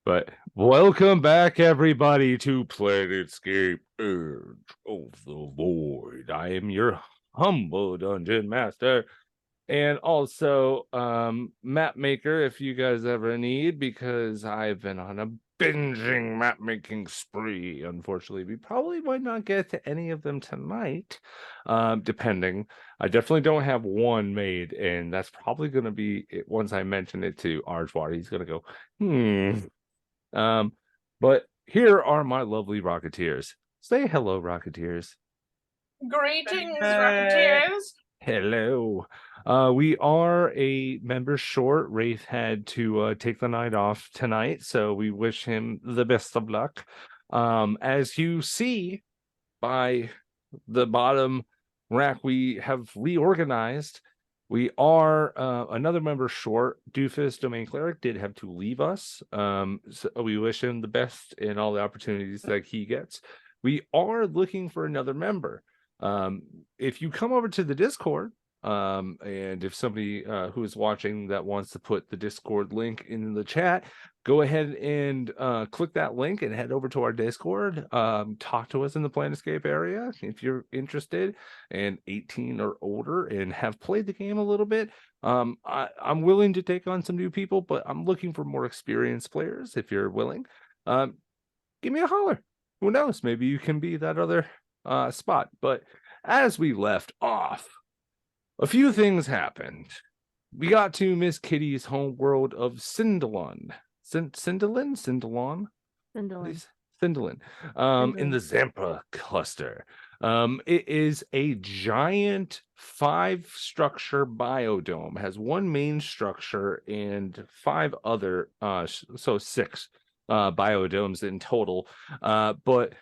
But welcome back, everybody, to Planetscape Edge of the Void. I am your humble dungeon master, and also map maker if you guys ever need, because I've been on a binging map making spree. Unfortunately, we probably might not get to any of them tonight, depending. I definitely don't have one made, and that's probably going to be it. Once I mention it to Arjwar, he's going to go um, but here are my lovely Rocketeers. Say hello, Rocketeers. Greetings, Rocketeers. Hello. We are a member short. Wraith had to take the night off tonight, so we wish him the best of luck. As you see by the bottom rack, we have reorganized. We are another member short. Doofus, Domain Cleric, did have to leave us. So we wish him the best in all the opportunities that he gets. We are looking for another member. If you come over to the Discord, and if somebody who is watching that wants to put the Discord link in the chat, go ahead and click that link and head over to our Discord. Talk to us in the Planetscape area if you're interested and 18 or older and have played the game a little bit. I'm willing to take on some new people, but I'm looking for more experienced players if you're willing. Give me a holler. Who knows? Maybe you can be that other spot. But as we left off, a few things happened. We got to Miss Kitty's home world of Cindillon. Cindillon? Cindillon. In the Zampa cluster. It is a giant 5-structure biodome. Has one main structure and 5 other, so 6 biodomes in total. But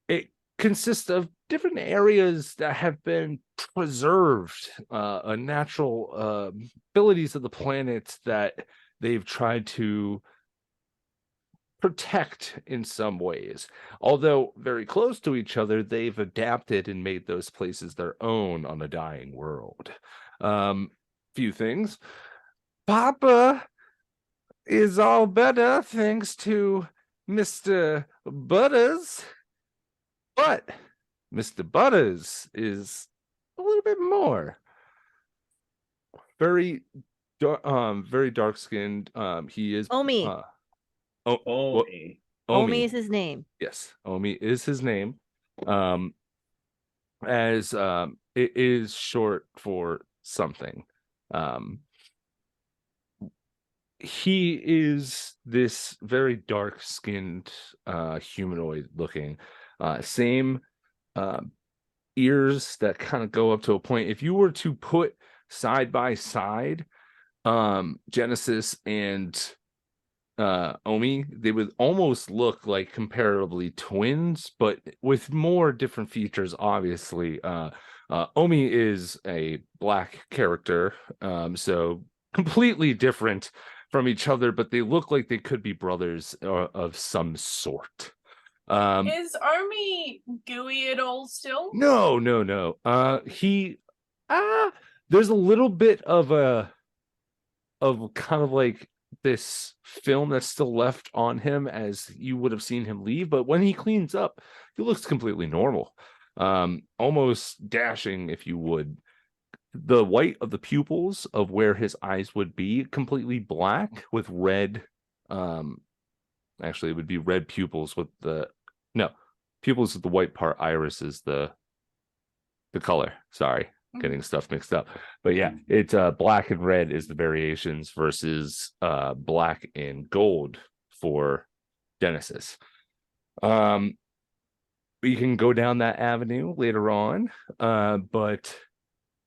it consists of different areas that have been preserved, natural abilities of the planet that they've tried to protect in some ways. Although very close to each other, they've adapted and made those places their own on a dying world. Few things. Papa is all better thanks to Mr. Butters. But Mr. Butters is a little bit more. Very dark skinned. He is Omi. Omi. Omi is his name. Yes, Omi is his name. As it is short for something. He is this very dark skinned humanoid looking. Same ears that kind of go up to a point. If you were to put side by side Genesis and Omi, they would almost look like comparably twins, but with more different features, obviously. Omi is a black character, so completely different from each other, but they look like they could be brothers of some sort. Is Omi gooey at all still? No. There's a little bit of kind of like this film that's still left on him as you would have seen him leave, but when he cleans up, he looks completely normal. Almost dashing, if you would. The white of the pupils of where his eyes would be completely black with red. Actually, it would be red pupils with pupils with the white part. Iris is the color. Sorry, getting stuff mixed up. But yeah, it's black and red is the variations versus black and gold for Genesis. We can go down that avenue later on, but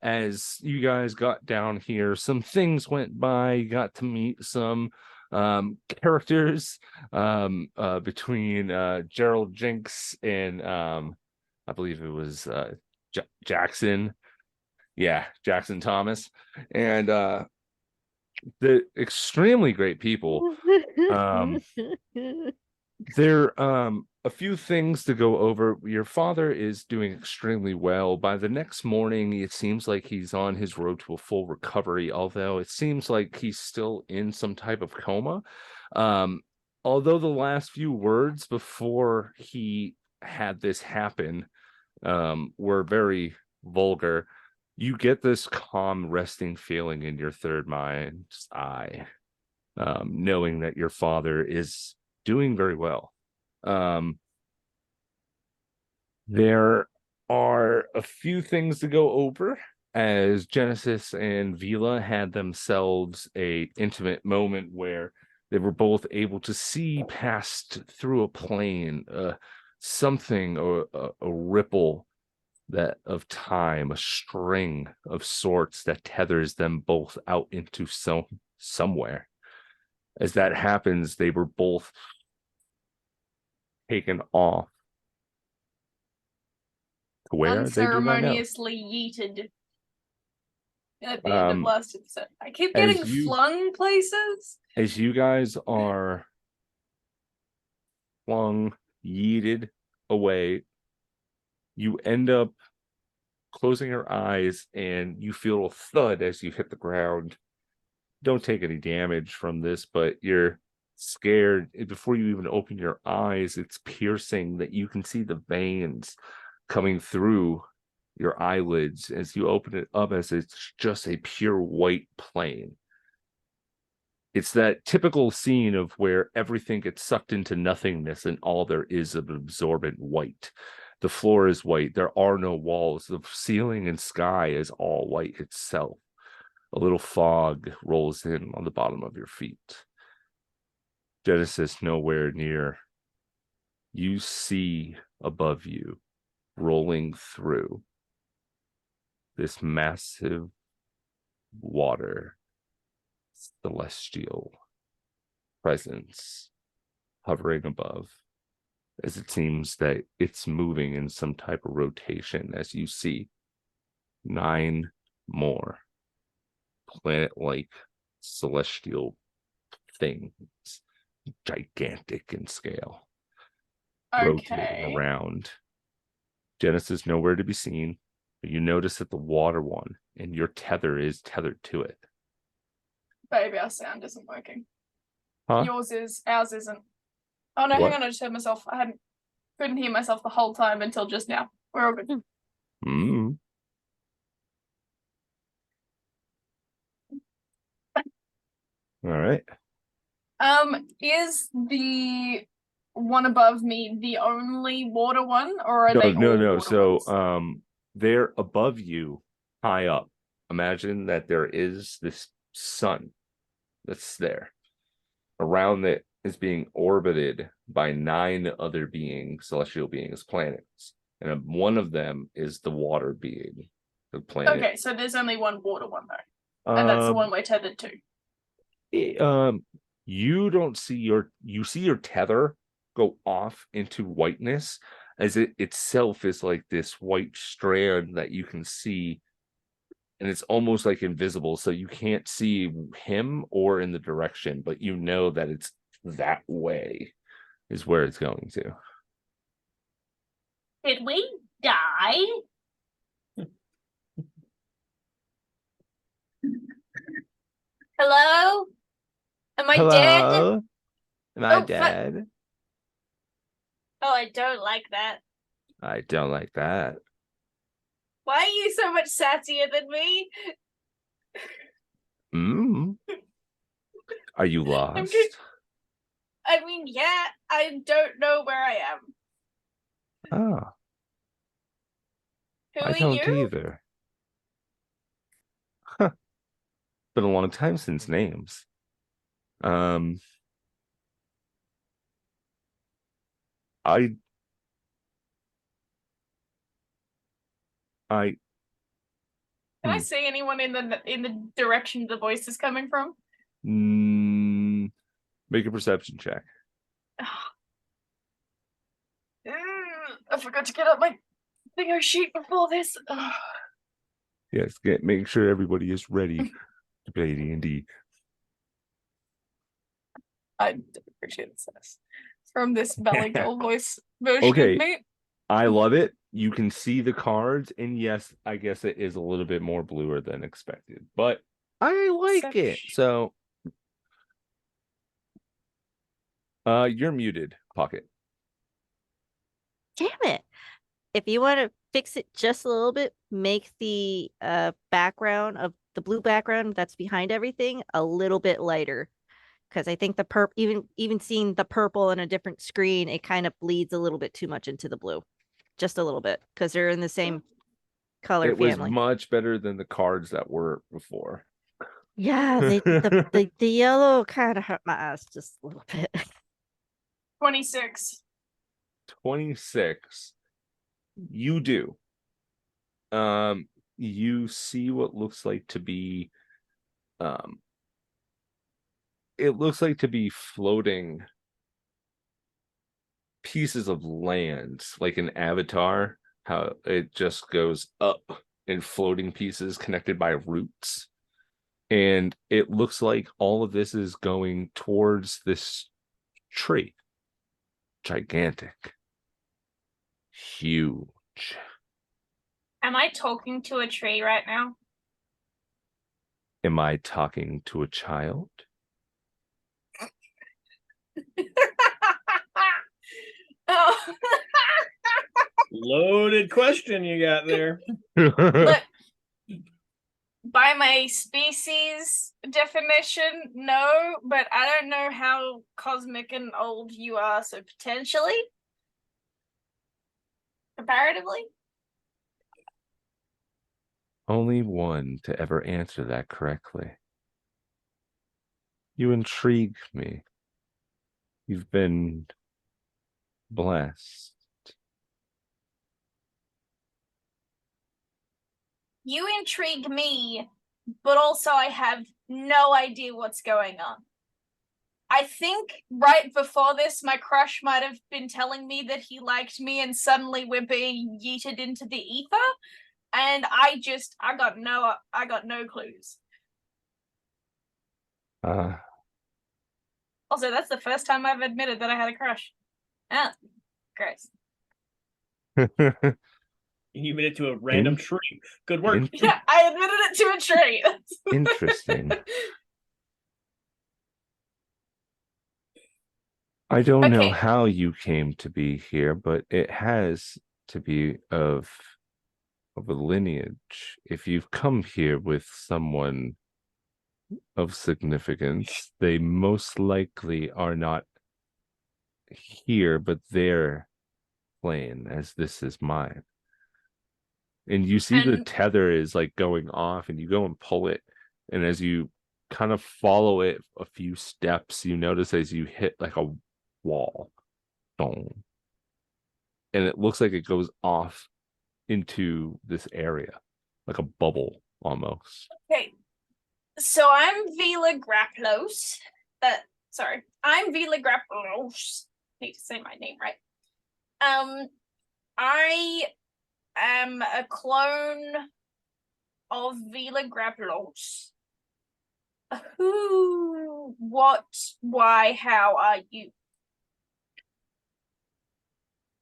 as you guys got down here, some things went by. You got to meet some characters between Gerald Jinx and I believe it was Jackson. Yeah, Jackson Thomas. And the extremely great people. There a few things to go over. Your father is doing extremely well. By the next morning, it seems like he's on his road to a full recovery, although it seems like he's still in some type of coma. although the last few words before he had this happen were very vulgar, you get this calm, resting feeling in your third mind's eye, knowing that your father is doing very well. There are a few things to go over, as Genesis and Vila had themselves a intimate moment where they were both able to see past through a plane, something, or a ripple that of time, a string of sorts that tethers them both out into somewhere. As that happens, they were both taken off. Where they do not know. Unceremoniously yeeted at the end of last episode. I keep getting flung places. As you guys are flung, yeeted away, you end up closing your eyes and you feel a thud as you hit the ground. Don't take any damage from this, but you're scared. Before you even open your eyes, it's piercing that you can see the veins coming through your eyelids as you open it up, as it's just a pure white plane. It's that typical scene of where everything gets sucked into nothingness and all there is of absorbent white. The floor is white. There are no walls. The ceiling and sky is all white itself. A little fog rolls in on the bottom of your feet. Genesis nowhere near. You see above you, rolling through this massive water, celestial presence hovering above, as it seems that it's moving in some type of rotation, as you see 9 more planet-like celestial things, gigantic in scale, rotating around. Genesis nowhere to be seen, but you notice that the water one and your tether is tethered to it. Baby, our sound isn't working. Huh? Yours is, ours isn't. Oh no, hang on, I just heard myself. Couldn't hear myself the whole time until just now. We're all good. All right. Is the one above me the only water one, or are they all No. water So, ones? they're above you, high up. Imagine that there is this sun that's there. Around it is being orbited by 9 other beings, celestial beings, planets, and one of them is the water being, the planet. Okay, so there's only one water one though, and that's the one we're tethered to. You don't see you see your tether go off into whiteness, as it itself is like this white strand that you can see, and it's almost like invisible, so you can't see him or in the direction, but you know that it's that way is where it's going to. Did we die? Hello? Am I dead? Am I dead? Oh, I don't like that. I don't like that. Why are you so much sassier than me? Are you lost? I mean, yeah, I don't know where I am. Oh. Who I are don't you? either. Huh. Been a long time since names. I Can I see anyone in the direction the voice is coming from? Make a perception check. I forgot to get up my bingo sheet before this. Yes, make sure everybody is ready to play D&D. I appreciate this from this Valley Girl voice version of me. I love it. You can see the cards, and yes, I guess it is a little bit more bluer than expected, but I like it. So You're muted, Pocket. Damn it. If you want to fix it just a little bit, make the background of the blue background that's behind everything a little bit lighter. Because I think the even seeing the purple on a different screen, it kind of bleeds a little bit too much into the blue. Just a little bit. Because they're in the same color It was family. much better than the cards that were before. Yeah, the yellow kind of hurt my eyes just a little bit. 26. 26. You do. You see what looks like to be um it looks like to be floating pieces of land, like an avatar, how it just goes up in floating pieces connected by roots. And it looks like all of this is going towards this tree. Gigantic. Huge. Am I talking to a tree right now? Am I talking to a child? Oh. Loaded question you got there. Look, by my species definition, no, but I don't know how cosmic and old you are, so potentially, comparatively. Only one to ever answer that correctly. You intrigue me. You've been blessed. You intrigue me, but also I have no idea what's going on. I think right before this, my crush might have been telling me that he liked me, and suddenly we're being yeeted into the ether, and I got no clues. Uh, Also, that's the first time I've admitted that I had a crush. Ah, gross. You made it to a random tree. Good work. Yeah, I admitted it to a tree. Interesting. I don't know Okay. how you came to be here, but it has to be of a lineage. If you've come here with someone of significance, they most likely are not here, but their plane, as this is mine. And you see the And tether is like going off, and you go and pull it. And as you kind of follow it a few steps, you notice as you hit like a wall, boom, and it looks like it goes off into this area, like a bubble almost. okay, so I'm Vila Graplos. I'm Vila Graplos. Need to say my name right. I am a clone of Vila Graplos. Who, what, why, how are you?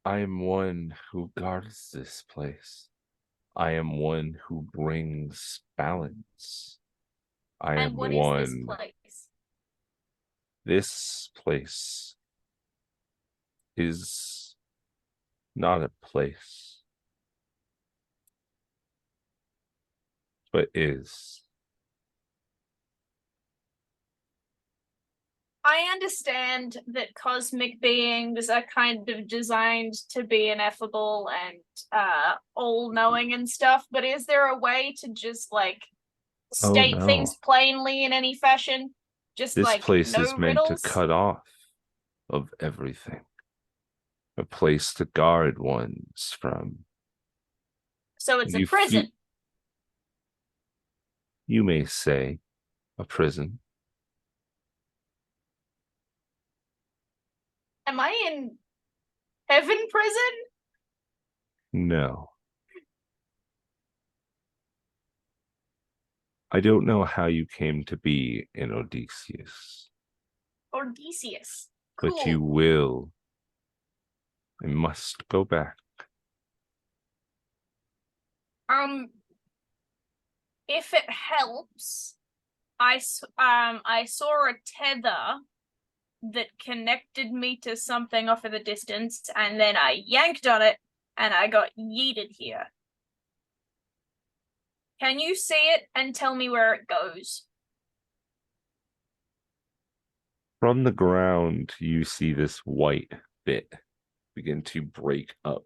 I am one who guards this place. I am one who brings balance. I And am what is this one. place? This place is not a place, but is. I understand that cosmic beings are kind of designed to be ineffable and all-knowing and stuff, but is there a way to just like Oh state no. things plainly in any fashion? Just This like place no is meant to riddles? cut off of everything. A place to guard ones from. So it's a You feel, prison. you may say, a prison. Am I in heaven prison? No. I don't know how you came to be in Odysseus, Odysseus. but you Cool. will. I must go back. If it helps, I saw a tether that connected me to something off in the distance, and then I yanked on it, and I got yeeted here. Can you see it and tell me where it goes? From the ground, you see this white bit begin to break up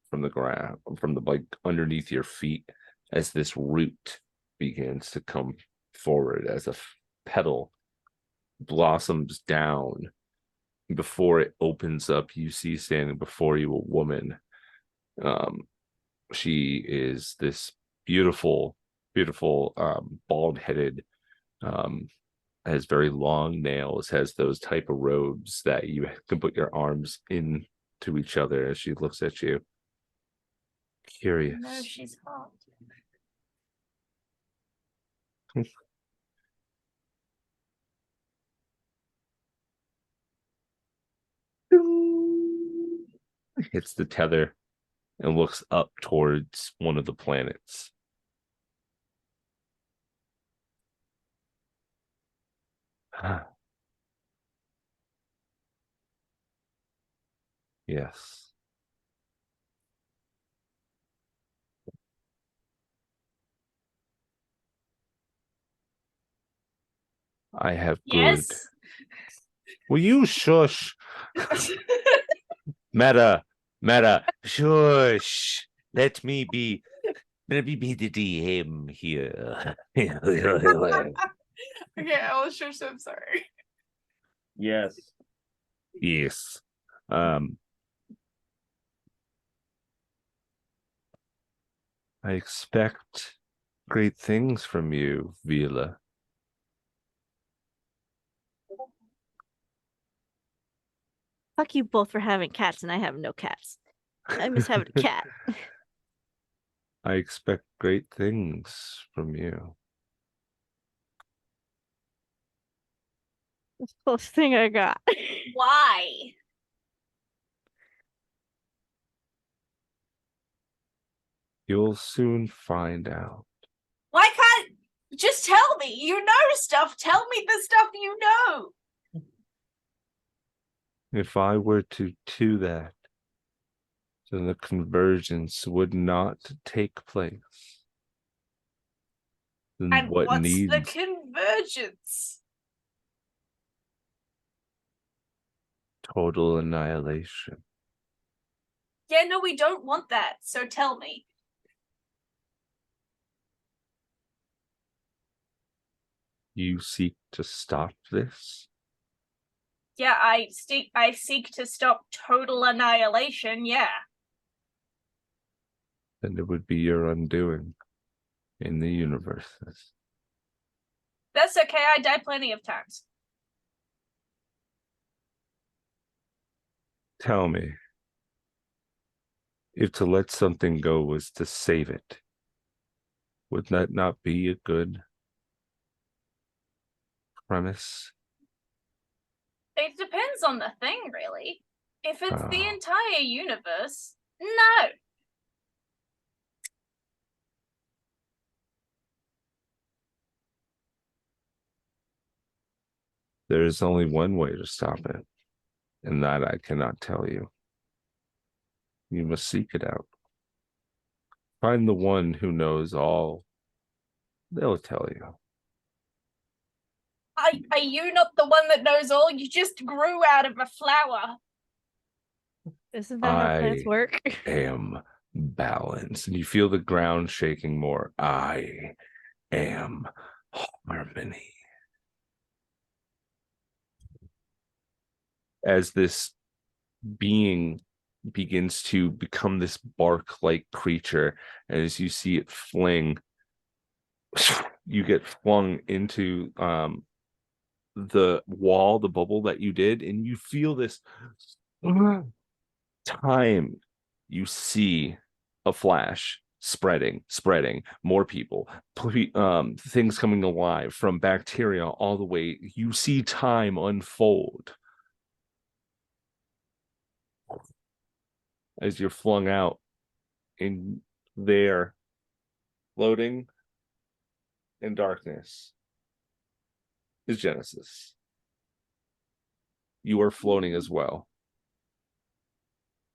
from the ground, from the like underneath your feet, as this root begins to come forward, as a petal blossoms down. Before it opens up, you see standing before you a woman. She is this beautiful, bald-headed, has very long nails, has those type of robes that you can put your arms into each other as she looks at you. Curious. No, she's hot. Hits the tether and looks up towards one of the planets. Yes. I have good. Yes. Will you shush? Meta, shush. Let me be the DM here. Okay, I'll shush. I'm sorry. Yes. Yes. I expect great things from you, Vila. Fuck you both for having cats and I have no cats. I miss having a cat. I expect great things from you. That's the closest thing I got. Why? You'll soon find out. Why can't just tell me? You know stuff. Tell me the stuff you know. If I were to do that, then the convergence would not take place. Then And what what's needs the convergence? total annihilation? Yeah, no, we don't want that. So tell me. You seek to stop this? Yeah, I seek to stop total annihilation. Yeah. Then it would be your undoing in the universes. That's okay. I died plenty of times. Tell me, if to let something go was to save it, would that not be a good premise? It depends on the thing, really. If it's the Oh. entire universe, no. There is only one way to stop it, and that I cannot tell you. You must seek it out. Find the one who knows all. They'll tell you. Are you not the one that knows all? You just grew out of a flower. Isn't that how plants I work? am balance, and you feel the ground shaking more. I am harmony. As this being begins to become this bark-like creature, and as you see it fling, you get flung into the wall, the bubble that you did, and you feel this time. You see a flash spreading, more people, things coming alive, from bacteria all the way. You see time unfold as you're flung out in there, floating in darkness is Genesis. you are floating as well.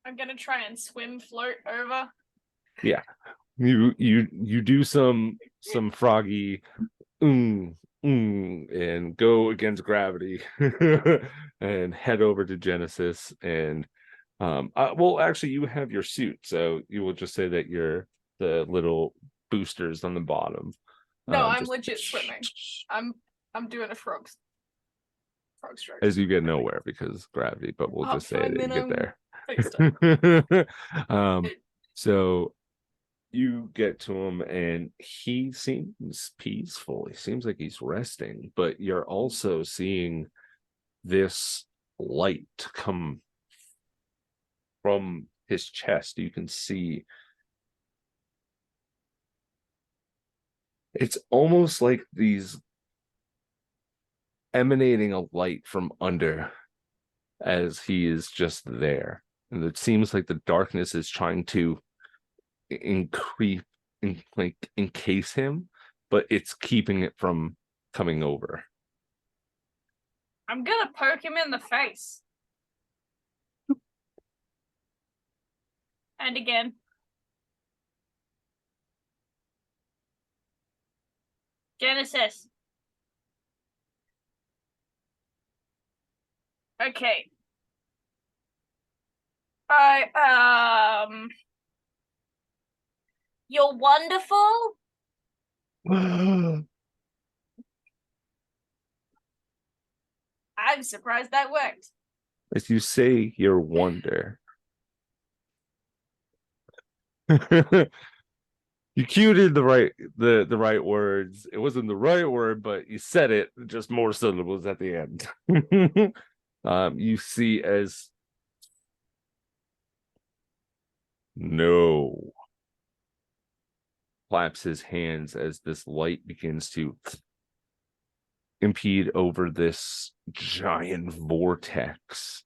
I'm gonna try and float over. Yeah. You do some froggy and go against gravity and head over to Genesis and well actually you have your suit, so you will just say that you're the little boosters on the bottom. No, I'm just legit swimming. I'm doing a frog stroke. as you get nowhere because gravity, but we'll just say that you get there. So you get to him and he seems peaceful. He seems like he's resting, but you're also seeing this light come from his chest. You can see it's almost like these emanating a light from under as he is just there. And it seems like the darkness is trying to encase him, but it's keeping it from coming over. I'm gonna poke him in the face. And again. Genesis. Okay. You're wonderful. I'm surprised that worked. As you say your wonder. You cued the right words. It wasn't the right word, but you said it, just more syllables at the end. You see as no claps his hands as this light begins to impede over this giant vortex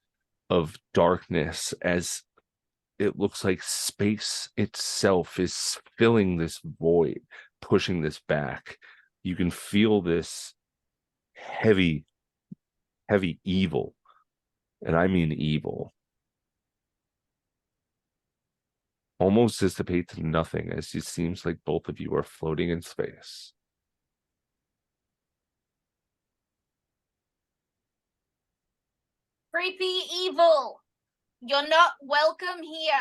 of darkness, as it looks like space itself is filling this void, pushing this back. You can feel this heavy evil, and I mean evil, almost dissipate to nothing as it seems like both of you are floating in space. Creepy evil. You're not welcome here.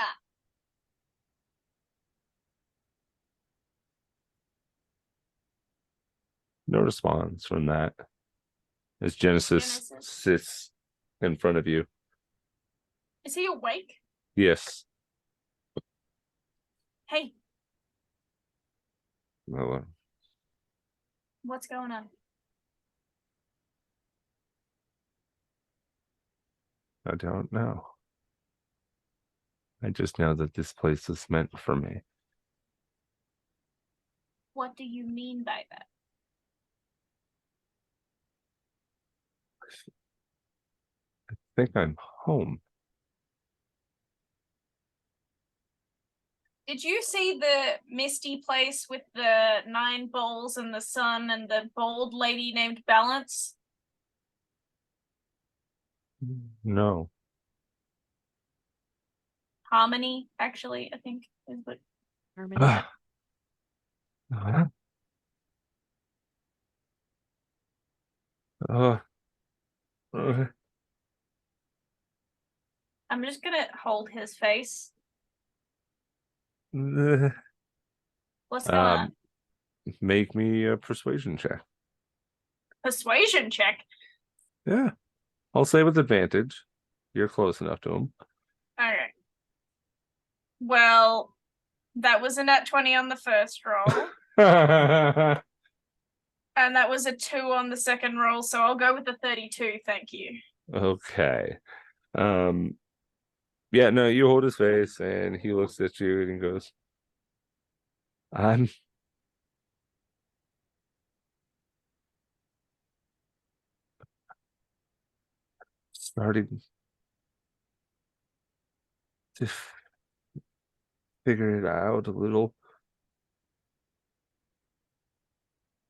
No response from that as Genesis sits in front of you. Is he awake? Yes. Hey. Well, what's going on? I don't know. I just know that this place is meant for me. What do you mean by that? I think I'm home. Did you see the misty place with the 9 bowls and the sun and the bold lady named Balance? No. Harmony, actually, I think is what. Harmony. Uh, I'm just gonna hold his face. uh, What's going on? Make me a persuasion check. Persuasion check. Yeah. I'll say with advantage. You're close enough to him. Okay. Well, that was a nat 20 on the first roll. And that was a 2 on the second roll, so I'll go with the 32, thank you. Okay. Yeah, no, you hold his face and he looks at you and goes, I'm starting to figure it out a little.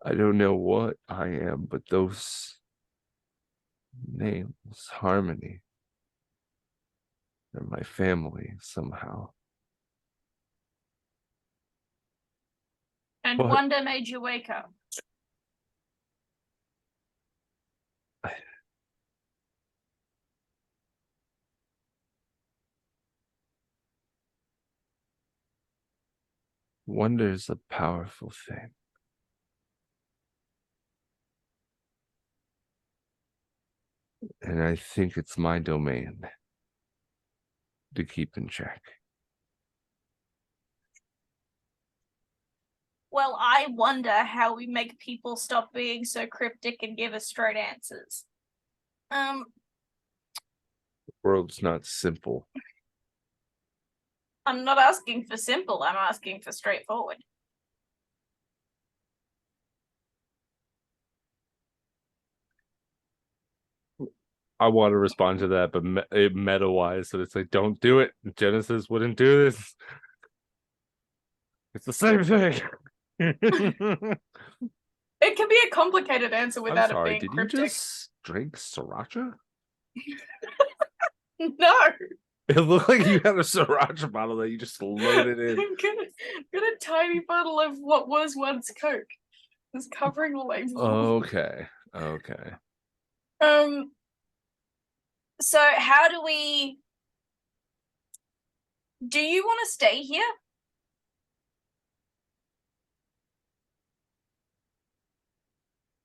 I don't know what I am, but those nameless harmony. They're my family somehow. And What? wonder made you wake up. Wonder is a powerful thing. And I think it's my domain to keep in check. Well, I wonder how we make people stop being so cryptic and give us straight answers. The world's not simple. I'm not asking for simple, I'm asking for straightforward. I want to respond to that, but meta-wise, so it's like, don't do it. Genesis wouldn't do this. It's the same thing. It can be a complicated answer I'm without it sorry, being did cryptic. you just drink sriracha? No. It looked like you had a sriracha bottle that you just loaded in. got a tiny bottle of what was once Coke. It's covering the label. Okay. Okay. So how do we... Do you want to stay here?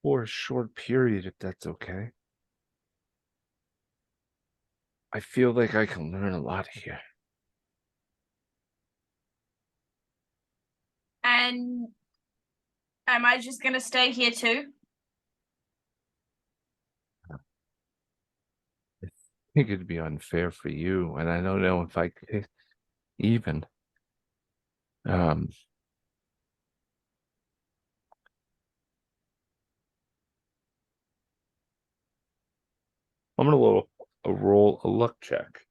For a short period, if that's okay. I feel like I can learn a lot here. And am I just going to stay here too? I think it'd be unfair for you, and I don't know if I could even. I'm gonna roll a luck check.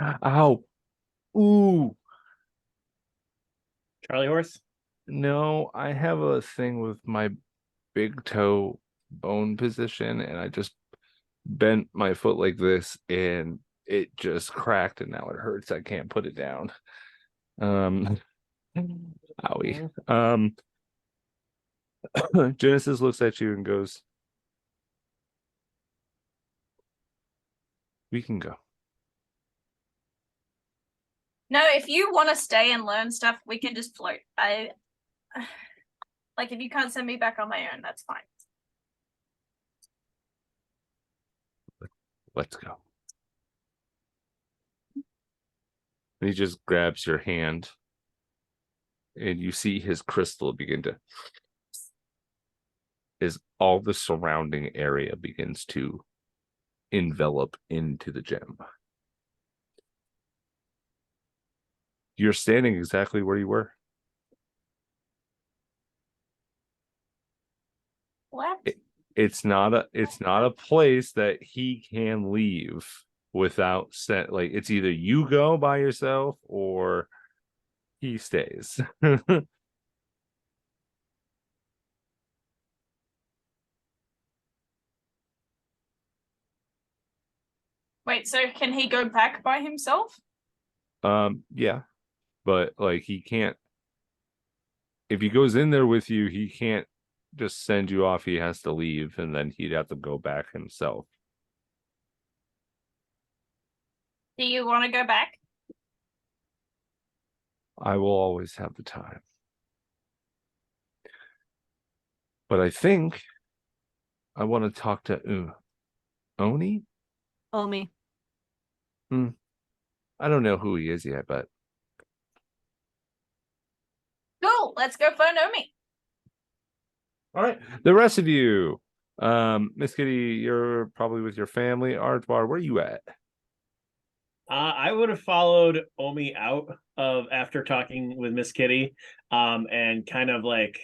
Ow. Ooh. Charlie horse. No, I have a thing with my big toe bone position, and I just bent my foot like this, and it just cracked, and now it hurts. I can't put it down. Owie. Genesis looks at you and goes, "We can go." No, if you want to stay and learn stuff, we can just float. Like, if you can't send me back on my own, that's fine. Let's go. And he just grabs your hand, and you see his crystal begin to, as all the surrounding area begins to envelop into the gem. You're standing exactly where you were. What? It's not a place that he can leave without set. Like, it's either you go by yourself or he stays. Wait, so can he go back by himself? Yeah, but like, he can't. If he goes in there with you, he can't just send you off. He has to leave, and then he'd have to go back himself. Do you want to go back? I will always have the time. But I think I want to talk to Oni. Omi. I don't know who he is yet, but Cool, let's go find Omi. all right. The rest of you, Miss Kitty, you're probably with your family. Artbar, where are you at? I would have followed Omi out of after talking with Miss Kitty, and kind of like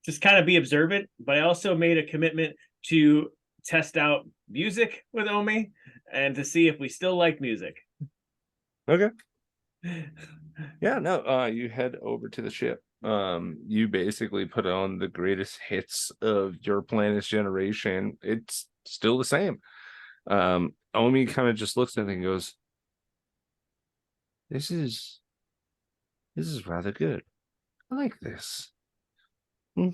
just kind of be observant. But I also made a commitment to test out music with Omi and to see if we still like music. Okay. Yeah, no. You head over to the ship. You basically put on the greatest hits of your planet's generation. It's still the same. Omi kind of just looks at it and goes, This is rather good. I like this. Oh,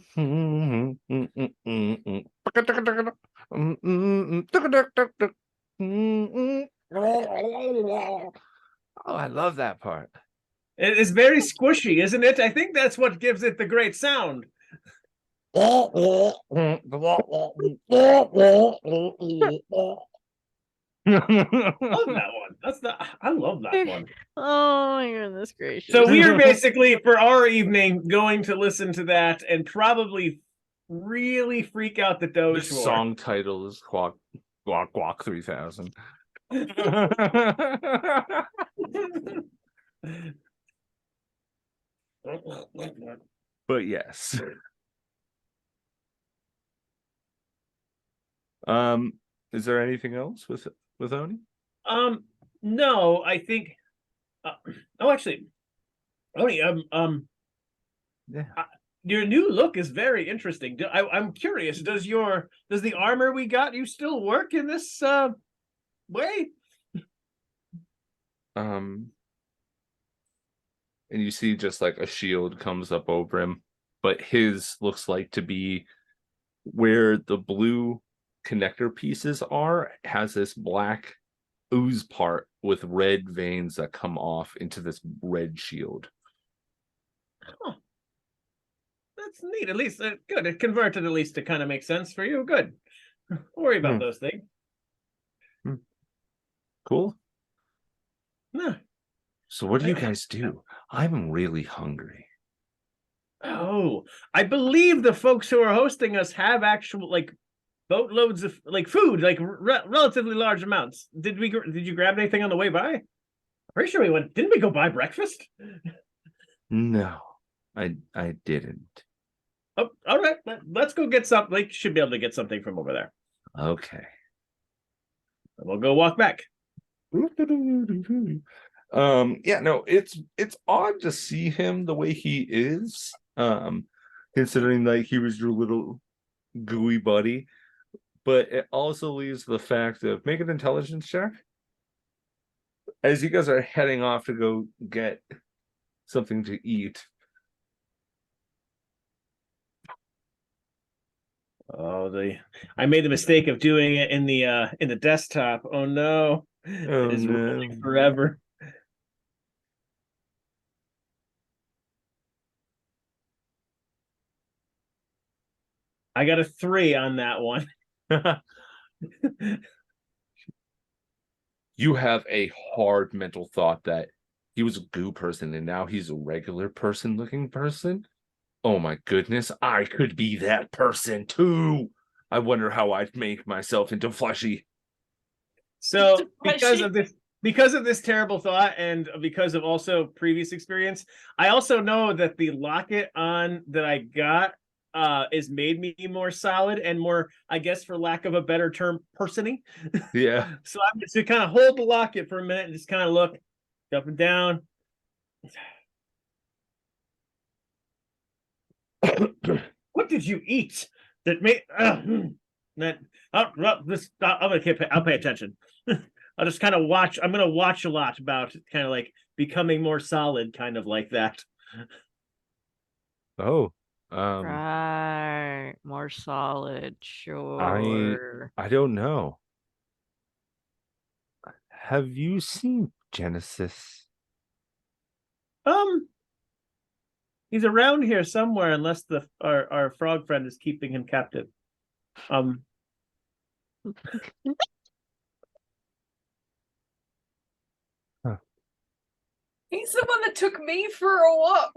I love that part. It is very squishy, isn't it? I think that's what gives it the great sound. Love that one. I love that one. Oh my goodness gracious. So we are basically, for our evening, going to listen to that and probably really freak out the The Doge more. song title is Guac 3000. But yes. Is there anything else with Oni? No, I think. Actually, Oni, Yeah. your new look is very interesting. I'm curious. Does the armor we got you still work in this way? And you see just like a shield comes up over him, but his looks like to be where the blue connector pieces are, has this black ooze part with red veins that come off into this red shield. Huh. That's neat. At least good. It converted at least to kind of make sense for you. Good. Don't worry about those things. Cool. No. So what do you guys do? I'm really hungry. Oh, I believe the folks who are hosting us have actual like boatloads of like food, like relatively large amounts. Did you grab anything on the way by? Pretty sure we went. Didn't we go buy breakfast? No, I didn't. Oh, all right. Let's go get something. Like, should be able to get something from over there. Okay. We'll go walk back. Yeah, no, it's odd to see him the way he is. Considering like he was your little gooey buddy, but it also leaves the fact of make an intelligence check as you guys are heading off to go get something to eat. Oh, I made the mistake of doing it in the desktop. Oh no. It is rolling forever. I got a 3 on that one. You have a hard mental thought that he was a goo person and now he's a regular person looking person. Oh my goodness, I could be that person too. I wonder how I'd make myself into fleshy. So because of this terrible thought and because of also previous experience, I also know that the locket on that I got is made me more solid and more, I guess, for lack of a better term, persony. Yeah. So I'm just to kind of hold the locket for a minute and just kind of look up and down. What did you eat that made that? I'll pay attention. I'll just kind of watch. I'm going to watch a lot about kind of like becoming more solid, kind of like that. Oh, Right. More solid. Sure. I don't know. Have you seen Genesis? He's around here somewhere, unless our frog friend is keeping him captive. He's the one that took me for a walk.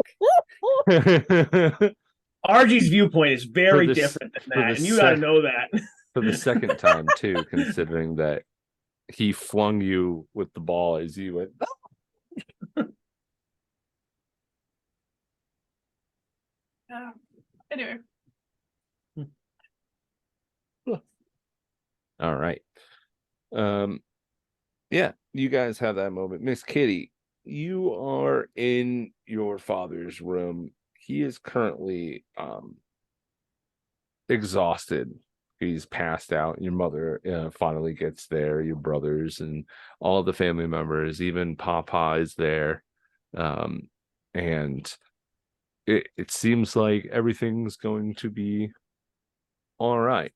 RG's viewpoint is very different than that, and you got to know that. For the second time, too, considering that he flung you with the ball as you went. Anyway. All right. Yeah, you guys have that moment. Miss Kitty, you are in your father's room. he is currently exhausted. He's passed out. Your mother finally gets there, your brothers and all the family members, even Papa is there. And it seems like everything's going to be all right.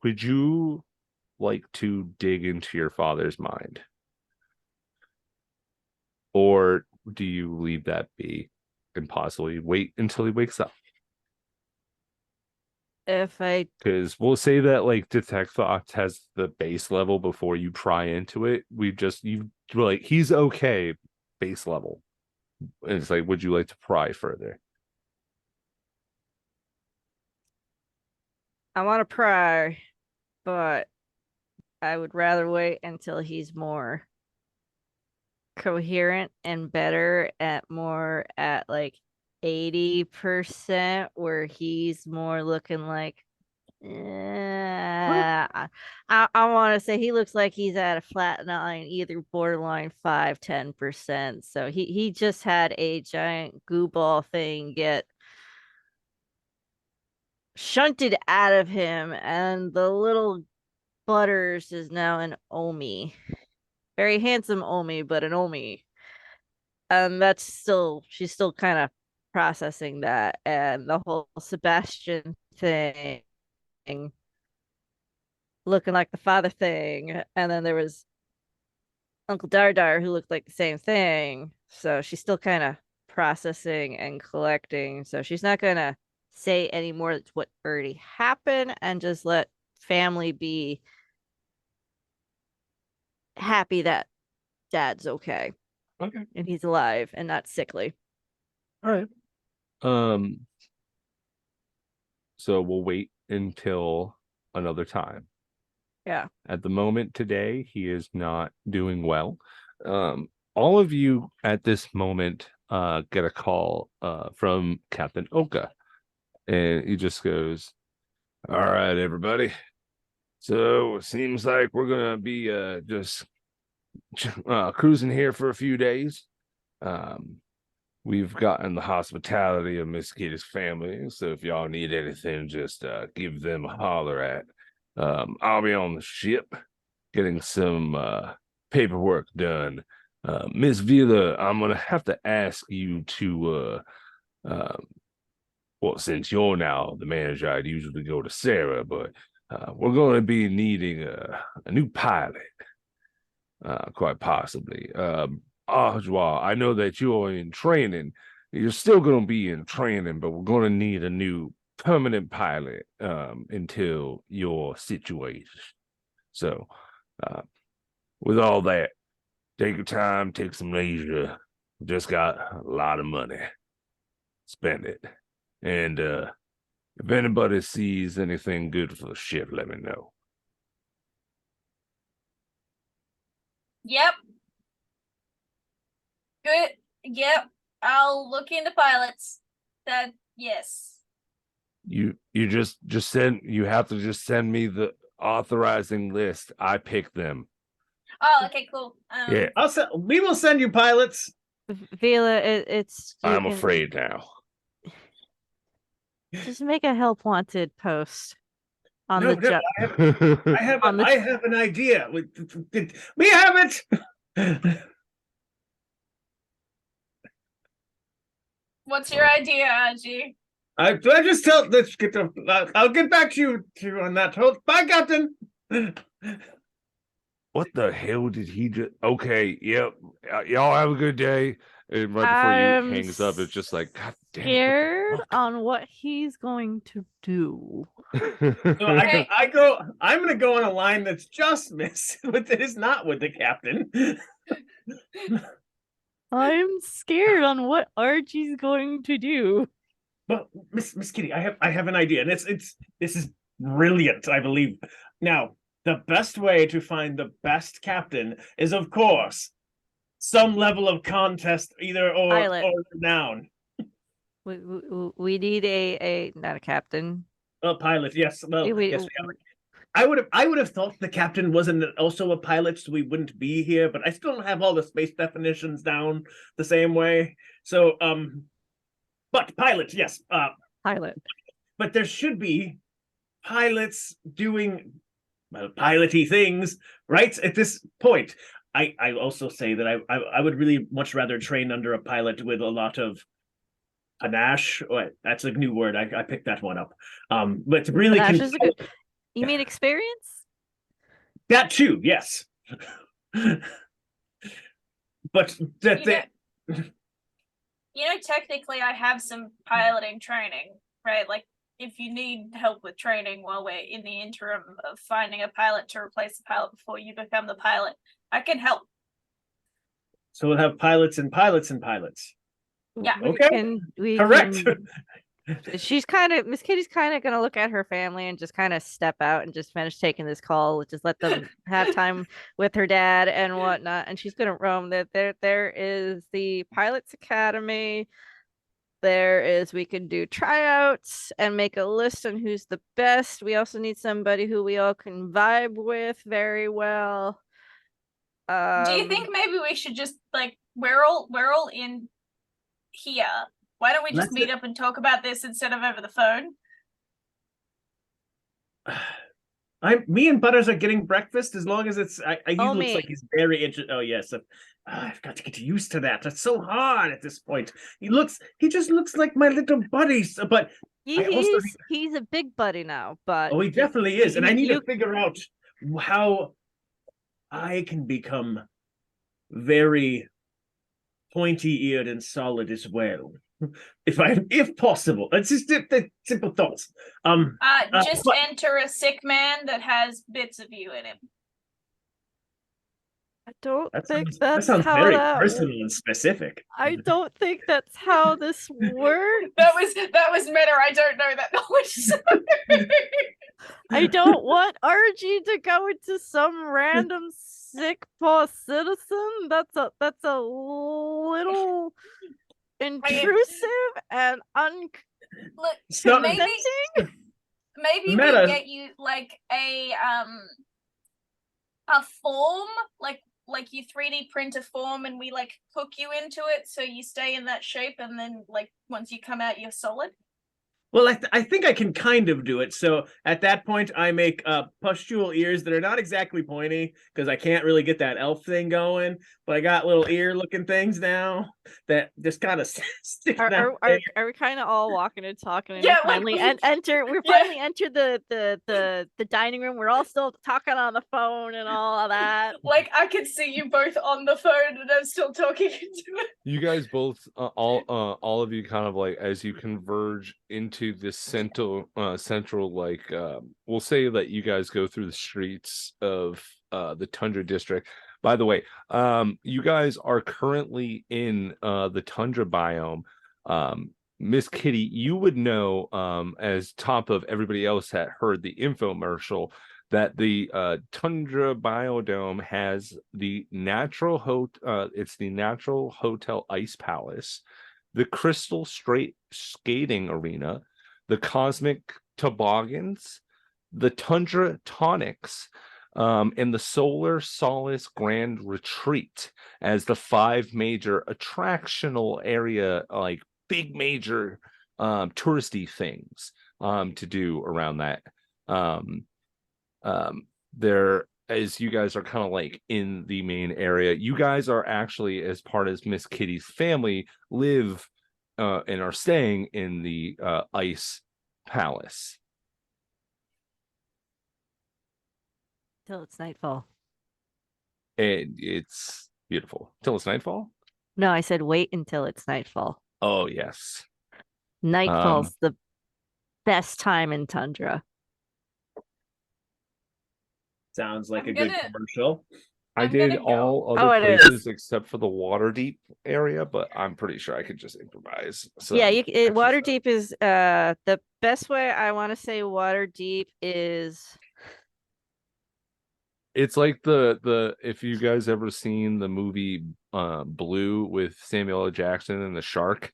Would you like to dig into your father's mind? Or do you leave that be and possibly wait until he wakes up? If I Because we'll say that like detect thoughts has the base level before you pry into it. You like he's okay base level. And it's like, would you like to pry further? I want to pry, but I would rather wait until he's more coherent and better at like 80%, where he's more looking like I want to say he looks like he's at a flat 9, either borderline 5-10%. So he just had a giant goo ball thing get shunted out of him, and the little Butters is now an Omi. Very handsome Omi, but an Omi. And she's still kind of processing that, and the whole Sebastian thing looking like the father thing. And then there was Uncle Dardar who looked like the same thing. So she's still kind of processing and collecting. So she's not gonna say any more that's what already happened, and just let family be happy that dad's okay. Okay. And he's alive and not sickly. All right. So we'll wait until another time. Yeah. At the moment today, he is not doing well. All of you at this moment get a call from Captain Oka. And he just goes, all right, everybody. So it seems like we're gonna be just cruising here for a few days. We've gotten the hospitality of Miss Kitty's family, so if y'all need anything, just give them a holler at. I'll be on the ship getting some paperwork done. Miss Vila, I'm gonna have to ask you to well, since you're now the manager, I'd usually go to Sarah, but we're going to be needing a new pilot, quite possibly. Oswald, I know that you're in training. You're still going to be in training, but we're going to need a new permanent pilot until you're situated. So, with all that, take your time, take some leisure. Just got a lot of money. Spend it. And if anybody sees anything good for the ship, let me know. Yep. Good. Yep. I'll look into pilots. That yes. You just send. You have to just send me the authorizing list. I pick them. Oh, okay, cool. Yeah, We will send you pilots. Vila, it's I'm afraid now. just make a help wanted post on No, the no, job. I have On the- I have an idea. We have it. What's your idea, Aji? I just tell. Let's get to. I'll get back to you on that. Bye, Captain. What the hell did he just? Okay, yep. Y'all have a good day. And right before you I'm hangs up, it's just like, God damn it, Scared what the on what he's going to do. fuck? So I go. I'm going to go on a line that's just missed, but it is not with the captain. I'm scared on what Archie's going to do. But Miss Kitty, I have an idea, and this is brilliant. I believe. Now, the best way to find the best captain is, of course, some level of contest, either or renown. We need a not a captain. A pilot, yes. Well, We- yes, I would have thought the captain wasn't also a pilot, so we wouldn't be here. But I still don't have all the space definitions down the same way. So, but pilot, yes. Pilot. But there should be pilots doing piloty things, right? At this point, I also say that I would really much rather train under a pilot with a lot of panache. Oh, that's a new word. I picked that one up. But really, Panache is a good. You mean experience? that too, yes. But that technically I have some piloting training, right? Like if you need help with training while we're in the interim of finding a pilot to replace the pilot before you become the pilot, I can help. so we'll have pilots and pilots and pilots. Yeah. Okay. We Correct. She's Miss Kitty's kind of gonna look at her family and just kind of step out and just finish taking this call. Just let them have time with her dad and whatnot. And she's gonna roam. There is the Pilots Academy. We can do tryouts and make a list on who's the best. We also need somebody who we all can vibe with very well. Do you think maybe we should just like we're all in here? Why don't we just meet up and talk about this instead of over the phone? Me and Butters are getting breakfast as long as it's. He looks like he's very interested. Oh yes, I've got to get used to that. That's so hard at this point. He just looks like my little buddy. But he's a big buddy now. But he definitely is, and I need to figure out how I can become very pointy-eared and solid as well. If possible. It's just the simple thoughts. Enter a sick man that has bits of you in him. I don't think that sounds how very that personal and specific. I don't think that's how this works. That was meta. I don't know that knowledge. I don't want Archie to go into some random sick poor citizen. That's a little intrusive and Look, maybe we get you like a form, like you 3D print a form and we like hook you into it so you stay in that shape, and then like once you come out you're solid. Well, I think I can kind of do it. So at that point, I make pustule ears that are not exactly pointy because I can't really get that elf thing going. But I got little ear-looking things now that just kind of stick Are we kind of all walking and talking? And Yeah, we finally enter the dining room. We're all still talking on the phone and all of that. Like I can see you both on the phone, and I'm still talking into it. You guys both, all of you, kind of like as you converge into this central like we'll say that you guys go through the streets of the Tundra district. By the way, you guys are currently in the Tundra biome. Miss Kitty, you would know, as top of everybody else that heard the infomercial, that the Tundra Biodome has the natural it's the Natural Hotel Ice Palace, the Crystal Straight Skating Arena, the Cosmic Toboggans, the Tundra Tonics, and the Solar Solace Grand Retreat as the 5 major attractional area, like big major touristy things to do around that. There, as you guys are kind of like in the main area, you guys are actually, as part of Miss Kitty's family, live and are staying in the Ice Palace. Till it's nightfall. And it's beautiful. Till it's nightfall? No, I said wait until it's nightfall. Oh, yes. Nightfall's the best time in Tundra. Sounds like a good commercial. I did all other places except for the Waterdeep area, but I'm pretty sure I could just improvise. So yeah, Waterdeep is the best way. I want to say Waterdeep is. It's like the if you guys ever seen the movie Blue with Samuel L. Jackson and the shark.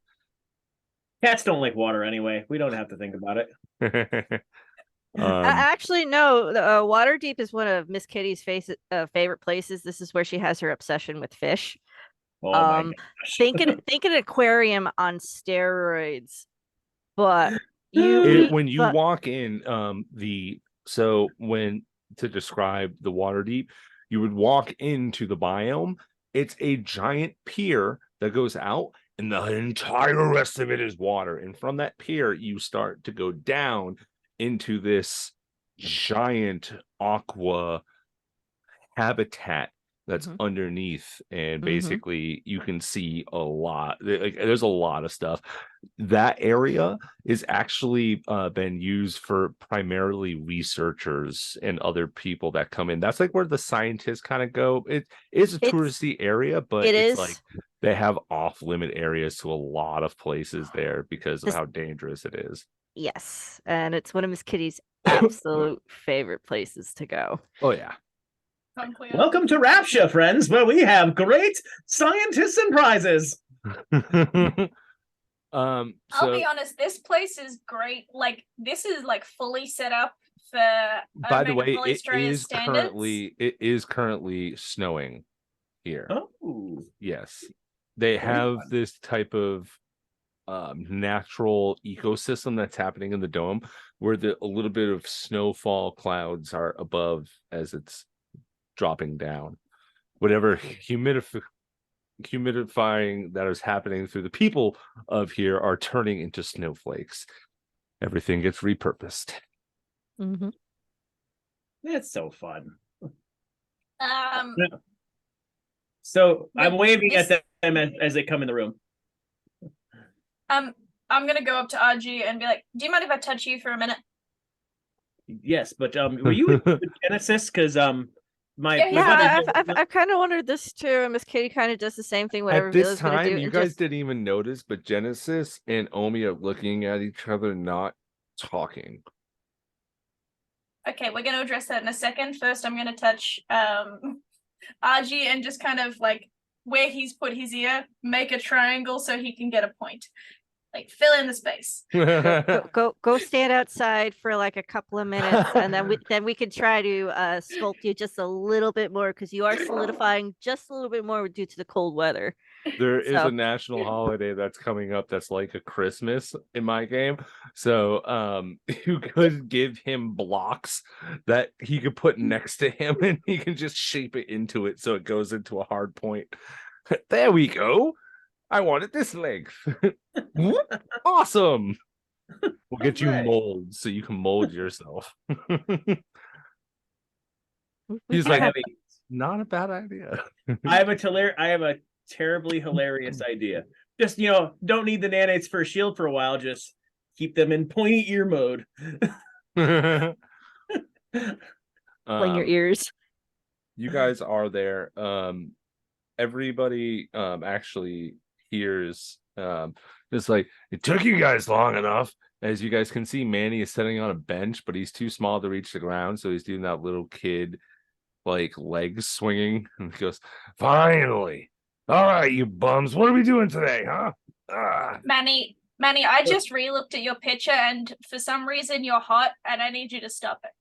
Cats don't like water anyway. We don't have to think about it. Actually, no. The Waterdeep is one of Miss Kitty's favorite places. This is where she has her obsession with fish. Oh my Um, gosh. think an aquarium on steroids, but you when you but walk in, when to describe the water deep, you would walk into the biome. It's a giant pier that goes out, and the entire rest of it is water. And from that pier, you start to go down into this giant aqua habitat that's Mhm. underneath, and Mhm. basically you can see a lot. Like, there's a lot of stuff. That area is actually been used for primarily researchers and other people that come in. That's like where the scientists kind of go. It is a It's touristy area, but it it's is like they have off limit areas to a lot of places there because of this how dangerous it is. yes, and it's one of Miss Kitty's absolute favorite places to go. Oh yeah. Unclear. Welcome to Rapture, friends, where we have great scientists and prizes. I'll So be honest, this place is great. Like, this is like fully set up for by the way, Australia's standards. it is currently snowing here. Oh, Yes. They Very have fun. this type of natural ecosystem that's happening in the dome where a little bit of snowfall clouds are above as it's dropping down. Whatever humidifying that is happening through the people of here are turning into snowflakes. Everything gets repurposed. Mm-hmm. That's so fun. Um, So Wait, I'm waving this- at them as they come in the room. I'm gonna go up to RG and be like, "Do you mind if I touch you for a minute?" Yes, but were you with Genesis? Because my Yeah, my Yeah, brother. I've kind of wondered this too. And Miss Kitty kind of does the same thing. Whatever At this Villa's gonna time, do, you and guys just didn't even notice, but Genesis and Omi are looking at each other, not talking. Okay, we're gonna address that in a second. First, I'm gonna touch RG and just kind of like where he's put his ear, make a triangle so he can get a point. Like fill in the space. go stand outside for like a couple of minutes, and then we could try to sculpt you just a little bit more because you are solidifying just a little bit more due to the cold weather. There is So- a national holiday that's coming up that's like a Christmas in my game. So you could give him blocks that he could put next to him and he can just shape it into it so it goes into a hard point. There we go. I want it this length. Awesome. We'll get you Alright. molds so you can mold yourself. we He's can like, have- not a bad idea. I have a terribly hilarious idea. Just don't need the nanites for a shield for a while. Just keep them in pointy ear mode. clean your ears. You guys are there. Everybody actually hears it's like, it took you guys long enough. As you guys can see, Manny is sitting on a bench, but he's too small to reach the ground, so he's doing that little kid like legs swinging, and he goes, finally. All right, you bums, what are we doing today, huh? Manny, I just re-looked at your picture and for some reason you're hot and I need you to stop it.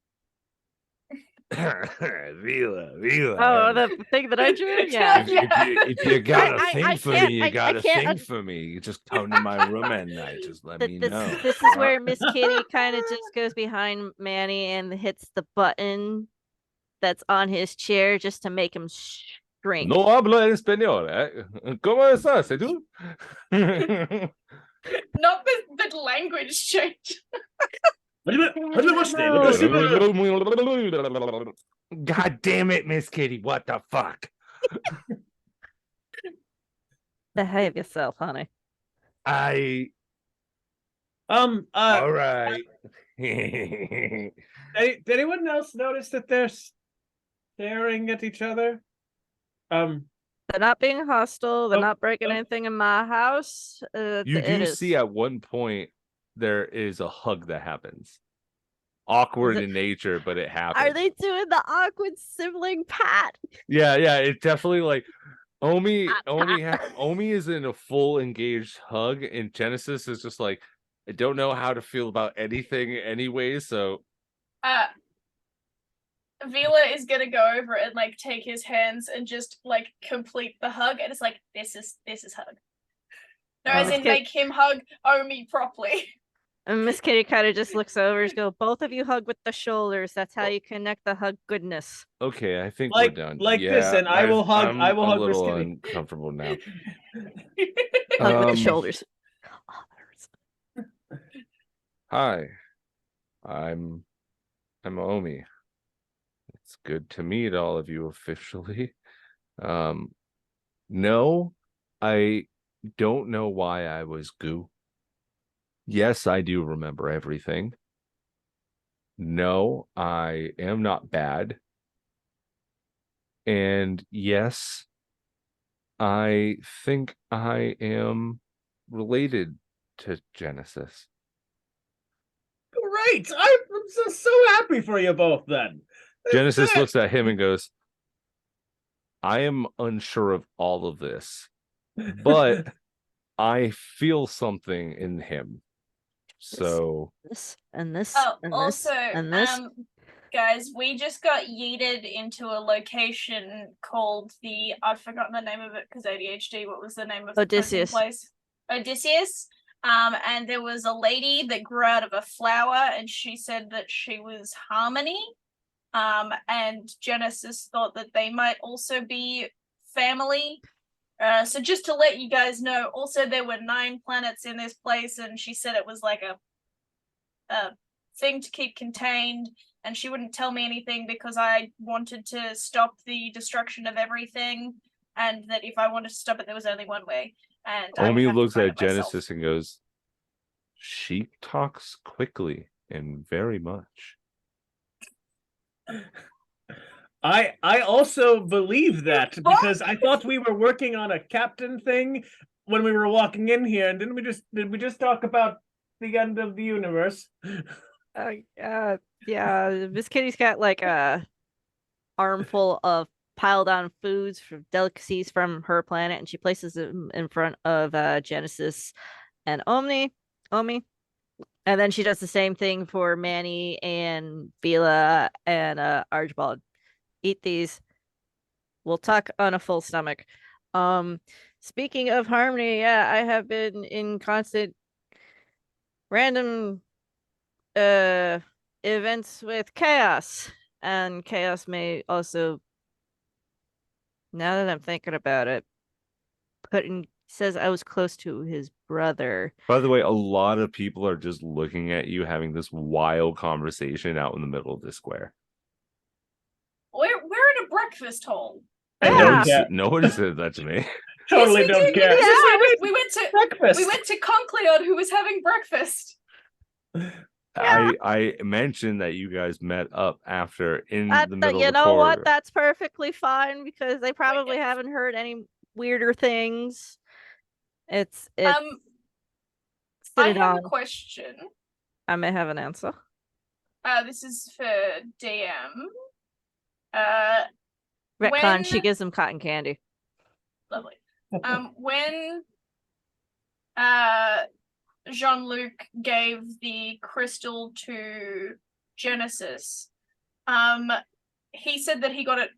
Vila. Oh, the thing that I drew. Yeah. If you got a I thing for can't- me, you I got a can't thing for me. You just come to my room at night. Just let me know. This is where Miss Kitty kind of just goes behind Manny and hits the button that's on his chair just to make him shrink. No hablo español, eh? ¿Cómo estás, tú? Not the language change. God damn it, Miss Kitty. What the fuck? Behave yourself, honey. All right. Did anyone else notice that they're staring at each other? They're not being hostile. They're Oh, not breaking oh. anything in my house. You do see at one point there is a hug that happens. Awkward in nature, but it happens. Are they doing the awkward sibling pat? Yeah, it's definitely like Omi is in a full engaged hug, and Genesis is just like, I don't know how to feel about anything anyway, so Vila is gonna go over and like take his hands and just like complete the hug, and it's like this is hug. No, as in make him hug Omi properly. And Miss Kitty kind of just looks over and goes, both of you hug with the shoulders. That's how you connect the hug goodness. Okay, I think Like- we're done. like yeah, this, and I will hug- I'm I will a hug Miss little Kitty. uncomfortable now. Hug with the Um, shoulders. Oh, that hurts. Hi, I'm Omi. It's good to meet all of you officially. No, I don't know why I was goo. Yes, I do remember everything. No, I am not bad. And yes, I think I am related to Genesis. Great! I'm so happy for you both then. Genesis That's it. looks at him and goes, I am unsure of all of this, but I feel something in him. So This and this Oh, and also, this and this. guys, we just got yeeted into a location called I've forgotten the name of it because ADHD. What was the name of Odysseus. the place? Odysseus. And there was a lady that grew out of a flower, and she said that she was Harmony. And Genesis thought that they might also be family. So just to let you guys know, also there were 9 planets in this place, and she said it was like a thing to keep contained, and she wouldn't tell me anything because I wanted to stop the destruction of everything, and that if I wanted to stop it, there was only one way. And Omi I would have to looks find at it myself. Genesis and goes, she talks quickly and very much. I also believe that because I thought we were working on a captain thing when we were walking in here, and did we just talk about the end of the universe? Yeah, Miss Kitty's got like a armful of piled on foods from delicacies from her planet, and she places them in front of Genesis and Omi, and then she does the same thing for Manny and Vila and Archibald. Eat these. We'll talk on a full stomach. Speaking of Harmony, yeah, I have been in constant random events with Chaos, and Chaos may also, now that I'm thinking about it, says I was close to his brother. By the way, a lot of people are just looking at you having this wild conversation out in the middle of the square. We're in a breakfast hall. I Yeah. don't care. No one said that to me. Totally Yes, we don't did. care. We went to Breakfast. we went to Concleon, who was having breakfast. I mentioned that you guys met up after in the middle You of the know what? corridor. That's perfectly fine because they probably haven't heard any weirder things. It's I sit have on. a question. I may have an answer. This is for DM. Retcon, she when gives him cotton candy. lovely. When Jean-Luc gave the crystal to Genesis, he said that he got it.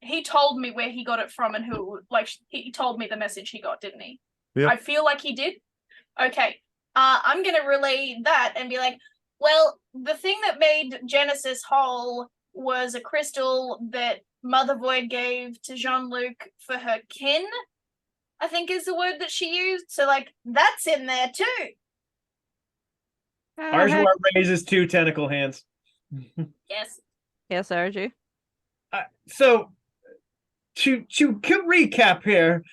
He told me where he got it from and who. Like he told me the message he got, didn't he? Yeah. I feel like he did. Okay. I'm gonna relay that and be like, well, the thing that made Genesis whole was a crystal that Mother Void gave to Jean-Luc for her kin, I think is the word that she used. So, like, that's in there too. Arjwar raises 2 tentacle hands. Yes. Yes, RG. So, to recap here,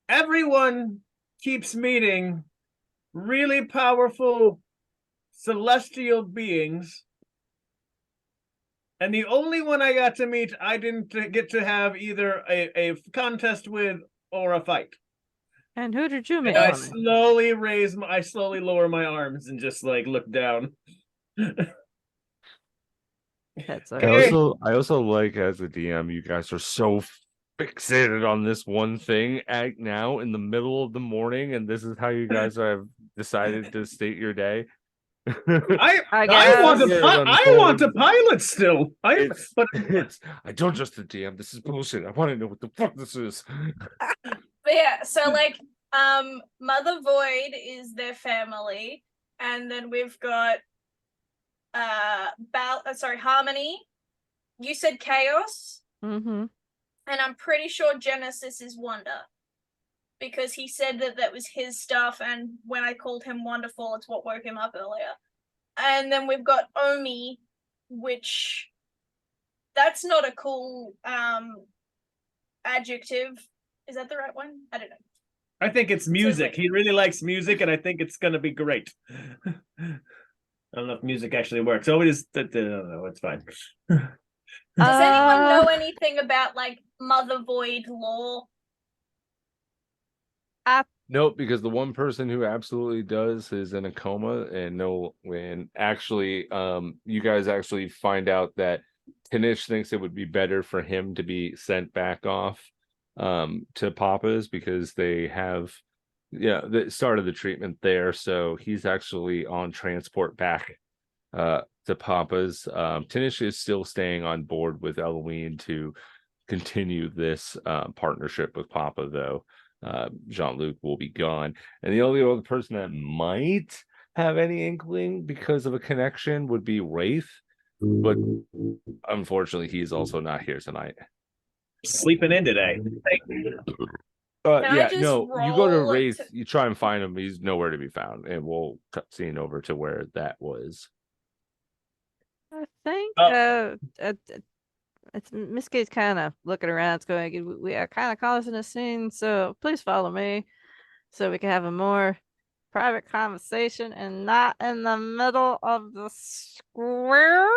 everyone keeps meeting really powerful celestial beings, and the only one I got to meet, I didn't get to have either a contest with or a fight. And who did you meet? And I slowly lower my arms and just like look down. That's I also like, as a DM, you guys are so fixated on this one thing now in the middle of the morning, and this is how you guys have decided to state your day. I guess. want Yeah, it I want to unfolds. pilot still. I don't trust the DM. This is bullshit. I want to know what the fuck this is. But yeah, so like Mother Void is their family, and then we've got Harmony. You said Chaos, Mm-hmm. and I'm pretty sure Genesis is Wonder. Because he said that was his stuff, and when I called him wonderful, it's what woke him up earlier. And then we've got Omi, which that's not a cool adjective. Is that the right one? I don't know. I think it's music. like- He really likes music, and I think it's gonna be great. I don't know if music actually works. Oh, it is. I don't know. It's fine. Does anyone know anything about like Mother Void lore? Nope, because the one person who absolutely does is in a coma, and actually, you guys actually find out that Tanish thinks it would be better for him to be sent back off to Papa's because they have the start of the treatment there, so he's actually on transport back to Papa's. Tanish is still staying on board with Eloise to continue this partnership with Papa, though. Jean-Luc will be gone, and the only other person that might have any inkling because of a connection would be Wraith, but unfortunately he's also not here tonight. Sleeping in today. Can I Yeah, just no, you go to roll Wraith, you try and find him, he's nowhere to be found, and we'll cut scene over to where that was. I think Oh. it's Miss Kitty's kind of looking around. It's going, we are kind of causing a scene, so please follow me, so we can have a more private conversation and not in the middle of the square.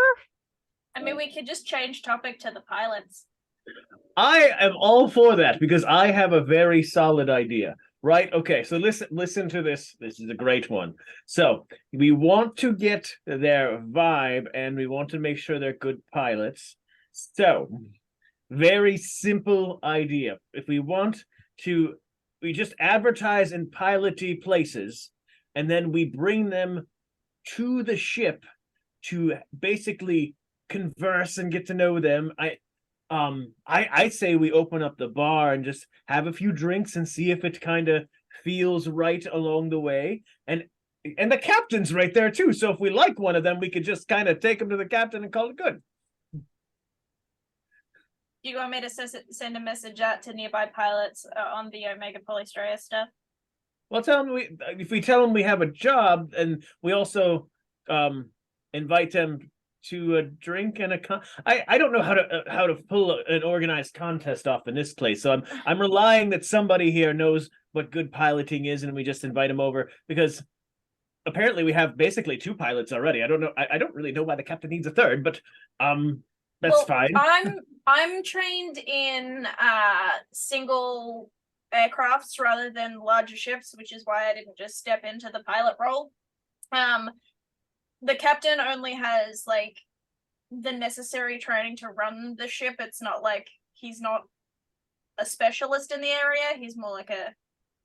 I mean, we could just change topic to the pilots. I am all for that because I have a very solid idea. Right? Okay, so listen to this. This is a great one. So we want to get their vibe and we want to make sure they're good pilots. So very simple idea. If we want to, we just advertise in piloty places and then we bring them to the ship to basically converse and get to know them. I say we open up the bar and just have a few drinks and see if it kind of feels right along the way. And the captain's right there too. So if we like one of them, we could just kind of take them to the captain and call it good. Do you want me to send a message out to nearby pilots on the Omega Polystraya stuff? Well, tell them if we tell them we have a job, and we also invite them to a drink and I don't know how to pull an organized contest off in this place, so I'm relying that somebody here knows what good piloting is, and we just invite them over because apparently we have basically 2 pilots already. I don't know. I don't really know why the captain needs a third, but that's fine. I'm trained in single aircrafts rather than larger ships, which is why I didn't just step into the pilot role. The captain only has like the necessary training to run the ship. It's not like he's not a specialist in the area. He's more like a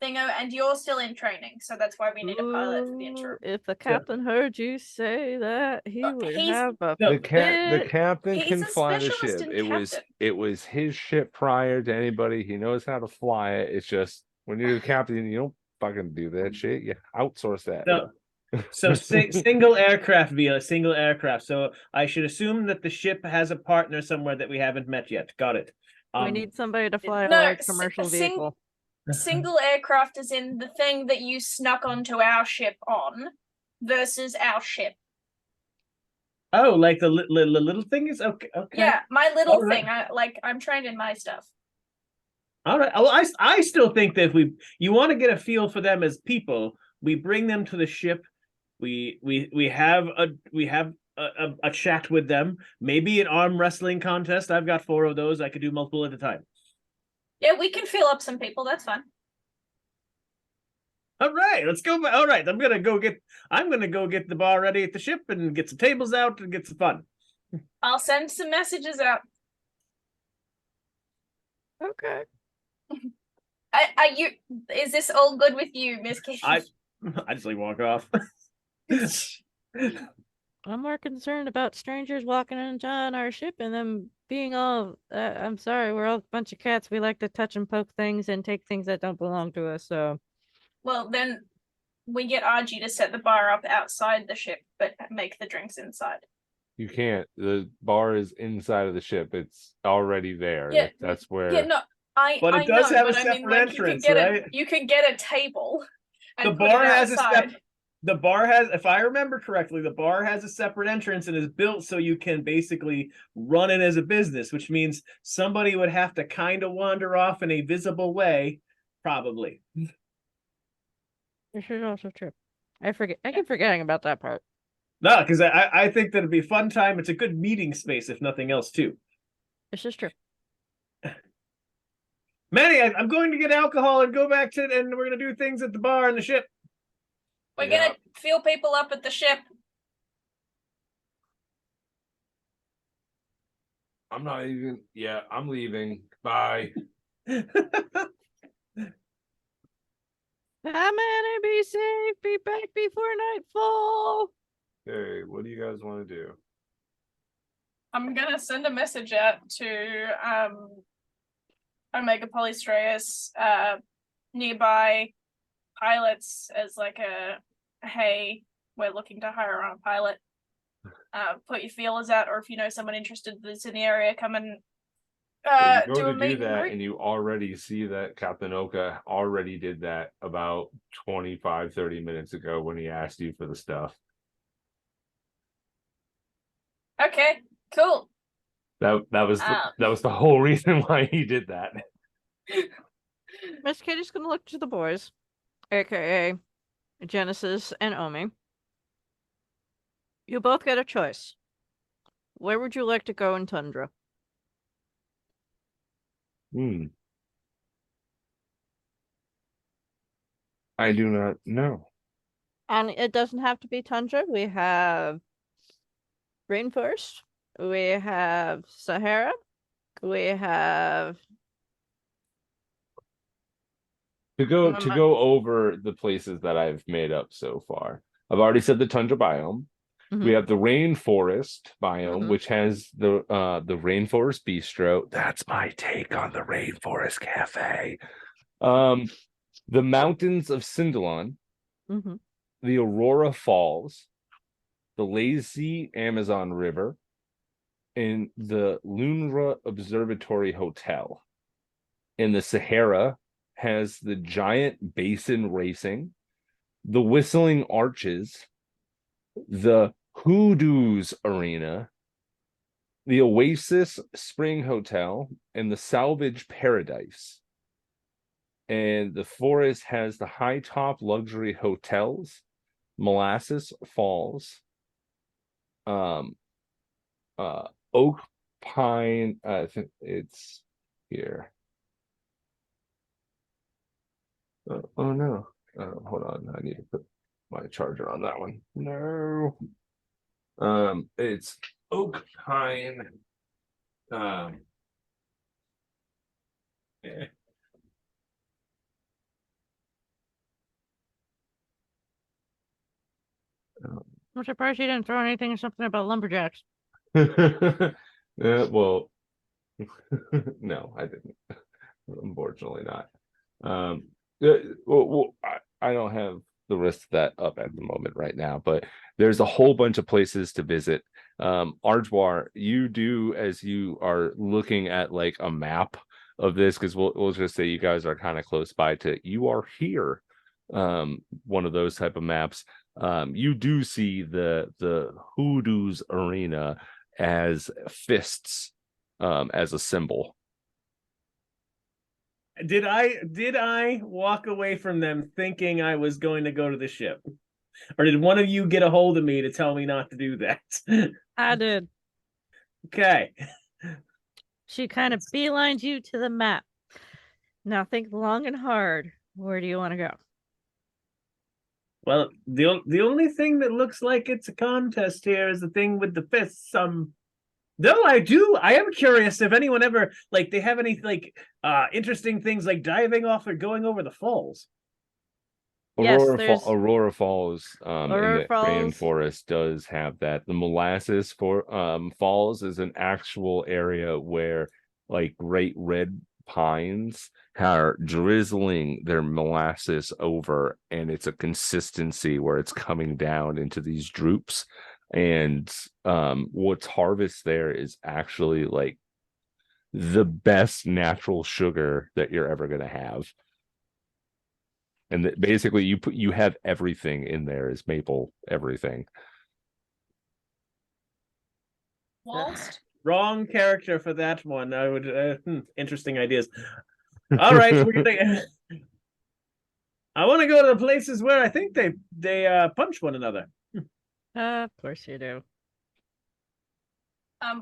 thingo, and you're still in training, so that's why we need a pilot for the interim. If the captain heard you say that, he would have a The fit. captain He's can a fly the specialist ship. in captain. It was his ship prior to anybody. He knows how to fly it. It's just when you're the captain, you don't fucking do that shit. You outsource that. So single aircraft via single aircraft. So I should assume that the ship has a partner somewhere that we haven't met yet. Got it. We need somebody to fly a No, large commercial vehicle. Single aircraft is in the thing that you snuck onto our ship on versus our ship. Oh, like the little thing is okay. Yeah, my little All right. thing. I'm trained in my stuff. All right. Well, I still think that if you want to get a feel for them as people, we bring them to the ship. We have a chat with them. Maybe an arm wrestling contest. I've got 4 of those. I could do multiple at a time. Yeah, we can fill up some people. That's fine. All right, let's go. All right, I'm gonna go get the bar ready at the ship and get some tables out and get some fun. I'll send some messages out. Okay. Is this all good with you, Miss Kitty? I just like walk off. I'm more concerned about strangers walking on our ship and them being all. I'm sorry, we're all a bunch of cats. We like to touch and poke things and take things that don't belong to us. So Well, then we get Argy to set the bar up outside the ship, but make the drinks inside. You can't. The bar is inside of the ship. It's already there. Yeah, That's where. Yeah, no, But I it does know, have a but I mean, separate like, entrance, you right? could get a table and The put bar it has outside. the bar has, if I remember correctly, the bar has a separate entrance and is built so you can basically run it as a business, which means somebody would have to kind of wander off in a visible way, probably. this is also true. I keep forgetting about that part. No, because I think that'd be a fun time. It's a good meeting space, if nothing else, too. This is true. Manny, I'm going to get alcohol and go back to, and we're going to do things at the bar and the ship. We're gonna fill people up at the ship. I'm not even. Yeah, I'm leaving. Bye. Come in and be safe. Be back before nightfall. Hey, what do you guys want to do? I'm gonna send a message out to Omega Polystraeus, nearby pilots as like a hey, we're looking to hire on a pilot. Put your feelers out, or if you know someone interested that's in the area, come and You do go a to meet do and that, greet. and you already see that Captain Oka already did that about 25-30 minutes ago when he asked you for the stuff. Okay, cool. That was the whole reason why he did that. Miss Kitty's gonna look to the boys, aka Genesis and Omi. You both get a choice. Where would you like to go in Tundra? I do not know. And it doesn't have to be Tundra. We have rainforest. We have Sahara. We have To go over the places that I've made up so far. I've already said the tundra biome. We have the rainforest biome, which has the rainforest bistro. That's my take on the rainforest cafe. The mountains of Cindillon, the Aurora Falls, the lazy Amazon River, and the Lunra Observatory Hotel. In the Sahara has the giant basin racing, the Whistling Arches, the Hoodoos Arena, the Oasis Spring Hotel, and the Salvage Paradise. And the forest has the high top luxury hotels, Molasses Falls, Oak Pine. I think it's here. Oh no. Hold on. I need to put my charger on that one. No. It's Oak Pine. Yeah. I'm surprised you didn't throw anything or something about lumberjacks. Well, no, I didn't. Unfortunately not. Well, I don't have the rest of that up at the moment right now, but there's a whole bunch of places to visit. Arjwar, you do, as you are looking at like a map of this, because we'll just say you guys are kind of close by to you are here. One of those type of maps. You do see the Hoodoo's Arena as fists, as a symbol. Did I walk away from them thinking I was going to go to the ship? Or did one of you get a hold of me to tell me not to do that? I did. Okay. She kind of beelines you to the map. Now think long and hard. Where do you want to go? Well, the only thing that looks like it's a contest here is the thing with the fists. No, I am curious if anyone ever, like, they have any, like, interesting things like diving off or going over the falls. Yes, there's Aurora Falls in Aurora the Falls. rainforest does have that. The molasses for falls is an actual area where like great red pines are drizzling their molasses over, and it's a consistency where it's coming down into these droops. And what's harvest there is actually like the best natural sugar that you're ever gonna have. And basically you have everything in there is maple everything. Whilst Wrong character for that one. I would interesting ideas. All right, we're gonna. I want to go to the places where I think they punch one another. Of course you do.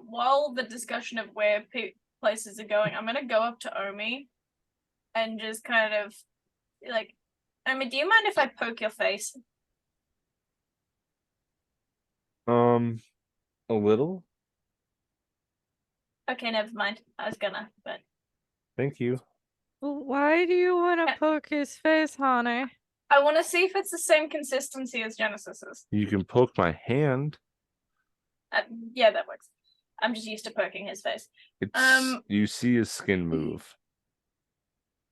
while the discussion of where places are going, I'm gonna go up to Omi and just kind of like, Omi, do you mind if I poke your face? A little. Okay, never mind. I was gonna, but Thank you. Why do you want to poke his face, honey? I want to see if it's the same consistency as Genesis's. You can poke my hand. Yeah, that works. I'm just used to poking his face. It's you see his skin move.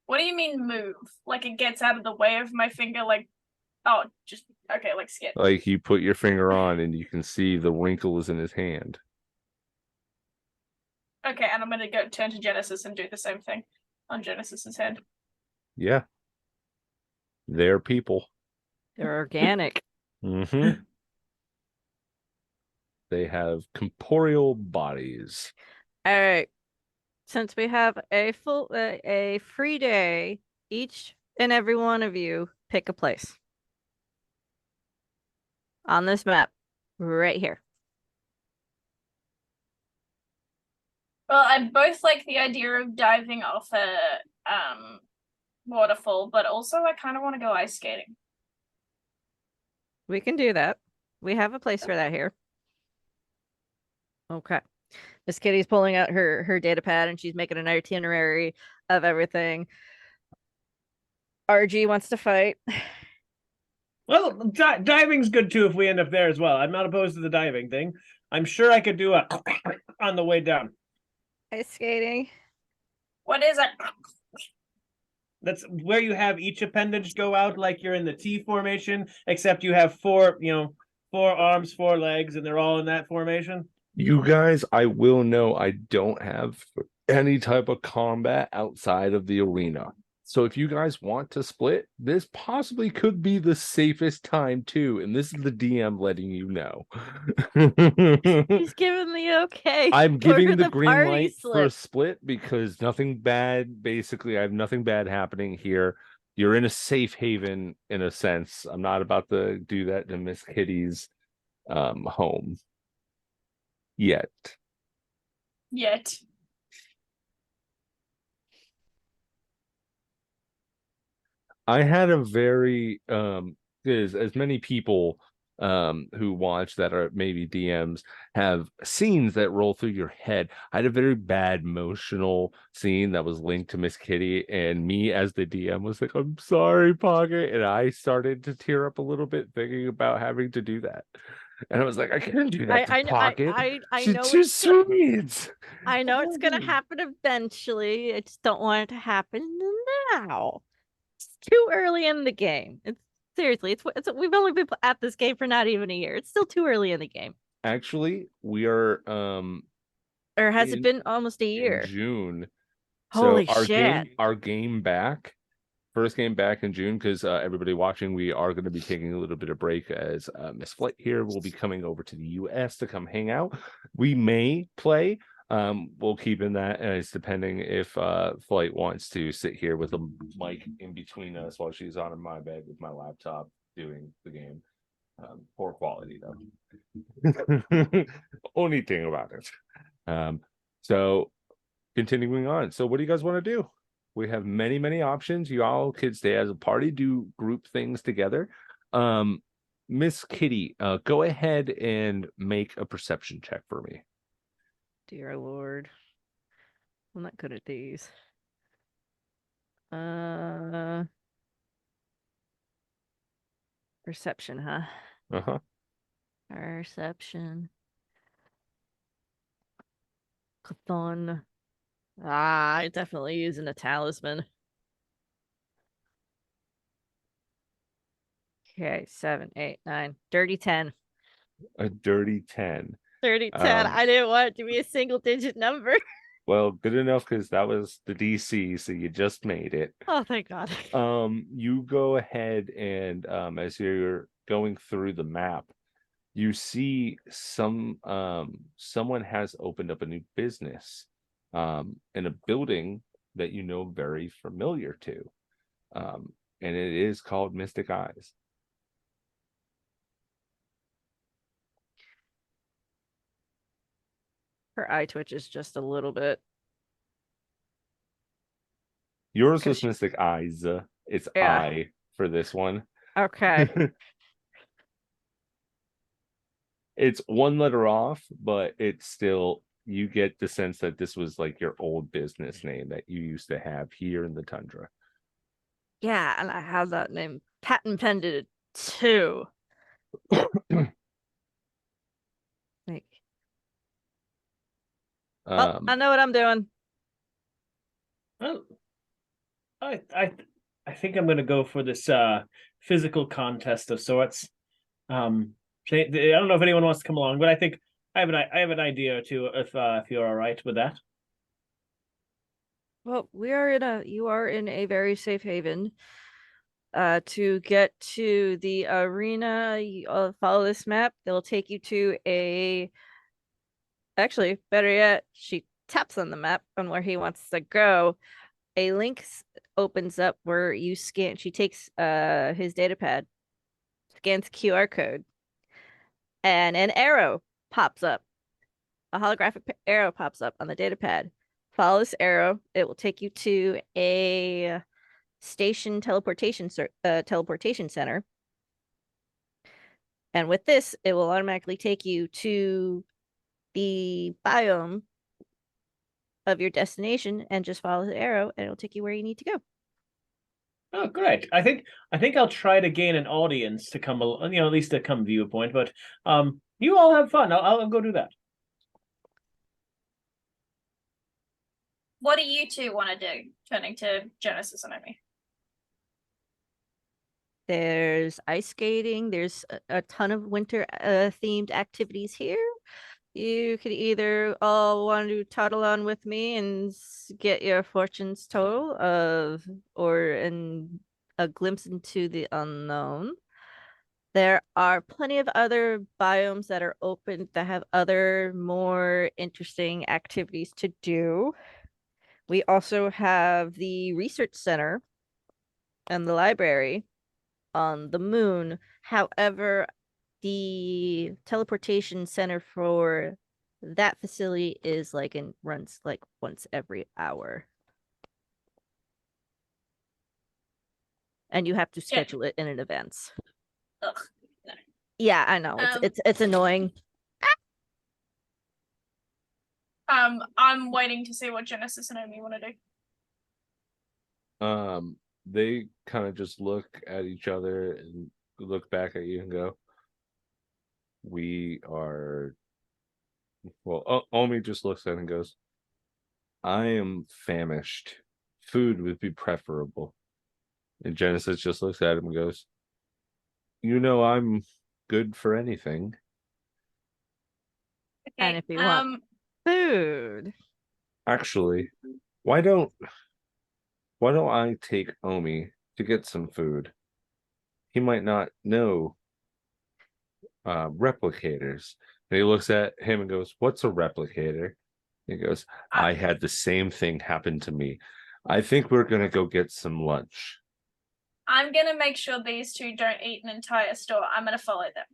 What do you mean move? Like it gets out of the way of my finger? Like, oh, just okay, like skin. Like you put your finger on and you can see the wrinkles in his hand. Okay, and I'm gonna go turn to Genesis and do the same thing on Genesis's head. Yeah. They're people. They're organic. Mm-hmm. They have corporeal bodies. All right. Since we have a free day, each and every one of you pick a place on this map right here. Well, I both like the idea of diving off a waterfall, but also I kind of want to go ice skating. We can do that. We have a place for that here. Okay. Miss Kitty's pulling out her data pad and she's making an itinerary of everything. RG wants to fight. Well, diving's good too if we end up there as well. I'm not opposed to the diving thing. I'm sure I could do a on the way down. Ice skating. What is it? That's where you have each appendage go out like you're in the T formation, except you have four arms, four legs, and they're all in that formation. You guys, I will know I don't have any type of combat outside of the arena. So if you guys want to split, this possibly could be the safest time too. And this is the DM letting you know. He's giving the okay. I'm giving the green party light for a slip. split because nothing bad, basically, I have nothing bad happening here. You're in a safe haven in a sense. I'm not about to do that to Miss Kitty's home. Yet. I had a very because as many people who watch that are maybe DMs have scenes that roll through your head. I had a very bad emotional scene that was linked to Miss Kitty, and me as the DM was like, I'm sorry, Pocket, and I started to tear up a little bit thinking about having to do that. And I was like, I can't do that to Pocket. I She's know too it's sweet. I know it's gonna happen eventually. I just don't want it to happen now. It's too early in the game. It's seriously, it's we've only been at this game for not even a year. It's still too early in the game. Actually, we are Or has it been almost a in year? June. Holy So shit. our game back, first game back in June, because everybody watching, we are going to be taking a little bit of break as Miss Flight here will be coming over to the US to come hang out. We may play. We'll keep in that as depending if Flight wants to sit here with a mic in between us while she's on my bed with my laptop doing the game. Poor quality though. Only thing about it. So continuing on. So what do you guys want to do? We have many options. You all could stay as a party, do group things together. Miss Kitty, go ahead and make a perception check for me. Dear Lord. I'm not good at these. Perception, huh? Uh-huh. Perception. Chthon. I definitely using a talisman. Okay, 7, 8, 9. Dirty 10. A dirty 10. Dirty 10. Um, I didn't want it to be a single digit number. Well, good enough because that was the DC, so you just made it. Oh, thank God. You go ahead and as you're going through the map, you see someone has opened up a new business in a building that you know very familiar to. And it is called Mystic Eyes. Her eye twitches just a little bit. Yours 'Cause was Mystic Eyes. It's Yeah. I for this one. Okay. It's one letter off, but it's still, you get the sense that this was like your old business name that you used to have here in the tundra. Yeah, and I have that name patent pended too. Like, oh, I know what I'm doing. Well, I think I'm gonna go for this physical contest of sorts. I don't know if anyone wants to come along, but I think I have an idea or two if you're all right with that. Well, you are in a very safe haven. To get to the arena, follow this map. They'll take you to actually, better yet, she taps on the map on where he wants to go. A link opens up where you scan. She takes his data pad, scans QR code, and an arrow pops up. A holographic arrow pops up on the data pad. Follow this arrow. It will take you to a station teleportation center. And with this, it will automatically take you to the biome of your destination and just follow the arrow and it'll take you where you need to go. Oh, great! I think I'll try to gain an audience to come, at least to come view a point. But you all have fun. I'll go do that. What do you two want to do? Turning to Genesis and Omi. There's ice skating. There's a ton of winter themed activities here. You could either all want to toddle on with me and get your fortunes total or a glimpse into the unknown. There are plenty of other biomes that are open that have other more interesting activities to do. We also have the research center and the library on the moon. However, the teleportation center for that facility is runs like once every hour. And you have to schedule it in advance. Ugh, no. Yeah, I know. It's annoying. I'm waiting to see what Genesis and Omi want to do. They kind of just look at each other and look back at you and go, we are, well, Omi just looks at it and goes, I am famished. Food would be preferable. And Genesis just looks at him and goes, I'm good for anything. Okay. And if you want food. Actually, why don't I take Omi to get some food? He might not know replicators. And he looks at him and goes, what's a replicator? He goes, I had the same thing happen to me. I think we're gonna go get some lunch. I'm gonna make sure these two don't eat an entire store. I'm gonna follow them.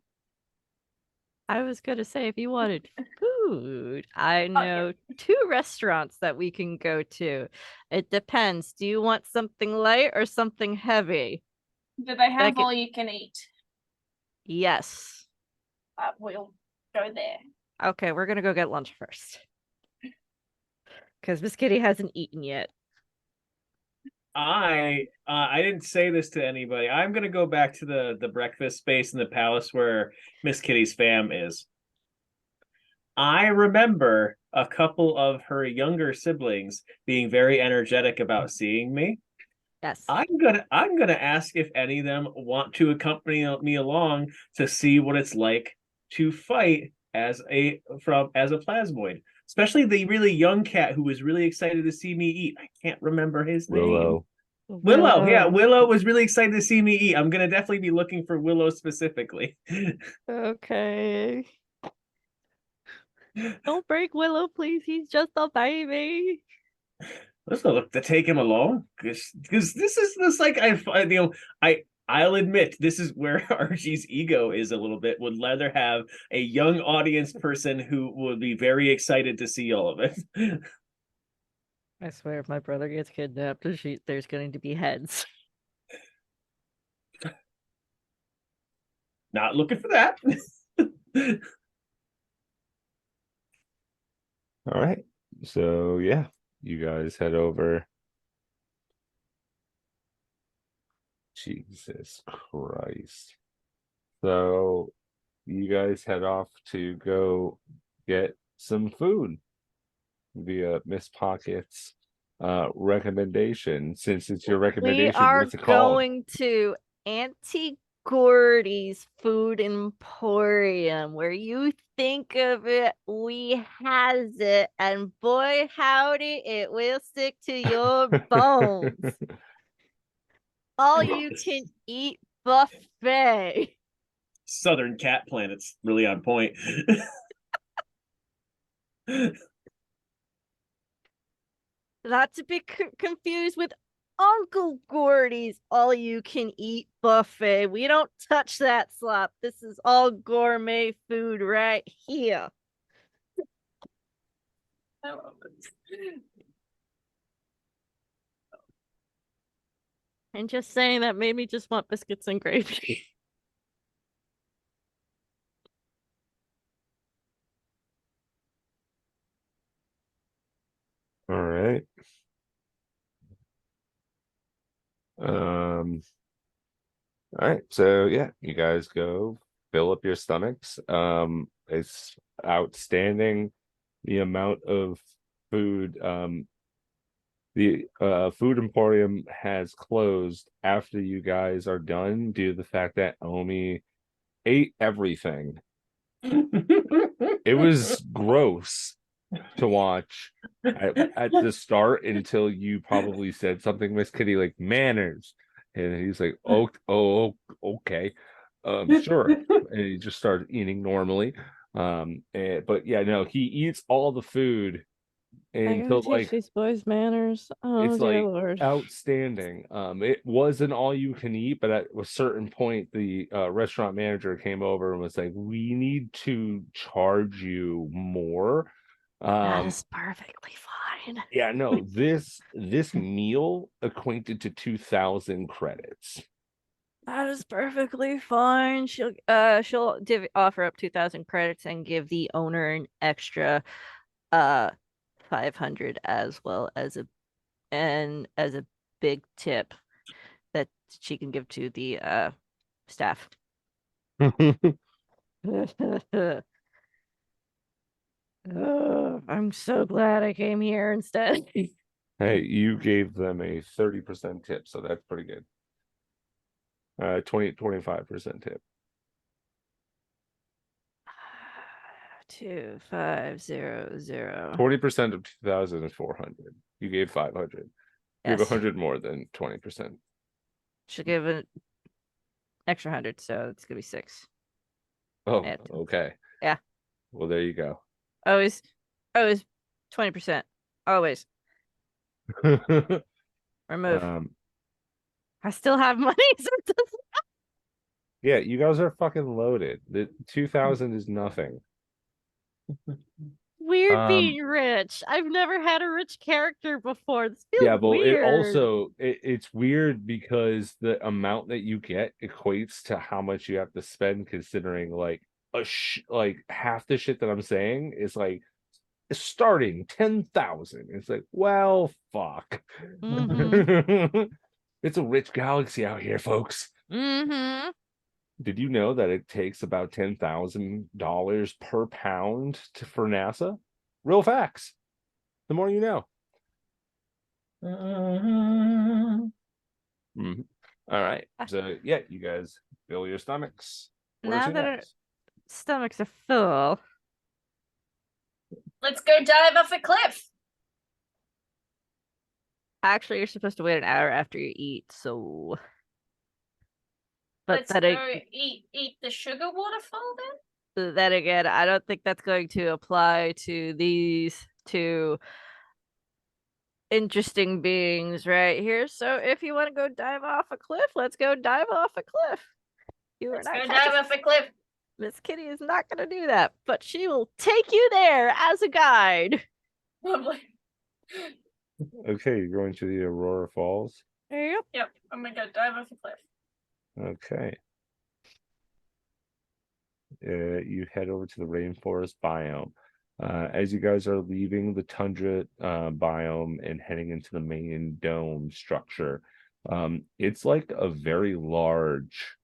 I was gonna say, if you wanted Food. I know 2 restaurants that we can go to. It depends. Do you want something light or something heavy? Do they have all you can eat? Yes. We'll go there. Okay, we're gonna go get lunch first. Because Miss Kitty hasn't eaten yet. I didn't say this to anybody. I'm gonna go back to the breakfast space in the palace where Miss Kitty's fam is. I remember a couple of her younger siblings being very energetic about seeing me. Yes. I'm gonna ask if any of them want to accompany me along to see what it's like to fight as a plasmoid. Especially the really young cat who was really excited to see me eat. I can't remember his name. Willow. Willow, yeah, Willow was really excited to see me eat. I'm gonna definitely be looking for Willow specifically. Okay. Don't break Willow, please. He's just a baby. Let's go look to take him along because this is this like I'll admit this is where Archie's ego is a little bit. Would rather have a young audience person who would be very excited to see all of it. I swear, if my brother gets kidnapped, there's going to be heads. Not looking for that. All right. So yeah, you guys head over. Jesus Christ. So you guys head off to go get some food via Miss Pocket's recommendation. Since it's your We recommendation, are what's it called? going to Auntie Gordy's Food Emporium, where you think of it, we has it, and boy howdy, it will stick to your bones. All you can eat buffet. Southern Cat Planet's really on point. Not to be confused with Uncle Gordy's all you can eat buffet. We don't touch that slop. This is all gourmet food right here. I love it. And just saying that made me just want biscuits and gravy. All right. All right, so yeah, you guys go fill up your stomachs. It's outstanding the amount of food. The food emporium has closed after you guys are done due to the fact that Omi ate everything. It was gross to watch at the start until you probably said something, Miss Kitty, like manners. And he's like, oh, okay. Sure. And he just started eating normally. But yeah, no, he eats all the food I gotta until teach like these boys manners. Oh, it's dear like Lord. outstanding. It wasn't all you can eat, but at a certain point, the restaurant manager came over and was like, "We need to charge you more." That is perfectly fine. Yeah, no, this meal equated to 2,000 credits. That is perfectly fine. She'll offer up 2,000 credits and give the owner an extra 500 as well as a big tip that she can give to the staff. Oh, I'm so glad I came here instead. Hey, you gave them a 30% tip, so that's pretty good. 25% tip. 2500. 20% of 2,000 is 400. You gave 500. You have Yes. 100 more than 20%. She'll give an extra 100, so it's gonna be 6. Oh, Yeah. okay. Yeah. Well, there you go. Always 20%. Always. Remove. I still have money, so it doesn't. Yeah, you guys are fucking loaded. The 2,000 is nothing. Weird being rich. I've never had a rich character before. This feels Yeah, but weird. it's weird because the amount that you get equates to how much you have to spend, considering like like half the shit that I'm saying is like starting 10,000. It's like, well, fuck. It's a rich galaxy out here, folks. Did you know that it takes about $10,000 per pound for NASA? Real facts. The more you know. Mhm. All right. So yeah, you guys fill your stomachs. Where's Now your that our next? stomachs are full, Let's go dive off a cliff. actually, you're supposed to wait an hour after you eat. So, but Let's then, go eat the sugar waterfall then. then again, I don't think that's going to apply to these two interesting beings right here. So, if you want to go dive off a cliff, let's go dive off a cliff. You Let's are go not dive off a cliff. Miss Kitty is not going to do that, but she will take you there as a guide. Lovely. Okay, you're going to the Aurora Falls. Yep. Yep, I'm gonna go dive off a cliff. Okay. You head over to the rainforest biome. As you guys are leaving the tundra biome and heading into the main dome structure, it's like a very large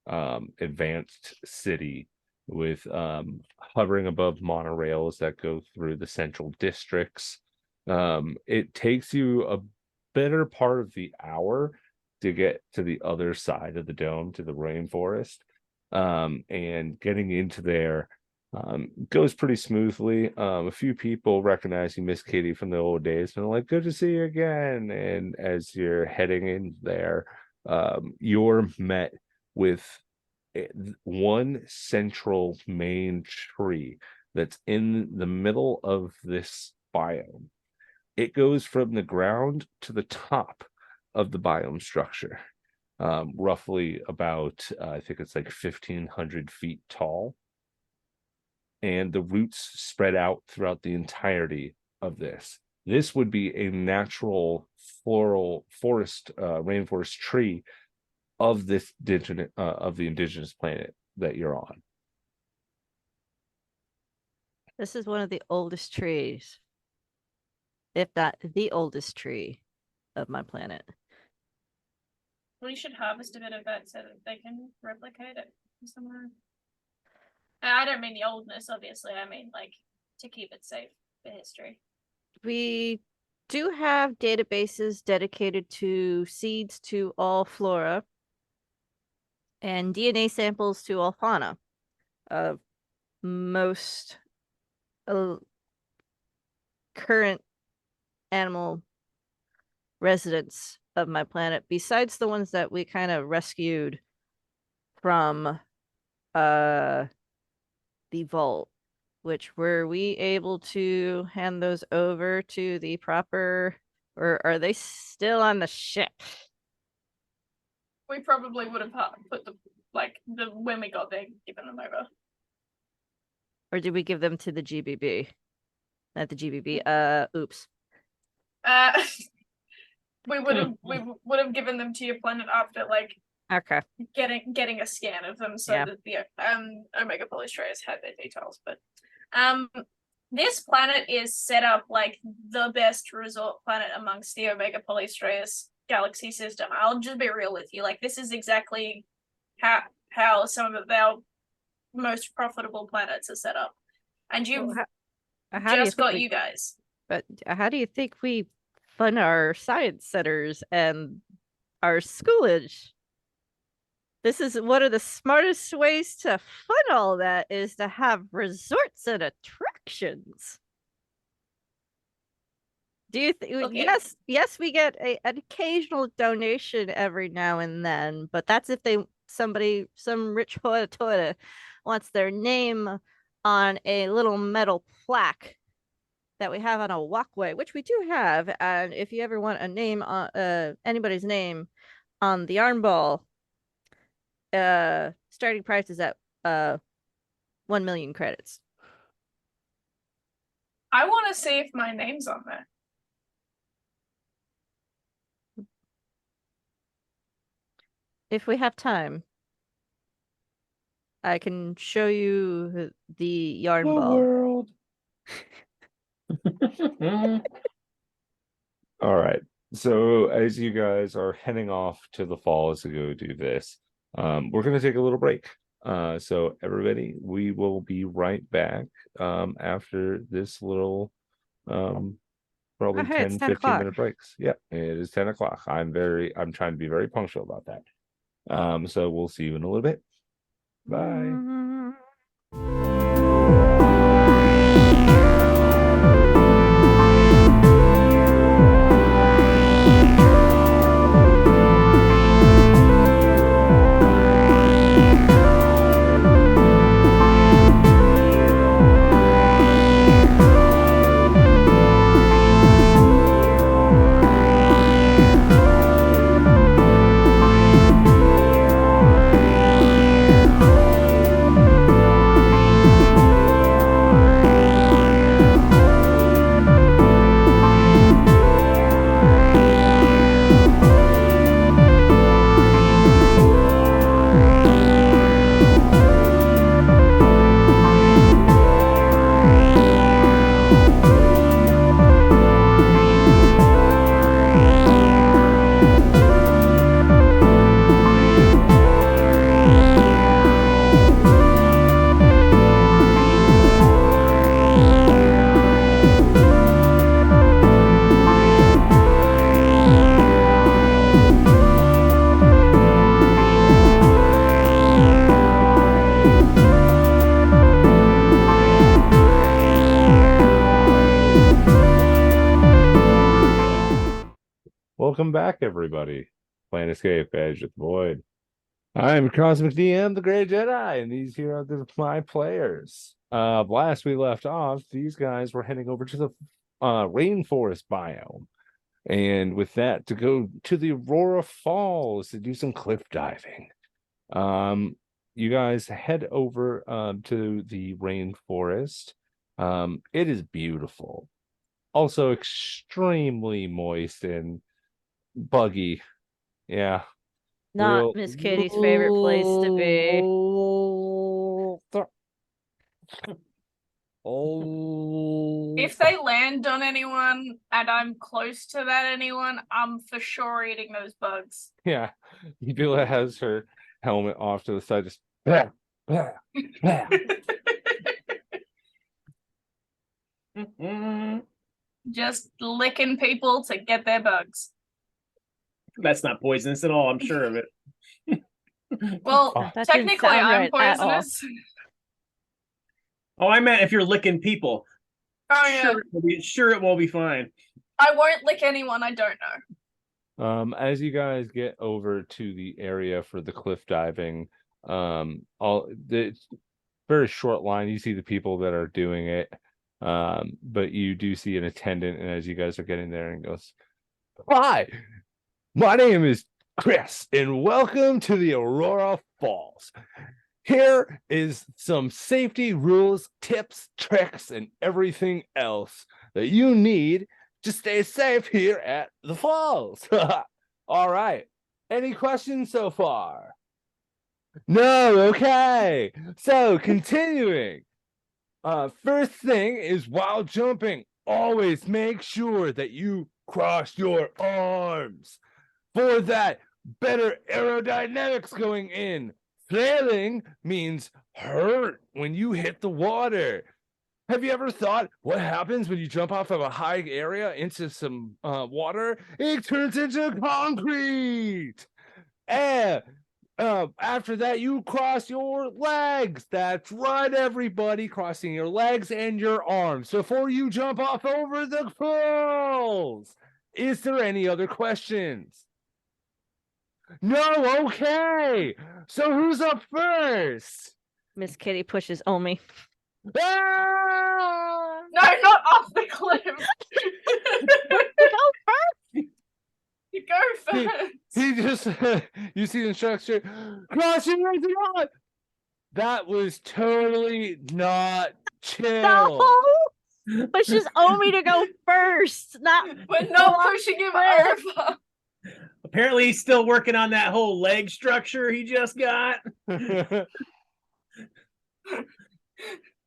advanced city with hovering above monorails that go through the central districts. It takes you a better part of the hour to get to the other side of the dome, to the rainforest. And getting into there goes pretty smoothly. A few people recognize you, Miss Kitty, from the old days, and they're like, "Good to see you again." And as you're heading in there, you're met with one central main tree that's in the middle of this biome. It goes from the ground to the top of the biome structure, roughly about, I think it's like 1,500 feet tall. And the roots spread out throughout the entirety of this. This would be a natural floral forest, rainforest tree of this of the indigenous planet that you're on. This is one of the oldest trees, if not the oldest tree of my planet. We should harvest a bit of that so that they can replicate it somewhere. I don't mean the oldness, obviously. I mean like to keep it safe for history. We do have databases dedicated to seeds to all flora and DNA samples to all fauna of most current animal residents of my planet, besides the ones that we kind of rescued from the vault. Which were we able to hand those over to the proper, or are they still on the ship? We probably would have put the when we got there, given them over. Or did we give them to the GBB? Not the GBB. Oops. We would have given them to your planet after like Okay. getting a scan of them so Yeah. that the Omega Polystratus had their details. But this planet is set up like the best resort planet amongst the Omega Polystratus galaxy system. I'll just be real with you. Like this is exactly how some of our most profitable planets are set up. And you've How do you just think got we- you guys. But how do you think we fund our science centers and our schoolage? This is one of the smartest ways to fund all that is to have resorts and attractions. Do you think? Okay. Yes, we get an occasional donation every now and then, but that's if some rich hoida wants their name on a little metal plaque that we have on a walkway, which we do have. And if you ever want a name on anybody's name on the yarn ball, starting price is at 1 million credits. I want to see if my name's on there. If we have time, I can show you the yarn ball. World. All right. So as you guys are heading off to the falls to go do this, we're gonna take a little break. So everybody, we will be right back after this little probably Oh, hey, it's 10, 10 15 o'clock. minute breaks. Yep, it is 10 o'clock. I'm trying to be very punctual about that. So we'll see you in a little bit. Bye. Welcome back, everybody. Planetscape, Edge of the Void. I'm Cosmic DM, the Great Jedi, and these here are my players. Last we left off, these guys were heading over to the rainforest biome. And with that, to go to the Aurora Falls to do some cliff diving. You guys head over to the rainforest. It is beautiful. Also extremely moist and buggy. Yeah. Not Miss Kitty's favorite place to be. If they land on anyone and I'm close to that anyone, I'm for sure eating those bugs. Yeah. Beulah has her helmet off to the side, just blah, blah, blah. Just licking people to get their bugs. That's not poisonous at all. I'm sure of it. Well, That didn't technically sound I'm right at all. poisonous. Oh, I meant if you're licking people. Oh yeah. Sure, it won't be fine. I won't lick anyone I don't know. As you guys get over to the area for the cliff diving, it's very short line. You see the people that are doing it, but you do see an attendant, and as you guys are getting there, and goes, "Hi, my name is Chris, and welcome to the Aurora Falls. Here is some safety rules, tips, tricks, and everything else that you need to stay safe here at the falls." All right. Any questions so far? No, okay. So continuing. First thing is while jumping, always make sure that you cross your arms. For that, better aerodynamics going in. Flailing means hurt when you hit the water. Have you ever thought what happens when you jump off of a high area into some water? It turns into concrete. And after that, you cross your legs. That's right, everybody, crossing your legs and your arms before you jump off over the falls. Is there any other questions? No, okay. So who's up first? Miss Kitty pushes Omi. Ah! No, not off the cliff. Go first. You go first. He just, you see the instructor, cross your legs and on. That was totally not chill. No. Pushes Omi to go first. Not We're not pushing him over. Apparently, he's still working on that whole leg structure he just got.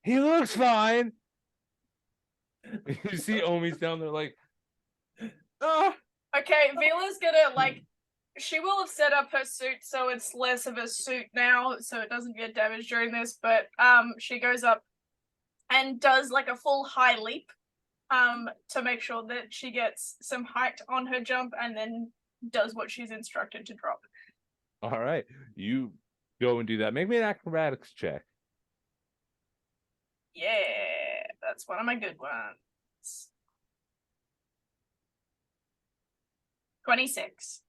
He looks fine. You see Omi's down there like, ah. Okay, Vila's gonna like. She will have set up her suit so it's less of a suit now, so it doesn't get damaged during this. But she goes up and does like a full high leap, to make sure that she gets some height on her jump, and then does what she's instructed to drop. All right, you go and do that. Make me an acrobatics check. Yeah, that's one of my good ones. 26.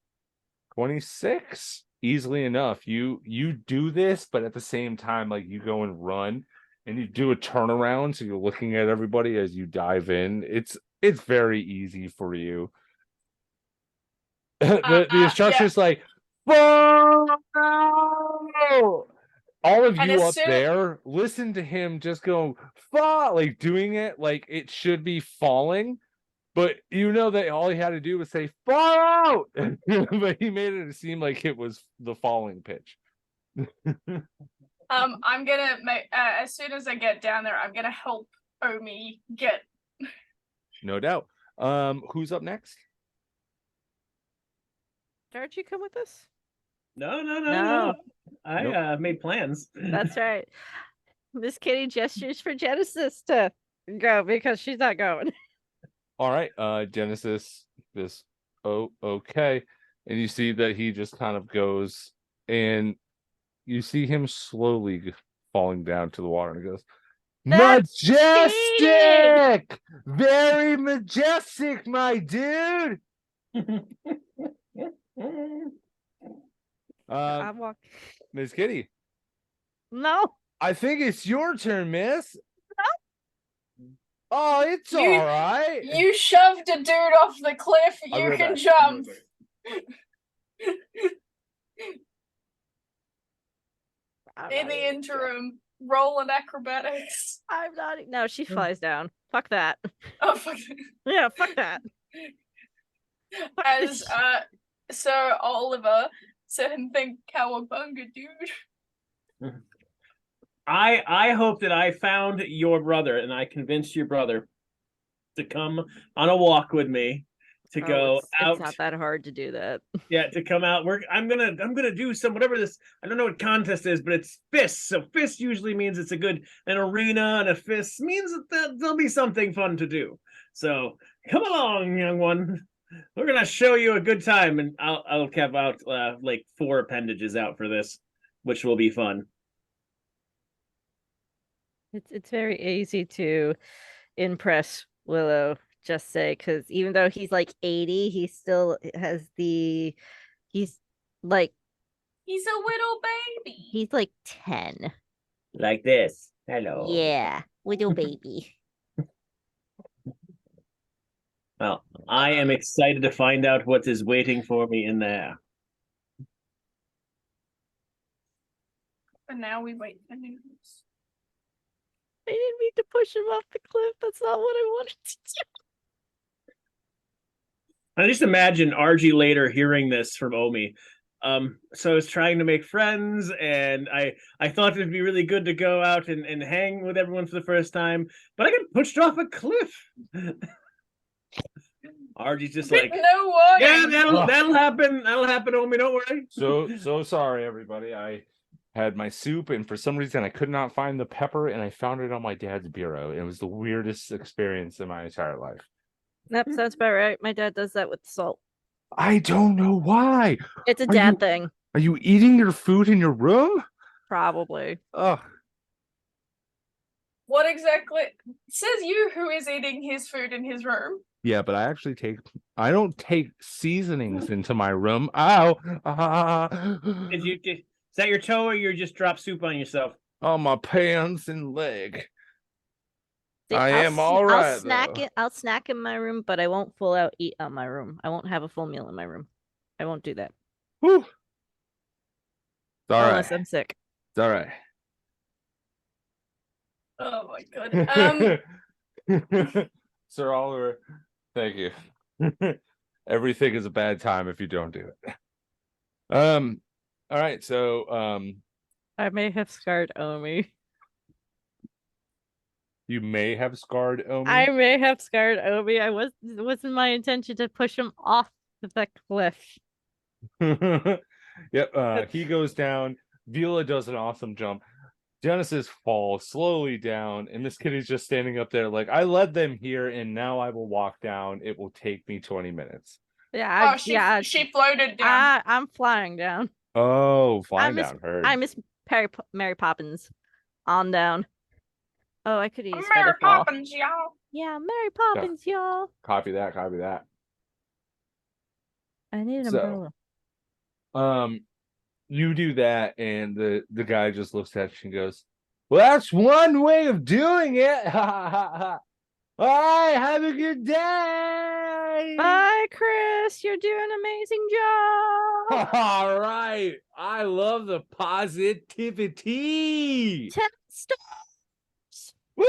26, easily enough. You do this, but at the same time, like you go and run and you do a turnaround, so you're looking at everybody as you dive in. It's very easy for you. The instructor's like, "Whoa!" All of And you as up soon- there, listen to him just go fall, like doing it like it should be falling. But you know that all he had to do was say "fall out," but he made it seem like it was the falling pitch. I'm gonna make as soon as I get down there, I'm gonna help Omi get. No doubt. Who's up next? Did you come with us? No. No. I Nope. made plans. That's right. Miss Kitty gestures for Genesis to go because she's not going. All right, Genesis, this okay. And you see that he just kind of goes and you see him slowly falling down to the water and he goes, That's majestic! Very majestic, my dude. I'm walking. Miss Kitty, No. I think it's your turn, miss. Oh, it's You- all right. You shoved a dude off the cliff. I'll You go can back. jump. I'm In not the even- interim, roll an acrobatics. I'm not. No, she flies down. Fuck that. Oh fuck. Yeah, fuck that. As Sir Oliver said, think cowabunga, dude. I hope that I found your brother and I convinced your brother to come on a walk with me to go out. It's not that hard to do that. Yeah, to come out. I'm gonna do some whatever this. I don't know what contest is, but it's fists. So fist usually means it's an arena, and a fist means that there'll be something fun to do. So come along, young one. We're gonna show you a good time, and I'll have out like 4 appendages out for this, which will be fun. It's very easy to impress Willow, just say, because even though he's like 80, he still has he's like He's a little baby. he's like 10. Like this. Hello. Yeah, little baby. Well, I am excited to find out what is waiting for me in there. And now we wait for news. I didn't mean to push him off the cliff. That's not what I wanted to do. I just imagine RG later hearing this from Omi. So I was trying to make friends, and I thought it'd be really good to go out and hang with everyone for the first time, but I got pushed off a cliff. RG's just like, no warning. yeah, that'll happen. That'll happen, Omi. Don't worry. So sorry, everybody. I had my soup, and for some reason I could not find the pepper, and I found it on my dad's bureau. It was the weirdest experience in my entire life. Yep, sounds about right. My dad does that with salt. I don't know why. It's a Are dad you- thing, Are you eating your food in your room? probably. Oh, What exactly? Says you who is eating his food in his room. yeah, but I don't take seasonings into my room. Ow. Is that your toe, or you just drop soup on yourself? On my pants and leg. See, I I'll am all right, I'll snack though. it. I'll snack in my room, but I won't full out eat on my room. I won't have a full meal in my room. I won't do that Whew. It's all unless right. I'm sick. It's all right. Oh my god. Sir Oliver, thank you. Everything is a bad time if you don't do it. All right, so I may have scarred Omi. You may have scarred Omi. I may have scarred Obi. It wasn't my intention to push him off the cliff. Yep. He goes down. Vila does an awesome jump. Genesis falls slowly down, and Miss Kitty's just standing up there like, I led them here, and now I will walk down. It will take me 20 minutes. Yeah, she floated down. I'm flying down. Oh, flying down hurt. I miss Mary Poppins. On down. Oh, I could use Mary feather fall. Poppins, y'all. Yeah, Mary Poppins, y'all. Copy that. Copy that. I need an So, umbrella. You do that, and the guy just looks at you and goes, well, that's one way of doing it. All right, have a good day. Bye, Chris. You're doing an amazing job. All right. I love the positivity. 10 stars. Woo!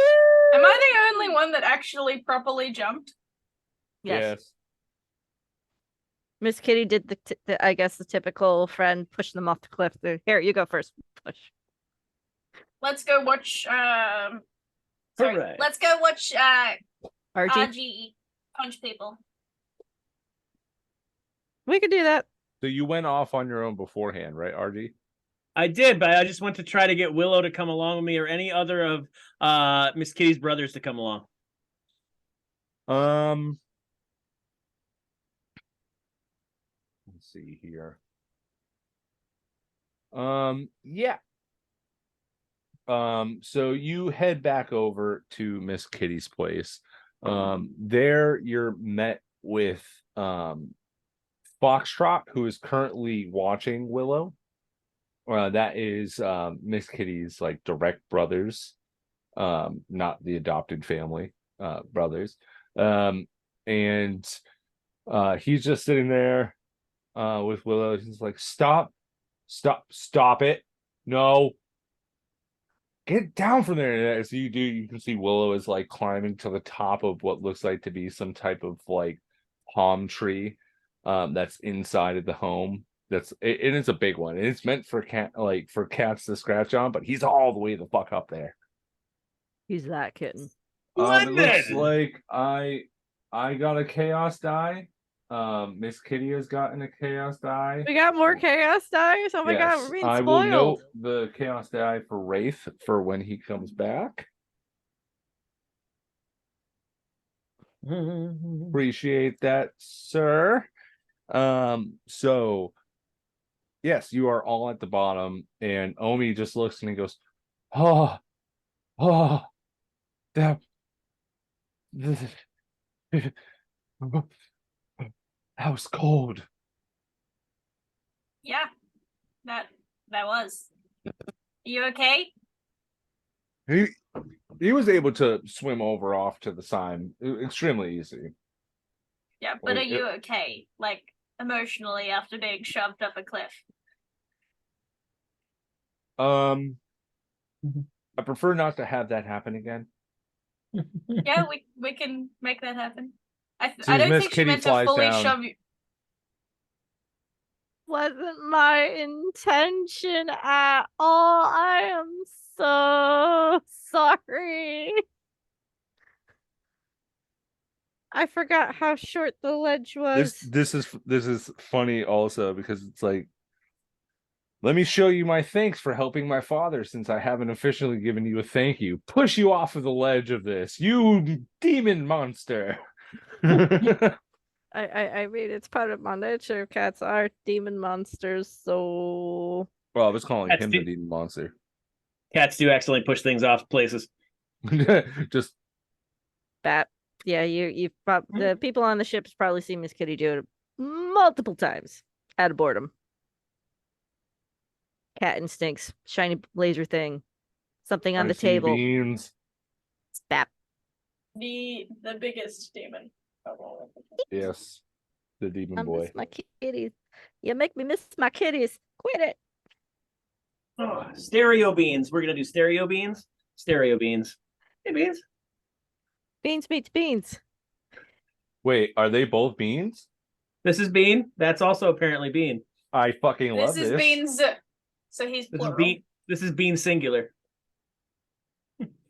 Am I the only one that actually properly jumped? Yes. Miss Kitty did the I guess the typical friend push them off the cliff. Here, you go first. Push. Let's go watch. Sorry. Hooray. Let's go watch. RG. RG punch people. We could do that. So you went off on your own beforehand, right, RG? I did, but I just went to try to get Willow to come along with me, or any other of Miss Kitty's brothers to come along. Let's see here. Yeah. So you head back over to Miss Kitty's place. There you're met with Foxtrot, who is currently watching Willow. That is Miss Kitty's like direct brothers, not the adopted family brothers. And he's just sitting there with Willow. He's like, stop it. No. Get down from there. And as you do, you can see Willow is like climbing to the top of what looks like to be some type of like palm tree that's inside of the home. It's a big one, and it's meant for cats to scratch on, but he's all the way the fuck up there. He's that kitten. It looks like I got a chaos die. Miss Kitty has gotten a chaos die. We got more chaos dice. Oh my god, we're being spoiled. I will note the chaos die for Wraith for when he comes back. Appreciate that, sir. So yes, you are all at the bottom, and Omi just looks and he goes, that was cold. Yeah, that was. You okay? He was able to swim over off to the side extremely easy. Yeah, but are you okay? Like, emotionally after being shoved up a cliff? I prefer not to have that happen again. Yeah, we can make that happen. I As don't Miss think she Kitty meant to flies fully down. shove you. Wasn't my intention at all. I am so sorry. I forgot how short the ledge was. This is funny also because it's like, let me show you my thanks for helping my father since I haven't officially given you a thank you. Push you off of the ledge of this, you demon monster. I mean, it's part of my nature. Cats are demon monsters, so. Well, I was calling Cats him do- the demon monster. Cats do accidentally push things off places. Just That, yeah, you the people on the ships probably see Miss Kitty do it multiple times out of boredom. Cat instincts, shiny laser thing, something on the table. beans. Spap. The biggest demon of all. Yes, the demon I boy. miss my kitties. You make me miss my kitties. Quit it. Oh, stereo beans. We're gonna do stereo beans. Stereo beans. Hey, beans. Beans meets beans. Wait, are they both beans? This is bean. That's also apparently bean. I fucking love This is beans. So he's This plural. is bean. This is bean singular.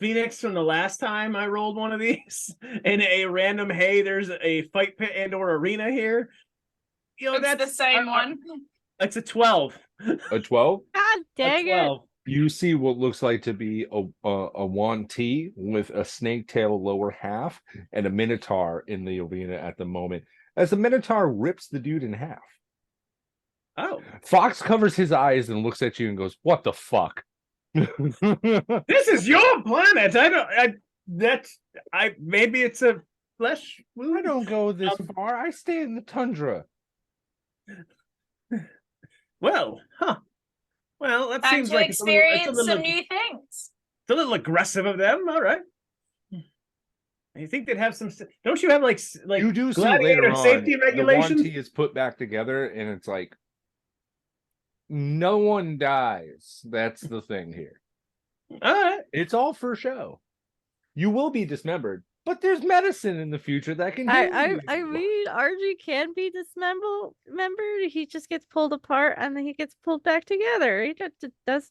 Phoenix from the last time I rolled one of these in a random, hey, there's a fight pit and or arena here. You know, It's that's the same one. It's a 12. A 12? God dang A it. 12. You see what looks like to be a wand T with a snake tail lower half and a minotaur in the arena at the moment. As the minotaur rips the dude in half. Oh, Fox covers his eyes and looks at you and goes, "What the fuck?" this is your planet. Maybe it's a flesh I wound. don't go this far. I stay in the tundra. Well, Well, that Time seems to like experience some new things. it's a little aggressive of them. All right. You think they'd have some? Don't you have like You do see gladiator later on safety the regulations? wand T is put back together, and it's like no one dies. That's the thing here. All right. It's all for show. You will be dismembered, but there's medicine in the future that can heal you. I mean, RG can be dismembered. He just gets pulled apart and then he gets pulled back together. He does. The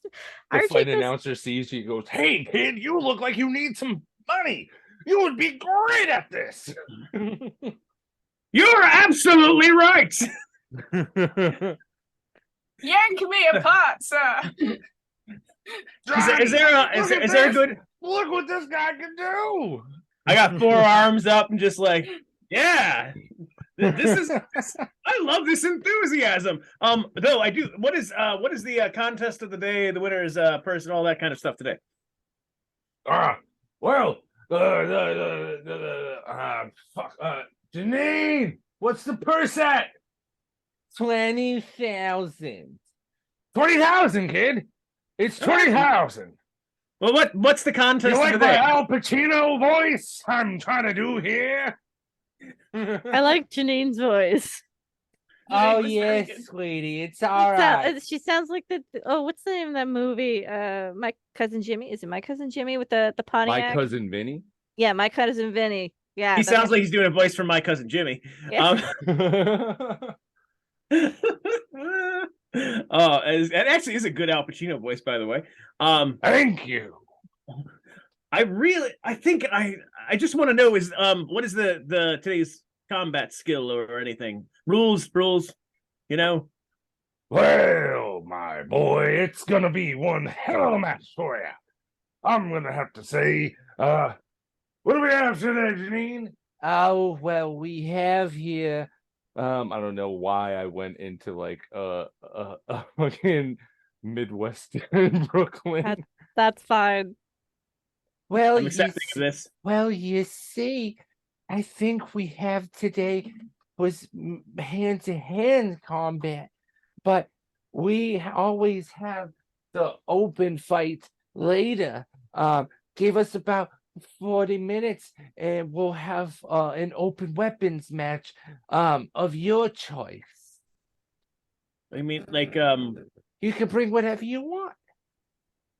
RG fight does, announcer sees you, goes, "Hey, kid, you look like you need some money. You would be great at this." You're absolutely right. Yank me apart, sir. Is there a good? Look what this guy can do. I got 4 arms up and just like, yeah. This is. I love this enthusiasm. Though I do. What is the contest of the day? The winner's person, all that kind of stuff today. Well, Janine, what's the purse at? 20,000. 20,000, kid. It's 20,000. Well, what's the contest You like of the my day? Al Pacino voice I'm trying to do here? I like Janine's voice. Oh, was yes, very good. sweetie. It's all right. She sounds like what's the name of that movie? My Cousin Jimmy. Is it My Cousin Jimmy with the Pontiac? My cousin Vinny. Yeah, My Cousin Vinny. Yeah, He sounds like he's doing a voice from My Cousin Jimmy. Yeah. Oh, it actually is a good Al Pacino voice, by the way. Thank you. I think I just want to know is what is the today's combat skill or anything rules, you know? Well, my boy, it's gonna be one hell of a match for you. I'm gonna have to say, what do we have today, Janine? Oh, well, we have here. I don't know why I went into like fucking Midwestern Brooklyn. That's fine. Well, I'm accepting of this. Well, you see, I think we have today was hand-to-hand combat, but we always have the open fight later. Give us about 40 minutes and we'll have an open weapons match of your choice. I mean, like You can bring whatever you want.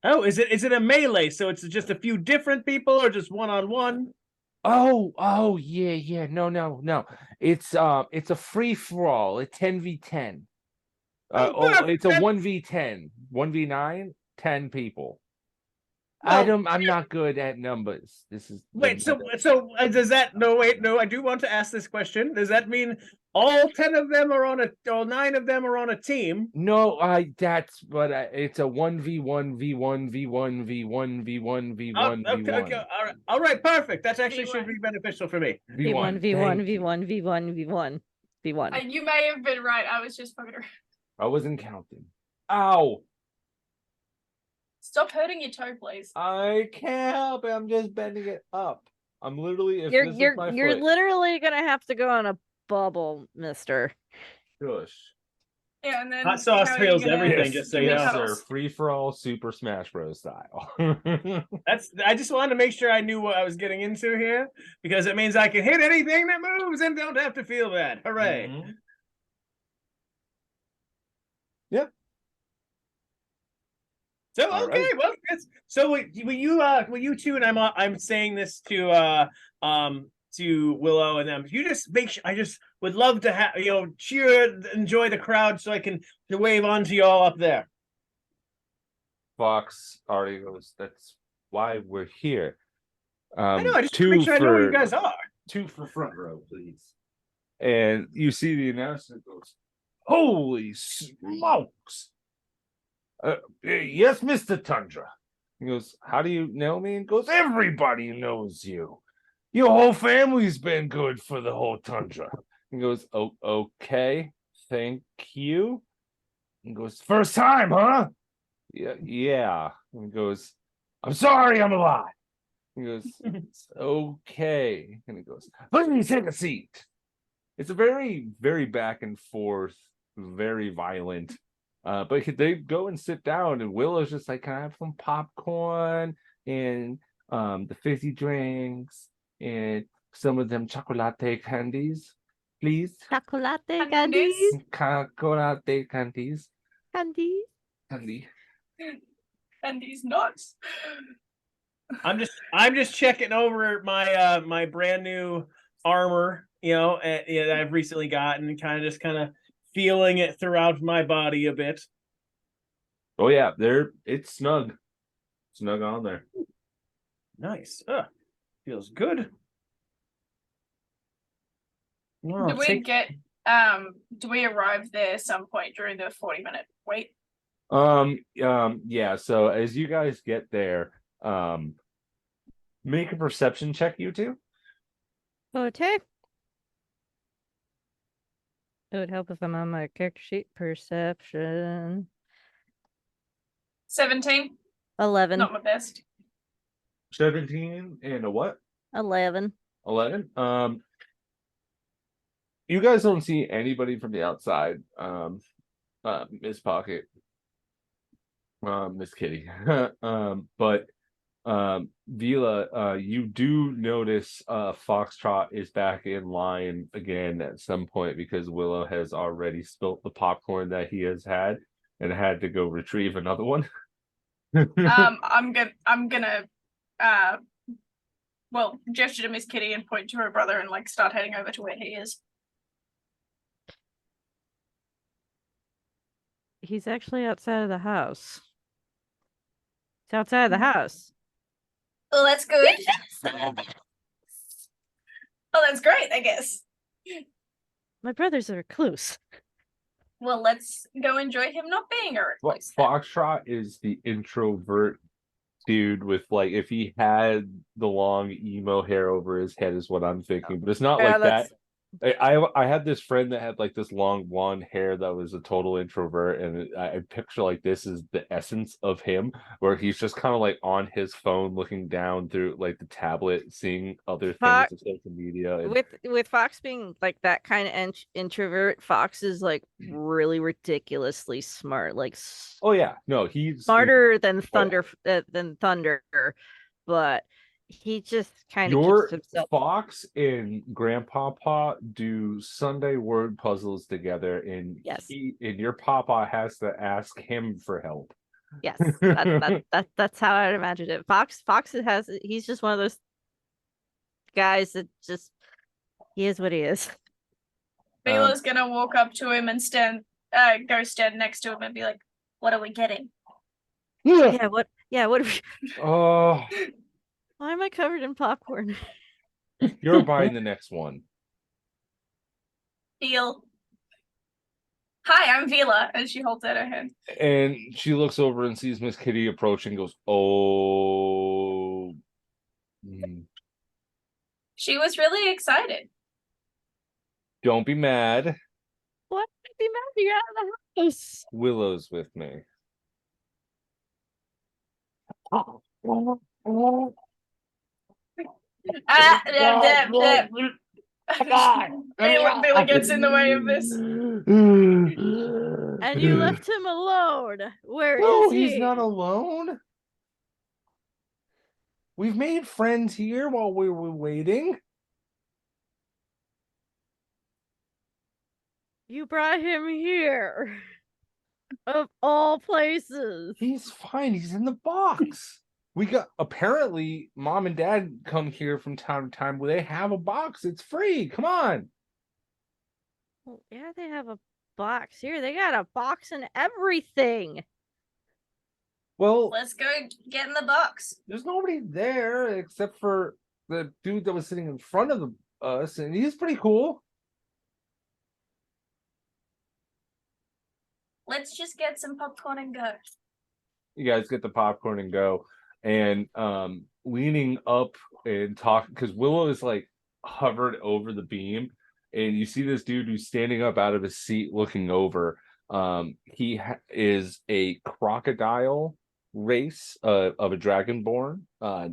oh, is it a melee? So it's just a few different people or just one-on-one? Oh, yeah. No. It's a free-for-all. It's 10v10. It's a 1v10. 1v9, 10 people. Well, I'm not good at numbers. This is wait, so does that I do want to ask this question. Does that mean all 10 of them are on all 9 of them are on a team? No, it's a 1v1 v1 v1 v1 v1 v1 Okay, all right, perfect. That actually should be beneficial for me. V1, V1, V1, V1, V1, V1. You may have been right. I was just fucking around. I wasn't counting. Ow! Stop hurting your toe, please. I can't help it. I'm just bending it up. I'm literally. If You're this is my foot, literally gonna have to go on a bubble, mister. Shush. Yeah, and then Hot sauce how are you heals gonna everything, just so you give me know. Yes, sir. cuddles? Free for all, Super Smash Bros. Style. I just wanted to make sure I knew what I was getting into here because it means I can hit anything that moves and don't have to feel bad. Hooray! Mhm. Yep. So All okay, right. well, so will you two, and I'm saying this to Willow and them. You just make sure. I just would love to have cheer, enjoy the crowd, so I can wave onto y'all up there. Fox already goes. That's why we're here. I know. I just want to make sure I know who you guys are. 2 for front row, please. And you see the announcement goes, "Holy smokes! Yes, Mr. Tundra." He goes, "How do you know me?" And goes, "Everybody knows you. Your whole family's been good for the whole Tundra." He goes, "Oh, okay, thank you." He goes, "First time, huh?" "Yeah, yeah." And he goes, "I'm sorry I'm alive." He goes, "It's okay." And he goes, "Please take a seat." It's a very, very back and forth, very violent. But they go and sit down, and Willow's just like, "Can I have some popcorn and the fizzy drinks and some of them chocolate candies, please?" Chocolate Candies? candies. Chocolate candies. Candies. Candy. And these nuts. I'm just checking over my my brand new armor, that I've recently gotten, kind of feeling it throughout my body a bit. Oh yeah, it's snug. Snug on there. Nice. Feels good. Well, Do we arrive there some point during the 40-minute wait? Yeah, so as you guys get there, make a perception check, you two. Okay. It would help if I'm on my character sheet. Perception. 17. 11. Not my best. 17 and a what? 11. 11. You guys don't see anybody from the outside. Miss Pocket, Miss Kitty. But Vila, you do notice Foxtrot is back in line again at some point because Willow has already spilt the popcorn that he has had and had to go retrieve another one. I'm gonna gesture to Miss Kitty and point to her brother and like start heading over to where he is. He's actually outside of the house. He's outside of the house. Oh, that's good. Oh, that's great, I guess. My brother's a recluse. Well, let's go enjoy him not being a recluse. Foxtrot is the introvert dude with, like, if he had the long emo hair over his head is what I'm thinking, but it's not like that. I had this friend that had like this long blonde hair that was a total introvert, and I picture like this is the essence of him, where he's just kind of like on his phone looking down through like the tablet, seeing other things of social media. And With Fox being like that kind of introvert, Fox is like really ridiculously smart, like oh yeah, no, he's smarter than Thunder, but he just kind of your keeps himself. Fox and Grandpapa do Sunday word puzzles together, and Yes. your Papa has to ask him for help. Yes, that's how I imagine it. Fox he's just one of those guys that just he is what he is. Vila's gonna walk up to him and go stand next to him and be like, "What are we getting?" Yeah, what are we... Oh, Why am I covered in popcorn? you're buying the next one. Deal. Hi, I'm Vila, and she holds out her hand. And she looks over and sees Miss Kitty approach and goes, "Oh." She was really excited. Don't be mad. Why would I be mad? You're out of the house. Willow's with me. Vila gets in the way of this. And you left him alone. Where No, is he? he's not alone. We've made friends here while we were waiting. You brought him here. Of all places. He's fine. He's in the box. Apparently, Mom and Dad come here from time to time where they have a box. It's free. Come on. Well, yeah, they have a box here. They got a box and everything. Well, Let's go get in the box. there's nobody there except for the dude that was sitting in front of us, and he's pretty cool. Let's just get some popcorn and go. You guys get the popcorn and go, and leaning up and talk because Willow is like hovered over the beam, and you see this dude who's standing up out of his seat looking over. He is a crocodile race of a dragonborn, a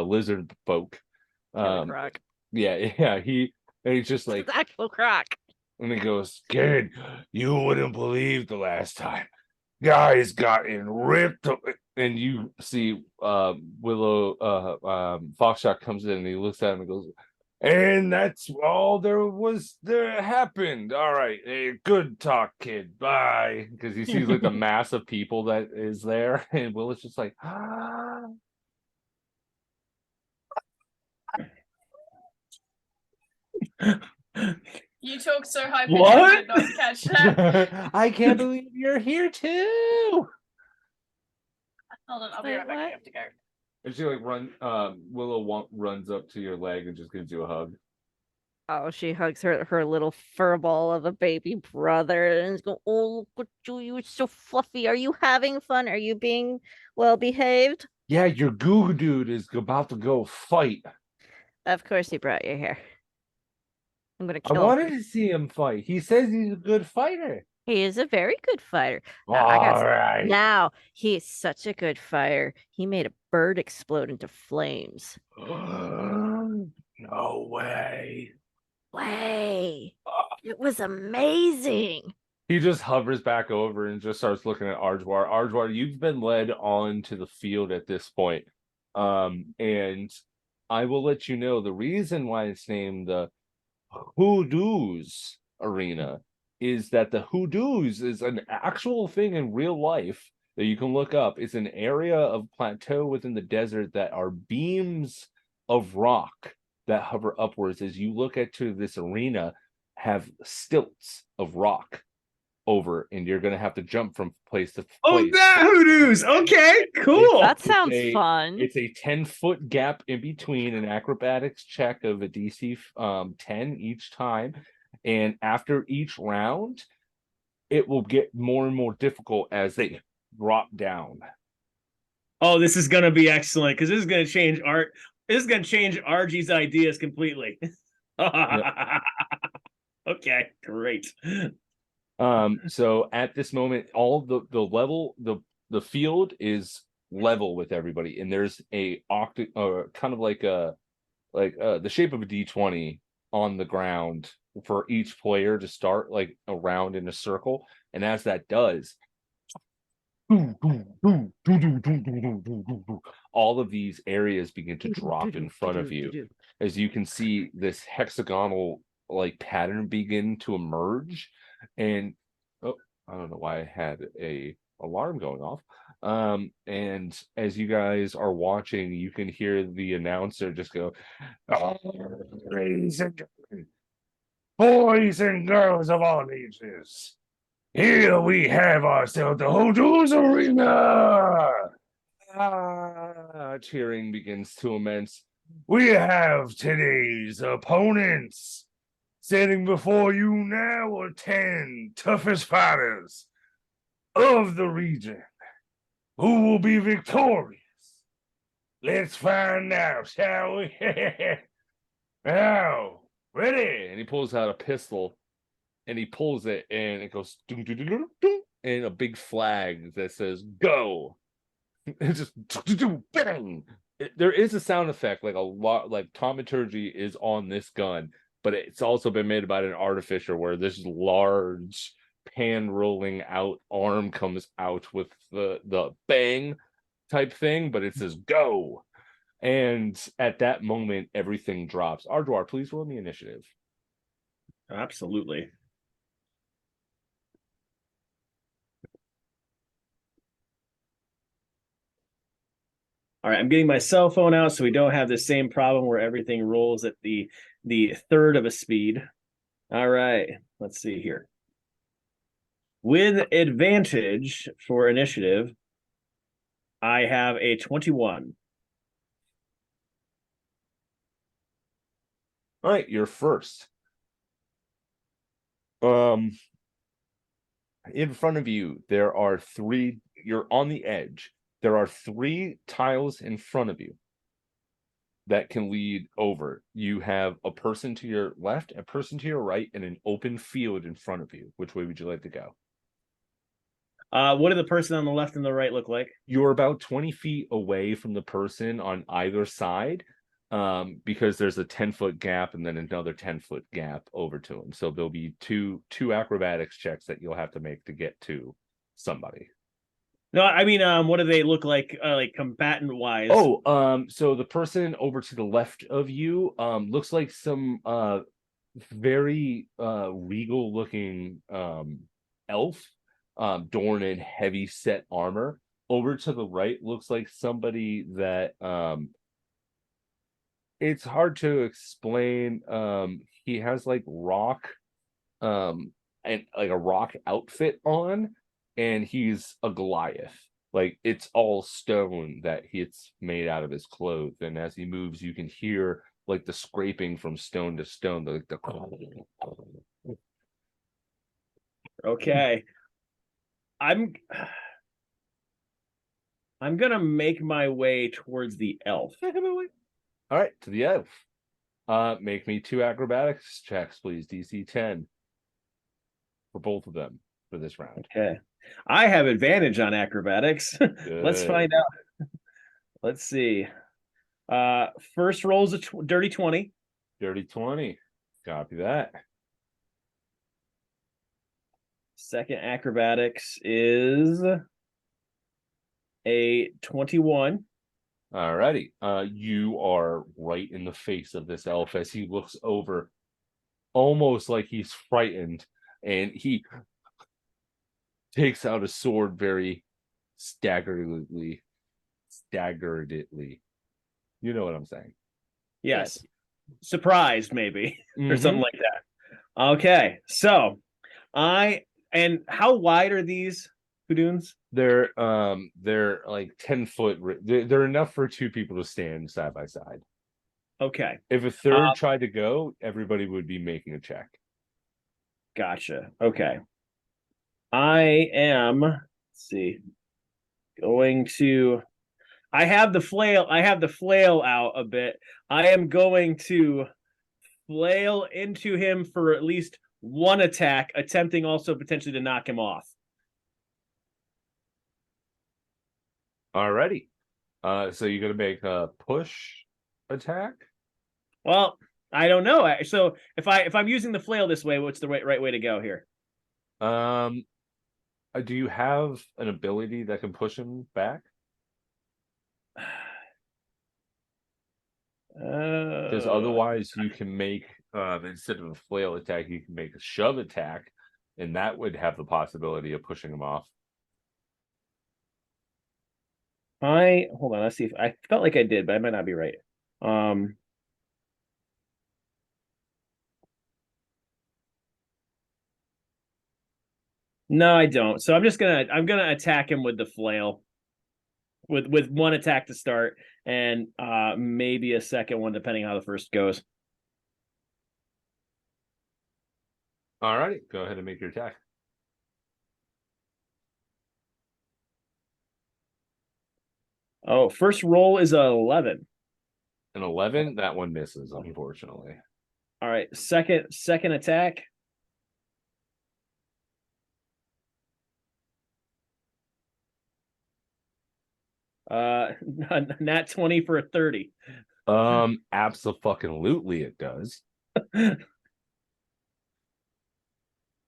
lizard folk. Croc. Yeah, he's just like, It's actual croc. and he goes, "Kid, you wouldn't believe the last time guys gotten ripped." And you see Willow Foxshot comes in and he looks at him and goes, "And that's all there happened. All right, hey, good talk, kid. Bye." Because he sees like the mass of people that is there, and Willow's just like, ah. You talk so high pitched What? I did not catch that. I can't believe you're here too. Hold on, I'll be right back. I have to go. And she like Willow runs up to your leg and just gives you a hug. Oh, she hugs her little fur ball of a baby brother and is going, "Oh, look at you, you're so fluffy. Are you having fun? Are you being well behaved?" Yeah, your goo dude is about to go fight. Of course he brought you here. I'm gonna I kill wanted him. to see him fight. He says he's a good fighter. He is a very good fighter. All Now, I got right. now he is such a good fighter. He made a bird explode into flames. No way. Way. It was amazing. He just hovers back over and just starts looking at Arjwar. Arjwar, you've been led onto the field at this point. And I will let you know the reason why it's named the Hoodoos Arena is that the Hoodoos is an actual thing in real life that you can look up. It's an area of plateau within the desert that are beams of rock that hover upwards as you look into this arena, have stilts of rock over, and you're going to have to jump from place to Oh, place. that hoodoos. Okay, cool. That sounds a- fun. It's a 10-foot gap in between, an acrobatics check of a DC 10 each time. And after each round, it will get more and more difficult as they drop down. Oh, this is gonna be excellent because this is gonna change art. This is gonna change RG's ideas completely. Okay, great. So at this moment, all the field is level with everybody, and there's a kind of like the shape of a D20 on the ground for each player to start like around in a circle, and as that does, all of these areas begin to drop in front of you as you can see this hexagonal like pattern begin to emerge. And oh, I don't know why I had a alarm going off. And as you guys are watching, you can hear the announcer just go, "Oh, ladies and gentlemen, boys and girls of all ages, here we have ourselves the Hoodoos Arena." Cheering begins to immense. We have today's opponents. Standing before you now are 10 toughest fighters of the region. Who will be victorious? Let's find out, shall we? Now, ready? And he pulls out a pistol, and he pulls it, and it goes ding, ding, ding, ding, ding, and a big flag that says "Go." It's just bang. There is a sound effect, like a lot, like thaumaturgy is on this gun, but it's also been made by an artificer where this large pan rolling out arm comes out with the bang type thing, but it says "Go." And at that moment, everything drops. Ardwar, please roll me initiative. Absolutely. All right, I'm getting my cell phone out so we don't have the same problem where everything rolls at the third of a speed. All right, let's see here. With advantage for initiative, I have a 21. All right, you're first. In front of you, there are three. You're on the edge. There are three tiles in front of you that can lead over. You have a person to your left, a person to your right, and an open field in front of you. Which way would you like to go? What do the person on the left and the right look like? You're about 20 feet away from the person on either side, because there's a 10-foot gap and then another 10-foot gap over to them. So there'll be two acrobatics checks that you'll have to make to get to somebody. No, I mean, what do they look like combatant wise? Oh, so the person over to the left of you looks like some very regal looking elf, adorned in heavy set armor. Over to the right looks like somebody that it's hard to explain. He has like rock and like a rock outfit on, and he's a Goliath. Like it's all stone that it's made out of his clothes, and as he moves, you can hear like the scraping from stone to stone, like the. Okay. I'm gonna make my way towards the elf. All right, to the elf. Make me 2 acrobatics checks, please. DC 10 for both of them for this round. Okay. I have advantage on acrobatics. Let's find out. Let's see. First roll's a dirty 20. Dirty 20. Copy that. Second acrobatics is a 21. Alrighty. You are right in the face of this elf as he looks over, almost like he's frightened, and he takes out a sword very staggeredly. You know what I'm saying? Yes. Surprised, maybe, or Mhm. something like that. Okay. So and how wide are these Hoodoons? They're like 10-foot. They're enough for 2 people to stand side by side. Okay. If a third tried to go, everybody would be making a check. Gotcha. Okay. I am, let's see, going to, I have the flail out a bit. I am going to flail into him for at least one attack, attempting also potentially to knock him off. Alrighty. So you're gonna make a push attack? Well, I don't know. So if I'm using the flail this way, what's the right way to go here? Do you have an ability that can push him back? Because otherwise you can make instead of a flail attack, you can make a shove attack, and that would have the possibility of pushing him off. Hold on, let's see if I felt like I did, but I might not be right. No, I don't. So I'm gonna attack him with the flail. With one attack to start, and maybe a second one depending how the first goes. Alrighty, go ahead and make your attack. Oh, first roll is a 11. An 11, that one misses, unfortunately. All right, second attack. Nat 20 for a 30. Abso-fucking-lutely it does.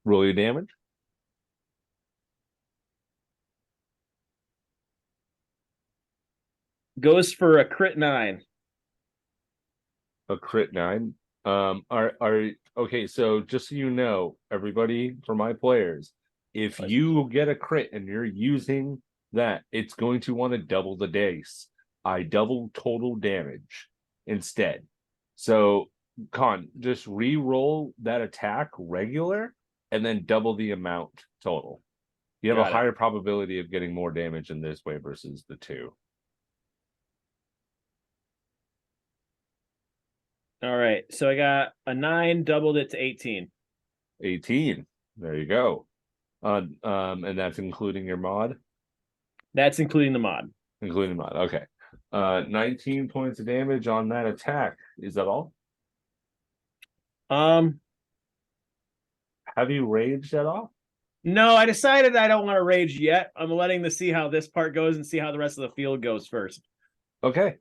Roll your damage. Goes for a crit 9. A crit 9. Okay, so just so you know, everybody, for my players, if you get a crit and you're using that, it's going to want to double the dice. I double total damage instead. So, Con, just re-roll that attack regular, and then double the amount total. You have Got a it. higher probability of getting more damage in this way versus the 2. All right. So I got a 9, doubled it to 18. 18. There you go. And that's including your mod? That's including the mod. Including mod. Okay. 19 points of damage on that attack. Is that all? Um, Have you raged at all? no, I decided I don't want to rage yet. I'm letting to see how this part goes and see how the rest of the field goes first. Okay.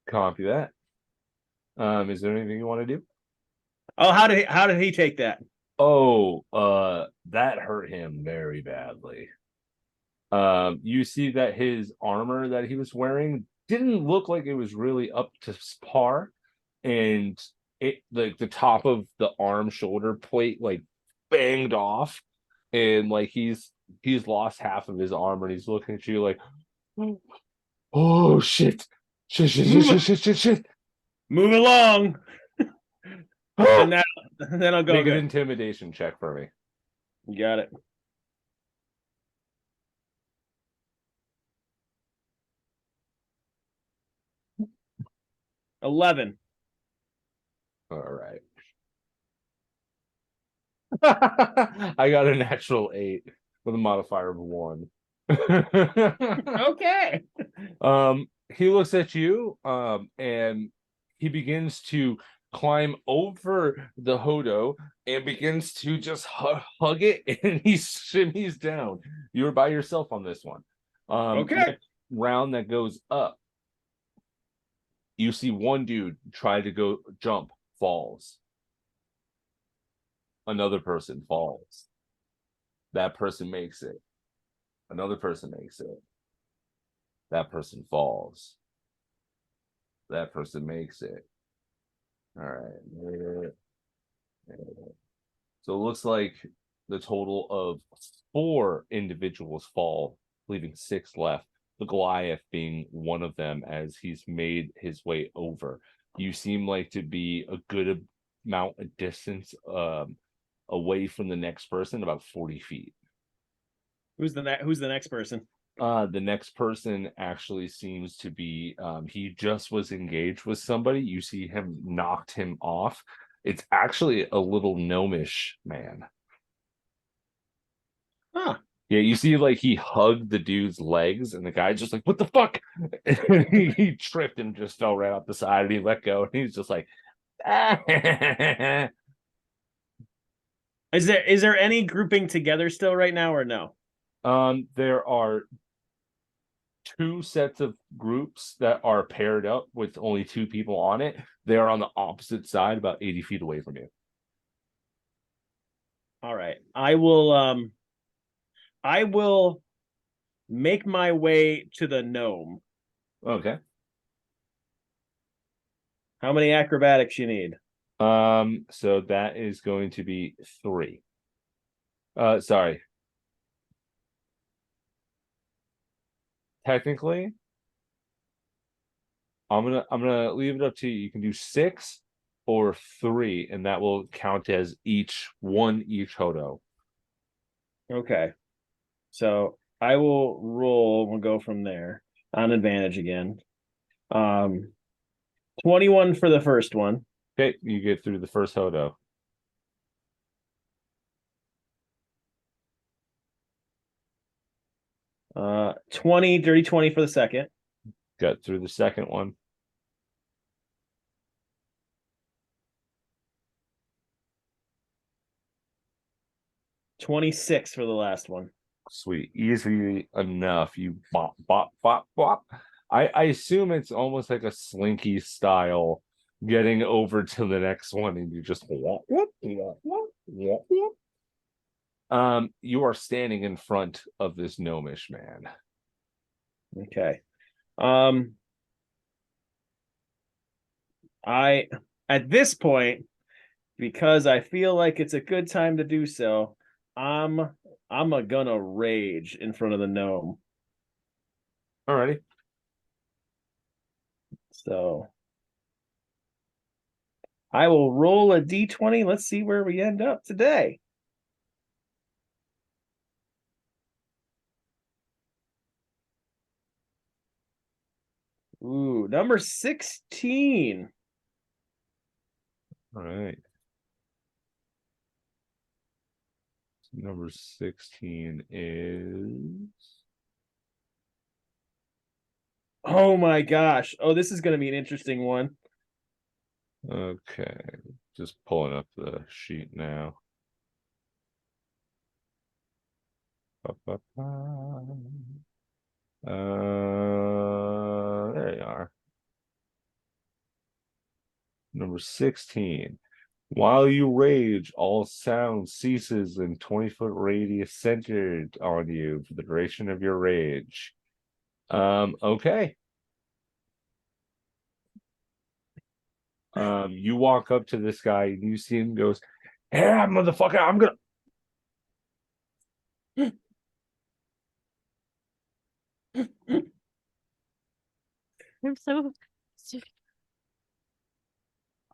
Copy that. Is there anything you want to do? Oh, how did he take that? Oh, that hurt him very badly. You see that his armor that he was wearing didn't look like it was really up to par, and it like the top of the arm shoulder plate like banged off, and like he's lost half of his armor, and he's looking at you like, oh shit, shit. Move along. And then I'll go. Make an Good. intimidation check for me. You got it. $11. All right. I got a natural 8 with a modifier of 1. Okay. He looks at you, and he begins to climb over the Hodo and begins to just hug it, and he shimmies down. You're by yourself on this one. Okay. Next round that goes up, you see one dude try to go jump, falls. Another person falls. That person makes it. Another person makes it. That person falls. That person makes it. All right. So it looks like the total of 4 individuals fall, leaving 6 left. The Goliath being one of them, as he's made his way over. You seem like to be a good amount of distance away from the next person, about 40 feet. Who's the next person? The next person actually seems to be he just was engaged with somebody. You see him knocked him off. It's actually a little gnomish man. Huh. Yeah, you see like he hugged the dude's legs, and the guy just like, what the fuck? He tripped and just fell right off the side, and he let go, and he's just like, Is there any grouping together still right now or no? There are 2 sets of groups that are paired up with only 2 people on it. They are on the opposite side, about 80 feet away from you. All right. I will make my way to the gnome. Okay. How many acrobatics you need? So that is going to be 3. Sorry. Technically, I'm gonna leave it up to you. You can do 6 or 3, and that will count as each Hodo. Okay. So I will roll. We'll go from there on advantage again. 21 for the first one. Okay, you get through the first Hodo. Uh, 20, dirty 20 for the second. Got through the second one. $26 for the last one. Sweet, easy enough. You bop, bop, bop, bop. I assume it's almost like a slinky style, getting over to the next one, and you just whoop, whoop, whoop, whoop, whoop, whoop. You are standing in front of this gnomish man. Okay. At this point, because I feel like it's a good time to do so, I'm gonna rage in front of the gnome. Alrighty. So I will roll a d20. Let's see where we end up today. Ooh, number 16. All right. Number 16 is Oh my gosh. Oh, this is going to be an interesting one. okay. Just pulling up the sheet now. Ba-ba-ba. There you are. Number 16. While you rage, all sound ceases in 20-foot radius centered on you for the duration of your rage. Okay. You walk up to this guy and you see him goes, "Yeah, motherfucker, I'm gonna." I'm so.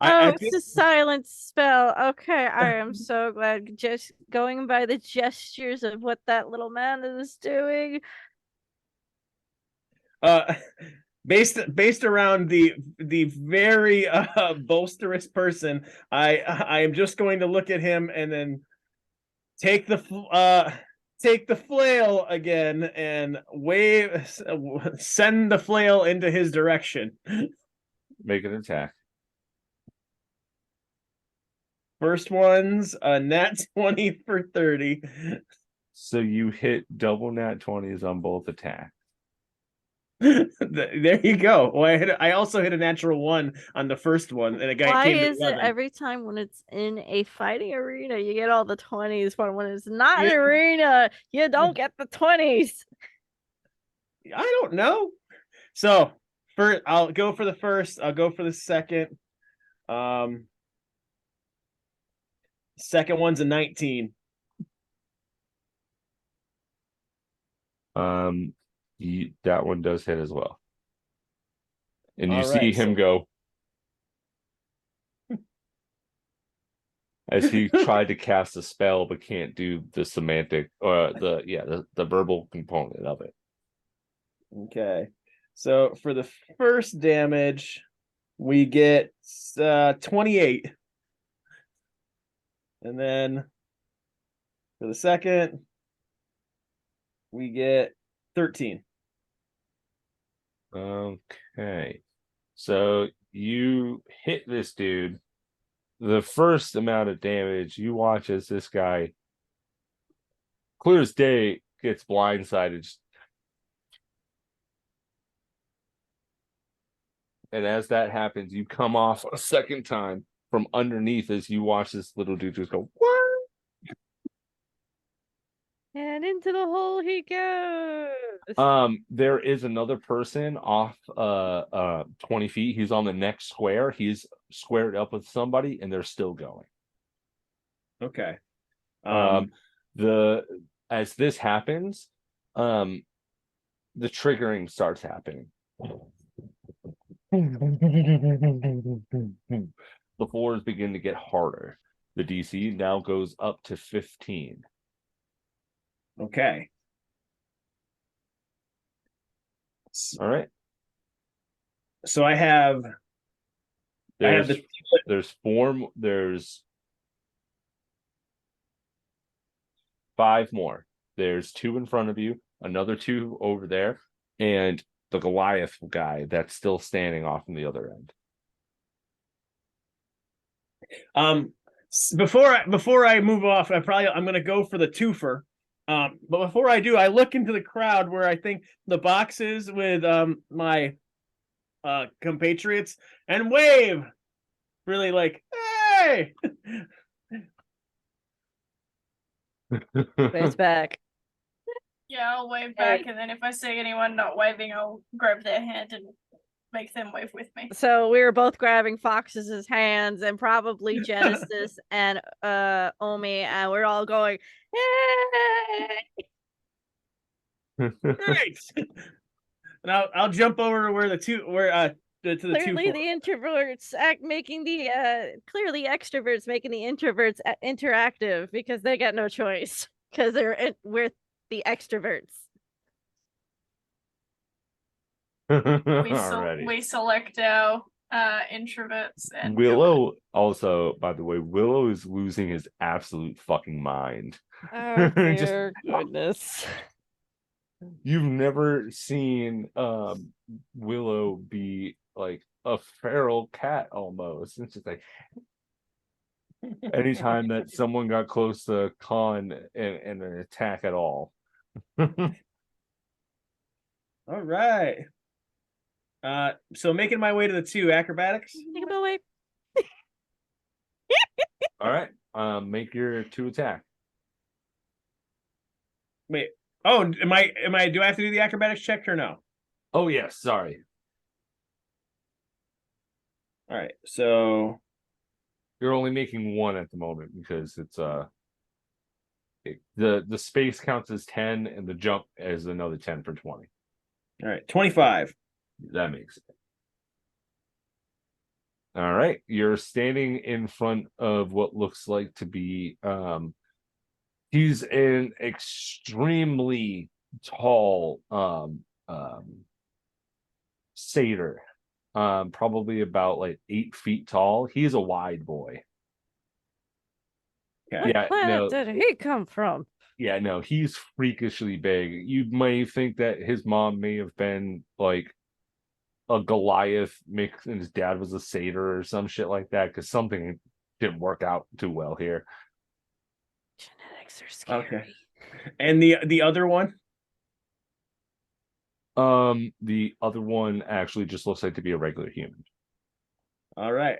I It's a silent spell. Okay, I am so glad. Just going by the gestures of what that little man is doing. based around the very bolsterous person, I am just going to look at him and then take the flail again and send the flail into his direction. Make an attack. First one's a nat 20 for 30. So you hit double nat 20s on both attacks. There you go. Well, I also hit a natural 1 on the first one, and a guy Why came to is it 11. every time when it's in a fighting arena you get all the 20s, but when it's not an Yeah. arena you don't get the 20s? I don't know. So I'll go for the first. I'll go for the second. Second one's a 19. That one does hit as well. And you All see right, him so- go as he tried to cast a spell but can't do the semantic or the verbal component of it. Okay. So for the first damage, we get 28. And then for the second, we get 13. Okay. So you hit this dude. The first amount of damage, you watch as this guy, clear as day, gets blindsided. And as that happens, you come off a second time from underneath as you watch this little dude just go, "What?" And into the hole he goes. There is another person off 20 feet. He's on the next square. He's squared up with somebody and they're still going. Okay. As this happens, the triggering starts happening. The floors begin to get harder. The DC now goes up to 15. Okay. All right. So I have There's the there's 5 more. There's 2 in front of you, another 2 over there, and the Goliath guy that's still standing off on the other end. Before I move off, I'm gonna go for the twofer. But before I do, I look into the crowd where I think the box is with my compatriots and wave, really like, hey. It's back. Yeah, I'll wave back, and then if I see anyone not waving, I'll grab their hand and make them wave with me. So we were both grabbing Fox's hands and probably Genesis and Omi, and we're all going, "Yay!" Great. And I'll jump over to where to the Clearly two. the introverts making the clearly extroverts making the introverts interactive because they got no choice because we're the extroverts. Alrighty. we select our introverts and Willow also, by the way, Willow is losing his absolute fucking mind. Oh Just- dear goodness. You've never seen Willow be like a feral cat almost. It's just like anytime that someone got close to Khan and an attack at all. All right. So making my way to the 2 acrobatics. Take a away. All right. Make your 2 attack. Wait. Oh, am I do I have to do the acrobatics check or no? Oh yes, sorry. All right. So You're only making 1 at the moment because it's the space counts as 10 and the jump as another 10 for 20. all right, 25. That makes it. All right. You're standing in front of what looks like to be he's an extremely tall satyr. Probably about like 8 feet tall. He's a wide boy. Okay. Yeah, Planet no, did he come from? yeah, no, he's freakishly big. You may think that his mom may have been like a Goliath mix and his dad was a satyr or some shit like that, because something didn't work out too well here. Genetics are scary. Okay. And the other one? The other one actually just looks like to be a regular human. All right.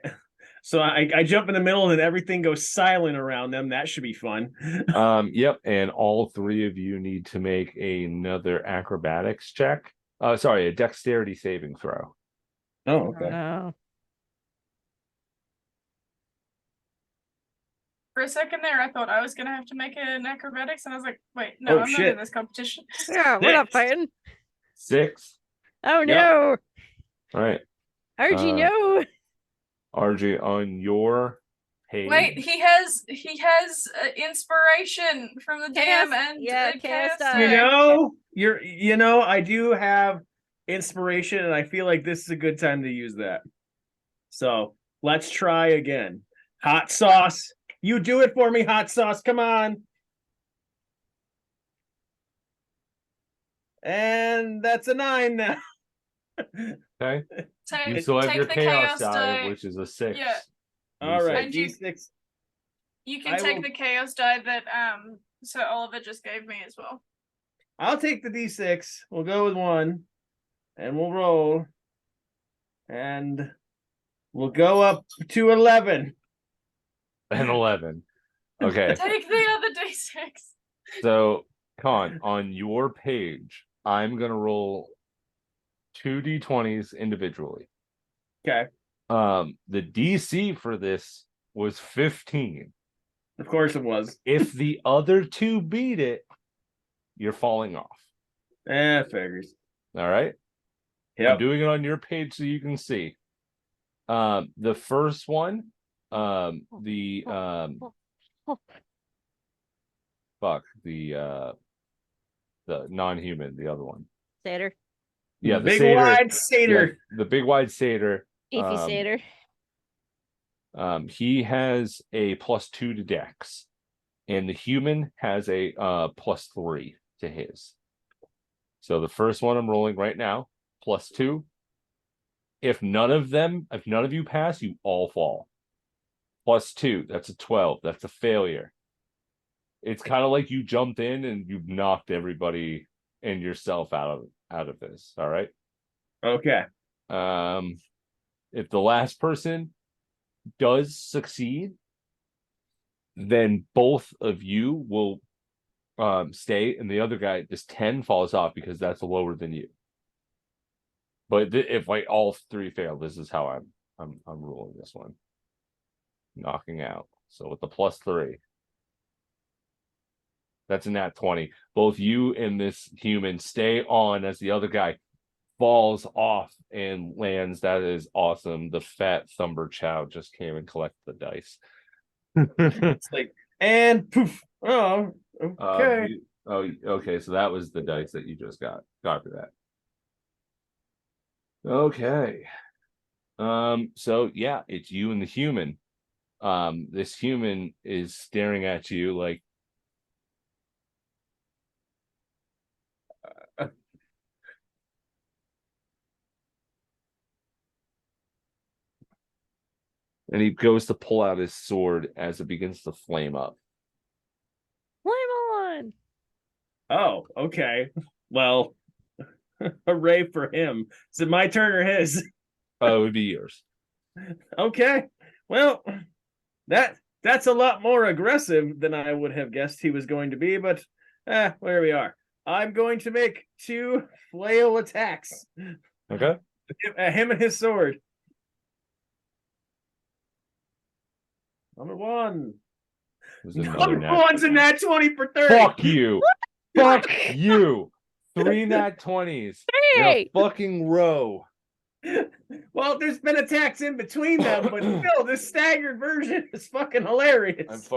So I jump in the middle and then everything goes silent around them. That should be fun. Yep, and all 3 of you need to make another acrobatics check. Sorry, a dexterity saving throw. Oh, okay. No. For a second there, I thought I was gonna have to make an acrobatics, and I was like, "Wait, no, Oh, I'm not shit. in this competition." Yeah, we're not 6. fighting. 6. Oh Yep. no. All right, RG, Uh, no. RJ, on your page. Wait, he has inspiration from the Chaos- DM and yeah, chaos die. You know, I do have inspiration and I feel like this is a good time to use that. So let's try again. Hot sauce. You do it for me, hot sauce. Come on. And that's a 9 now. Okay, Take, you still have take your the chaos die, die. which is a 6. Yeah. All right, And you- D6. You can I take will- the chaos die that Sir Oliver just gave me as well. I'll take the D6. We'll go with 1. And we'll roll. And we'll go up to 11. And 11. Okay, Take the other d6. so Con, on your page, I'm gonna roll 2 d20s individually. Okay. The DC for this was 15. Of course it was. If the other 2 beat it, you're falling off. Figures. All right. I'm Yep. doing it on your page so you can see. The first one, the non-human, the other one. Satyr. Yeah, The the big satyr, wide satyr. yeah, the big wide satyr. Beefy Um, satyr. He has a +2 to Dex, and the human has a +3 to his. So the first one I'm rolling right now, +2. If none of you pass, you all fall. +2, that's a 12. That's a failure. It's kind of like you jumped in and you've knocked everybody and yourself out of this. All right. Okay. If the last person does succeed, then both of you will stay, and the other guy, this 10 falls off because that's lower than you. But if like all 3 fail, this is how I'm ruling this one. Knocking out. So with the +3, that's a nat 20. Both you and this human stay on as the other guy falls off and lands. That is awesome. The fat Thumber Chow just came and collected the dice. It's like, and poof. Oh, okay. Okay. So that was the dice that you just got. Copy that. Okay. So yeah, it's you and the human. This human is staring at you like and he goes to pull out his sword as it begins to flame up. Flame on. Oh, okay. Well, hooray for him. Is it my turn or his? Oh, it would be yours. Okay. Well, that's a lot more aggressive than I would have guessed he was going to be, but where we are. I'm going to make 2 flail attacks Okay. at him and his sword. Number 1. There's another Number nat. 1's a nat 20 for 30. Fuck you. Fuck you. 3 nat 20s in a Hey! fucking row. Well, there's been attacks in between them, but still, this staggered version is fucking hilarious.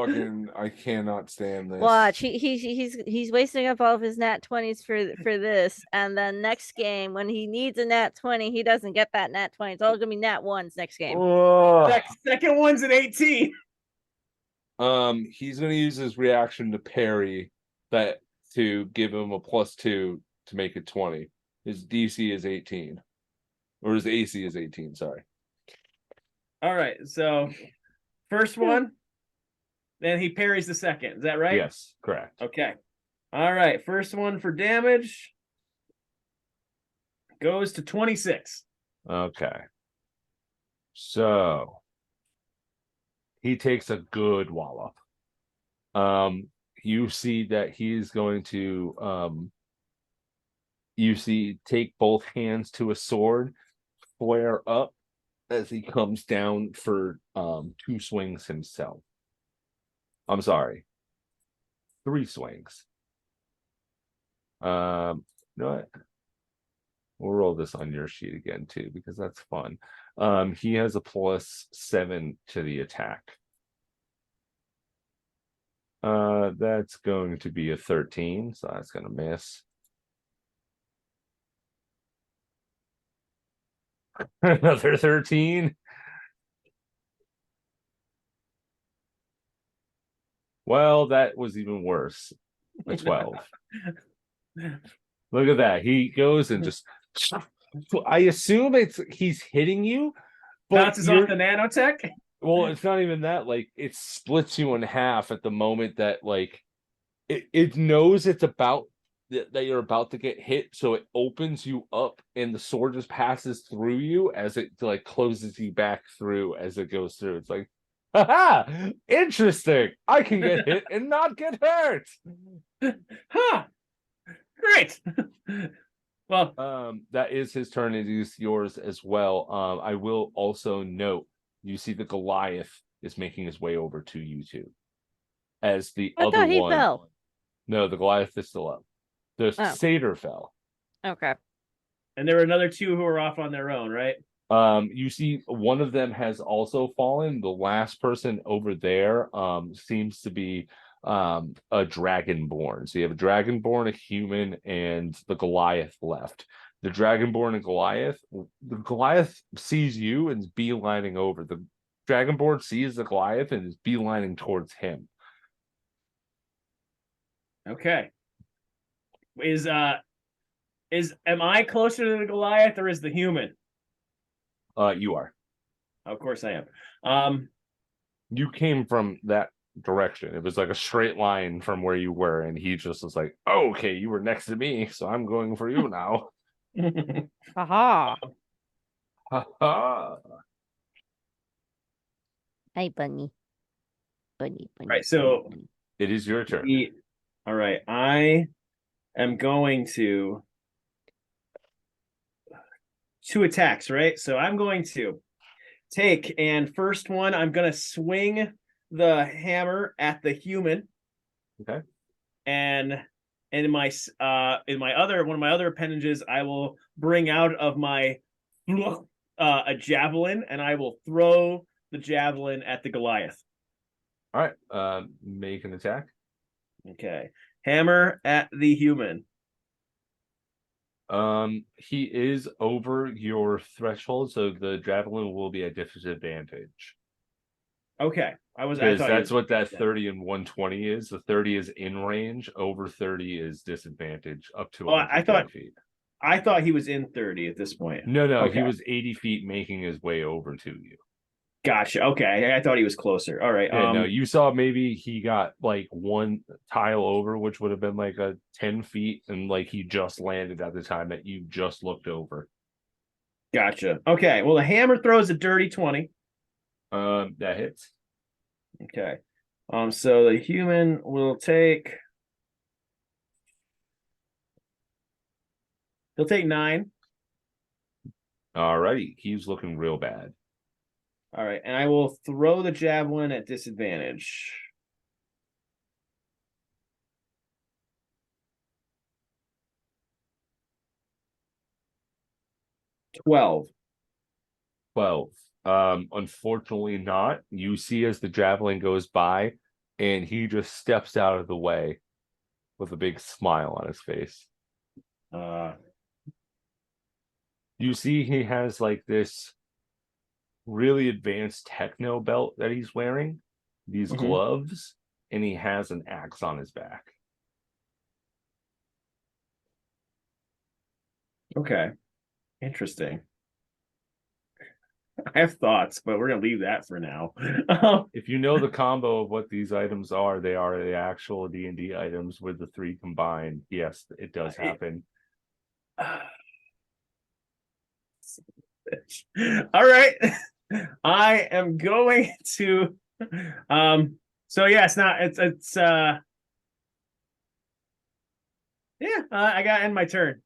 I cannot stand this. Watch, he's wasting up all of his nat 20s for this, and then next game when he needs a nat 20, he doesn't get that nat 20. It's all gonna be nat 1s next game. Ugh. Second one's an 18. He's gonna use his reaction to parry that to give him a +2 to make it 20. His DC is 18. Or his AC is 18, sorry. All right, so first one, then he parries the second. Is that right? Yes, correct. Okay. All right, first one for damage goes to 26. Okay. So he takes a good wallop. You see that he's going to take both hands to a sword, flare up as he comes down for 2 swings himself. I'm sorry. 3 swings. You know what? We'll roll this on your sheet again too, because that's fun. He has a +7 to the attack. That's going to be a 13, so that's gonna miss. Another 13. Well, that was even worse. A 12. Look at that. He goes and just I assume he's hitting you, but Bounces off the nanotech. well, it's not even that. Like, it splits you in half at the moment that like it knows it's about that you're about to get hit, so it opens you up and the sword just passes through you as it like closes you back through as it goes through. It's like, haha, interesting. I can get hit and not get hurt. Huh. Great. Well, that is his turn. It is yours as well. I will also note you see the Goliath is making his way over to you two. As the I other thought he one fell. No, the Goliath is still up. The Oh. satyr fell. Okay. and there were another 2 who were off on their own, right? You see one of them has also fallen. The last person over there seems to be a dragonborn. So you have a dragonborn, a human, and the Goliath left. The dragonborn and the Goliath sees you and is beelining over. The dragonborn sees the Goliath and is beelining towards him. Okay. Am I closer to the Goliath or is the human? You are. Of course I am. You came from that direction. It was like a straight line from where you were, and he just was like, oh, okay, you were next to me, so I'm going for you now. Haha. Ha. Hey, bunny. Bunny. Right, so bunny. It is your turn. All right, I am going to 2 attacks, right? So I'm going to take, and first one, I'm going to swing the hammer at the human. Okay. And in my other one of my other appendages, I will bring out of my a javelin, and I will throw the javelin at the Goliath. All right. Make an attack. Okay. Hammer at the human. He is over your threshold, so the javelin will be at disadvantage. Okay. I Because thought that's what that yeah. 30 and 120 is. The 30 is in range, over 30 is disadvantage up to Oh, 120 feet. I thought he was in 30 at this point. No, Okay. he was 80 feet making his way over to you. Gotcha. Okay. I thought he was closer. All right. Yeah, no, you saw maybe he got like one tile over, which would have been like a 10 feet, and like he just landed at the time that you just looked over. Gotcha. Okay. Well, the hammer throws a dirty 20. That hits. Okay. So the human will take. He'll take 9. Alrighty, he's looking real bad. All right, and I will throw the javelin at disadvantage. $12. 12. Unfortunately not. You see as the javelin goes by, and he just steps out of the way with a big smile on his face. You see he has like this really advanced techno belt that he's wearing, these gloves, and he has an axe on his back. Okay. Interesting. I have thoughts, but we're gonna leave that for now. If you know the combo of what these items are, they are the actual D&D items with the 3 combined. Yes, it does happen. All right. I am going to so yeah, I gotta end my turn.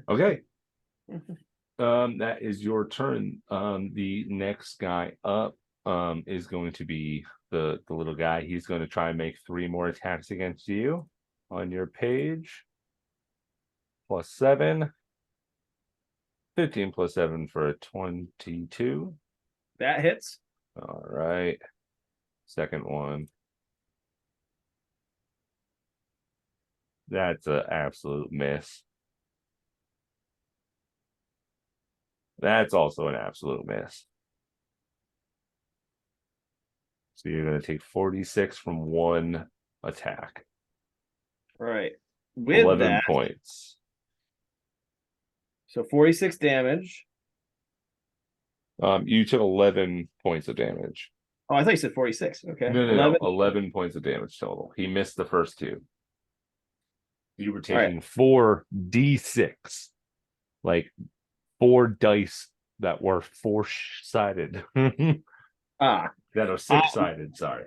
Okay. That is your turn. The next guy up is going to be the little guy. He's going to try and make 3 more attacks against you on your page. +7. 15 + 7 for a 22. That hits. All right. Second one. That's an absolute miss. That's also an absolute miss. So you're going to take 46 from 1 attack. Right. With 11 that, points. so 46 damage. You took 11 points of damage. Oh, I thought you said 46. Okay. No. 11 points of damage total. He missed the first 2. You were taking 4d6. Like 4 dice that were 4-sided. That are 6-sided, sorry.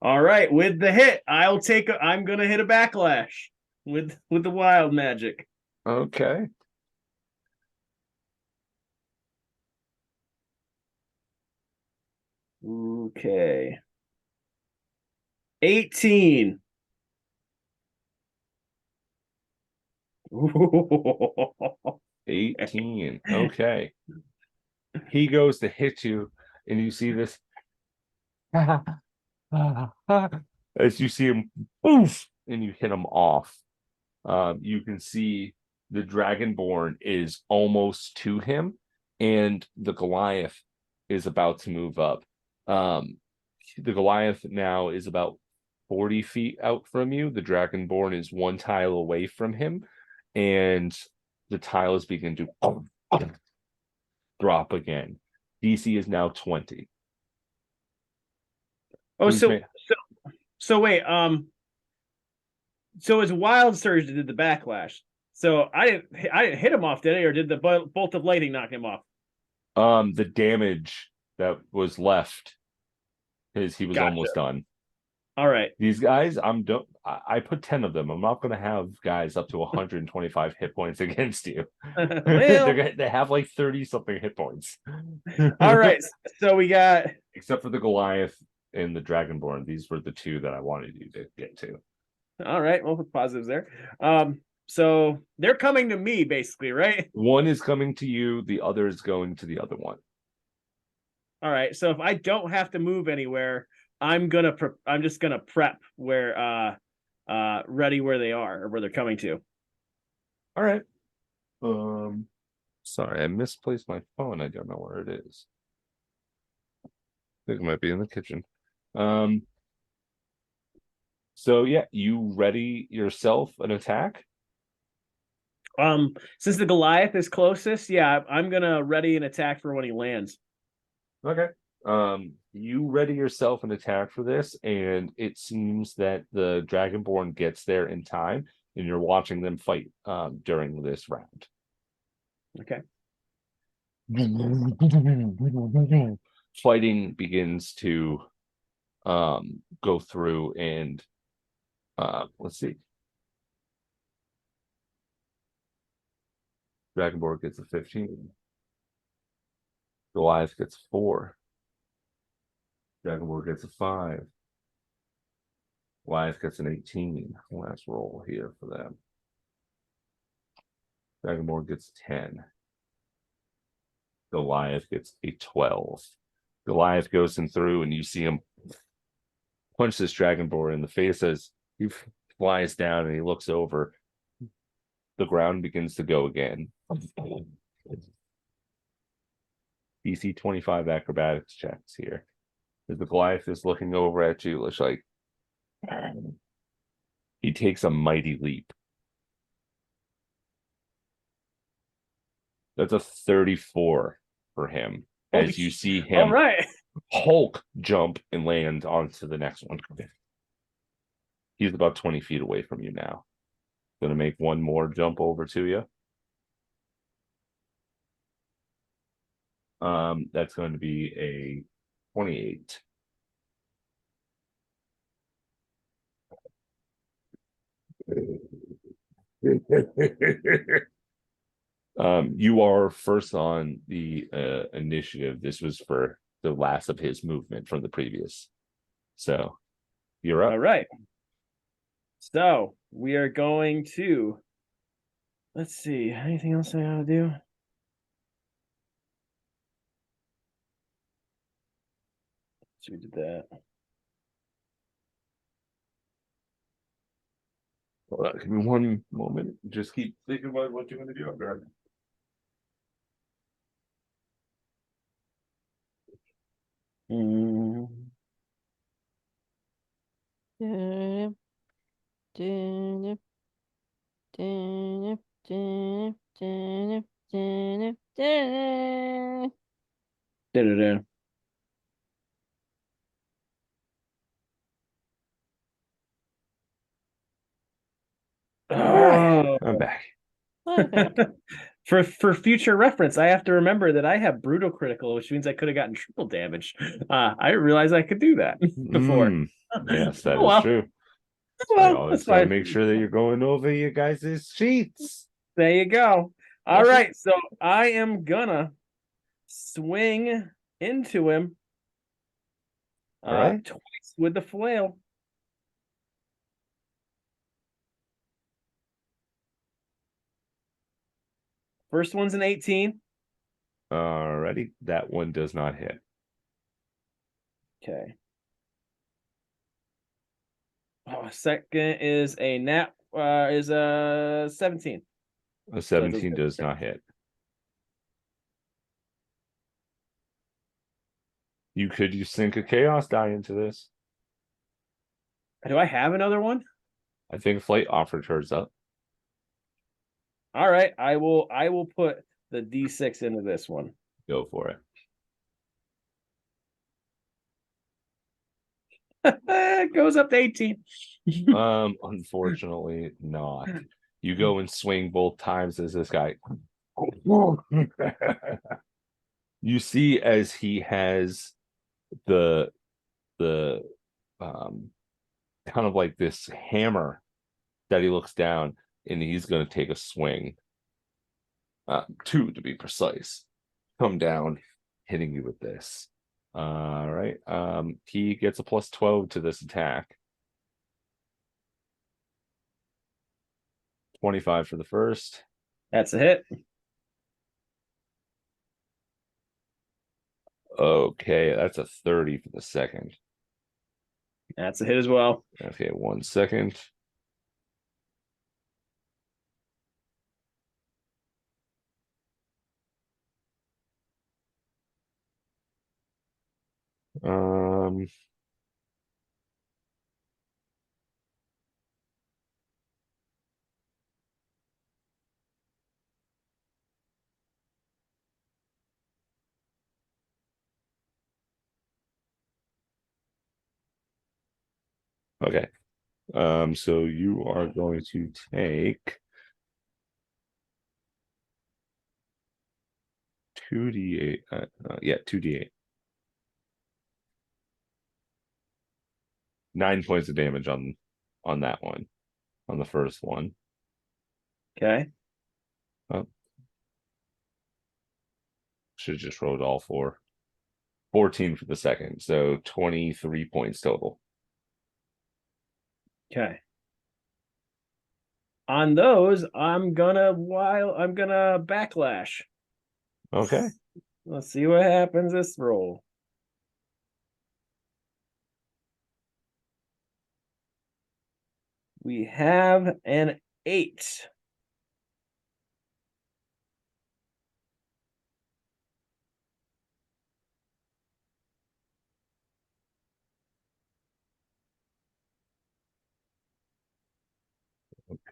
All right, with the hit, I'm gonna hit a backlash with the wild magic. Okay. Okay. 18. Ooh. 18. Okay. He goes to hit you, and you see this as you see him poof, and you hit him off. You can see the Dragonborn is almost to him, and the Goliath is about to move up. The Goliath now is about 40 feet out from you. The Dragonborn is 1 tile away from him, and the tiles begin to drop again. DC is now 20. Oh, Please so wait, so it's Wild Surge that did the backlash. So I didn't hit him off, did I? Or did the bolt of lightning knock him off? The damage that was left is he was almost done. All right. These guys, I put 10 of them. I'm not going to have guys up to 125 hit points against you. Well, they have like 30 something hit points. All right. So we got, except for the Goliath and the Dragonborn. These were the 2 that I wanted you to get to. All right. Well, put positives there. So they're coming to me basically, right? One is coming to you. The other is going to the other one. All right. So if I don't have to move anywhere, I'm just gonna prep where ready where they are or where they're coming to. All right. Sorry, I misplaced my phone. I don't know where it is. I think it might be in the kitchen. So yeah, you ready yourself an attack? Since the Goliath is closest, yeah, I'm gonna ready an attack for when he lands. Okay. You ready yourself an attack for this, and it seems that the Dragonborn gets there in time, and you're watching them fight during this round. Okay. Fighting begins to go through, and let's see. Dragonborn gets a 15. Goliath gets 4. Dragonborn gets a 5. Goliath gets an 18. Last roll here for them. Dragonborn gets 10. Goliath gets a 12. Goliath goes in through, and you see him punch this Dragonborn in the face as he flies down, and he looks over. The ground begins to go again. DC 25 acrobatics checks here. As the Goliath is looking over at you, it's like he takes a mighty leap. That's a 34 for him. As you see him All right. Hulk jump and land onto the next one. He's about 20 feet away from you now. Going to make one more jump over to you. That's going to be a 28. You are first on the initiative. This was for the last of his movement from the previous. So you're up. All right. So we are going to, let's see, anything else I gotta do? So we did that. Hold on, give me one moment. Just keep thinking about what you're going to do. Mm. Da-da-da. Oh. I'm back. For future reference, I have to remember that I have brutal critical, which means I could have gotten triple damage. I realized I could do that before. Yes, that Oh, is well. true. I Well, always that's gotta fine. make sure that you're going over you guys' sheets. There you go. All Awesome. right, so I am gonna swing into him. All right. Twice with the flail. First one's an 18. Alrighty, that one does not hit. Okay. Oh, second is a is a 17. A 17 does not hit. You could sink a chaos die into this. Do I have another one? I think Flight offered hers up. All right, I will put the D6 into this one. Go for it. It goes up to 18. Unfortunately not. You go and swing both times as this guy. You see as he has the kind of like this hammer that he looks down, and he's going to take a swing. 2 to be precise. Come down, hitting you with this. All right. He gets a plus 12 to this attack. 25 for the first. That's a hit. Okay, that's a 30 for the second. That's a hit as well. Okay, 1 second. Um. Okay. So you are going to take 2d8. Yeah, 2d8. 9 points of damage on that one, on the first one. Okay. Oh, should just rolled all four. 14 for the second, so 23 points total. Okay. On those, I'm gonna backlash. Okay. Let's see what happens this roll. We have an 8.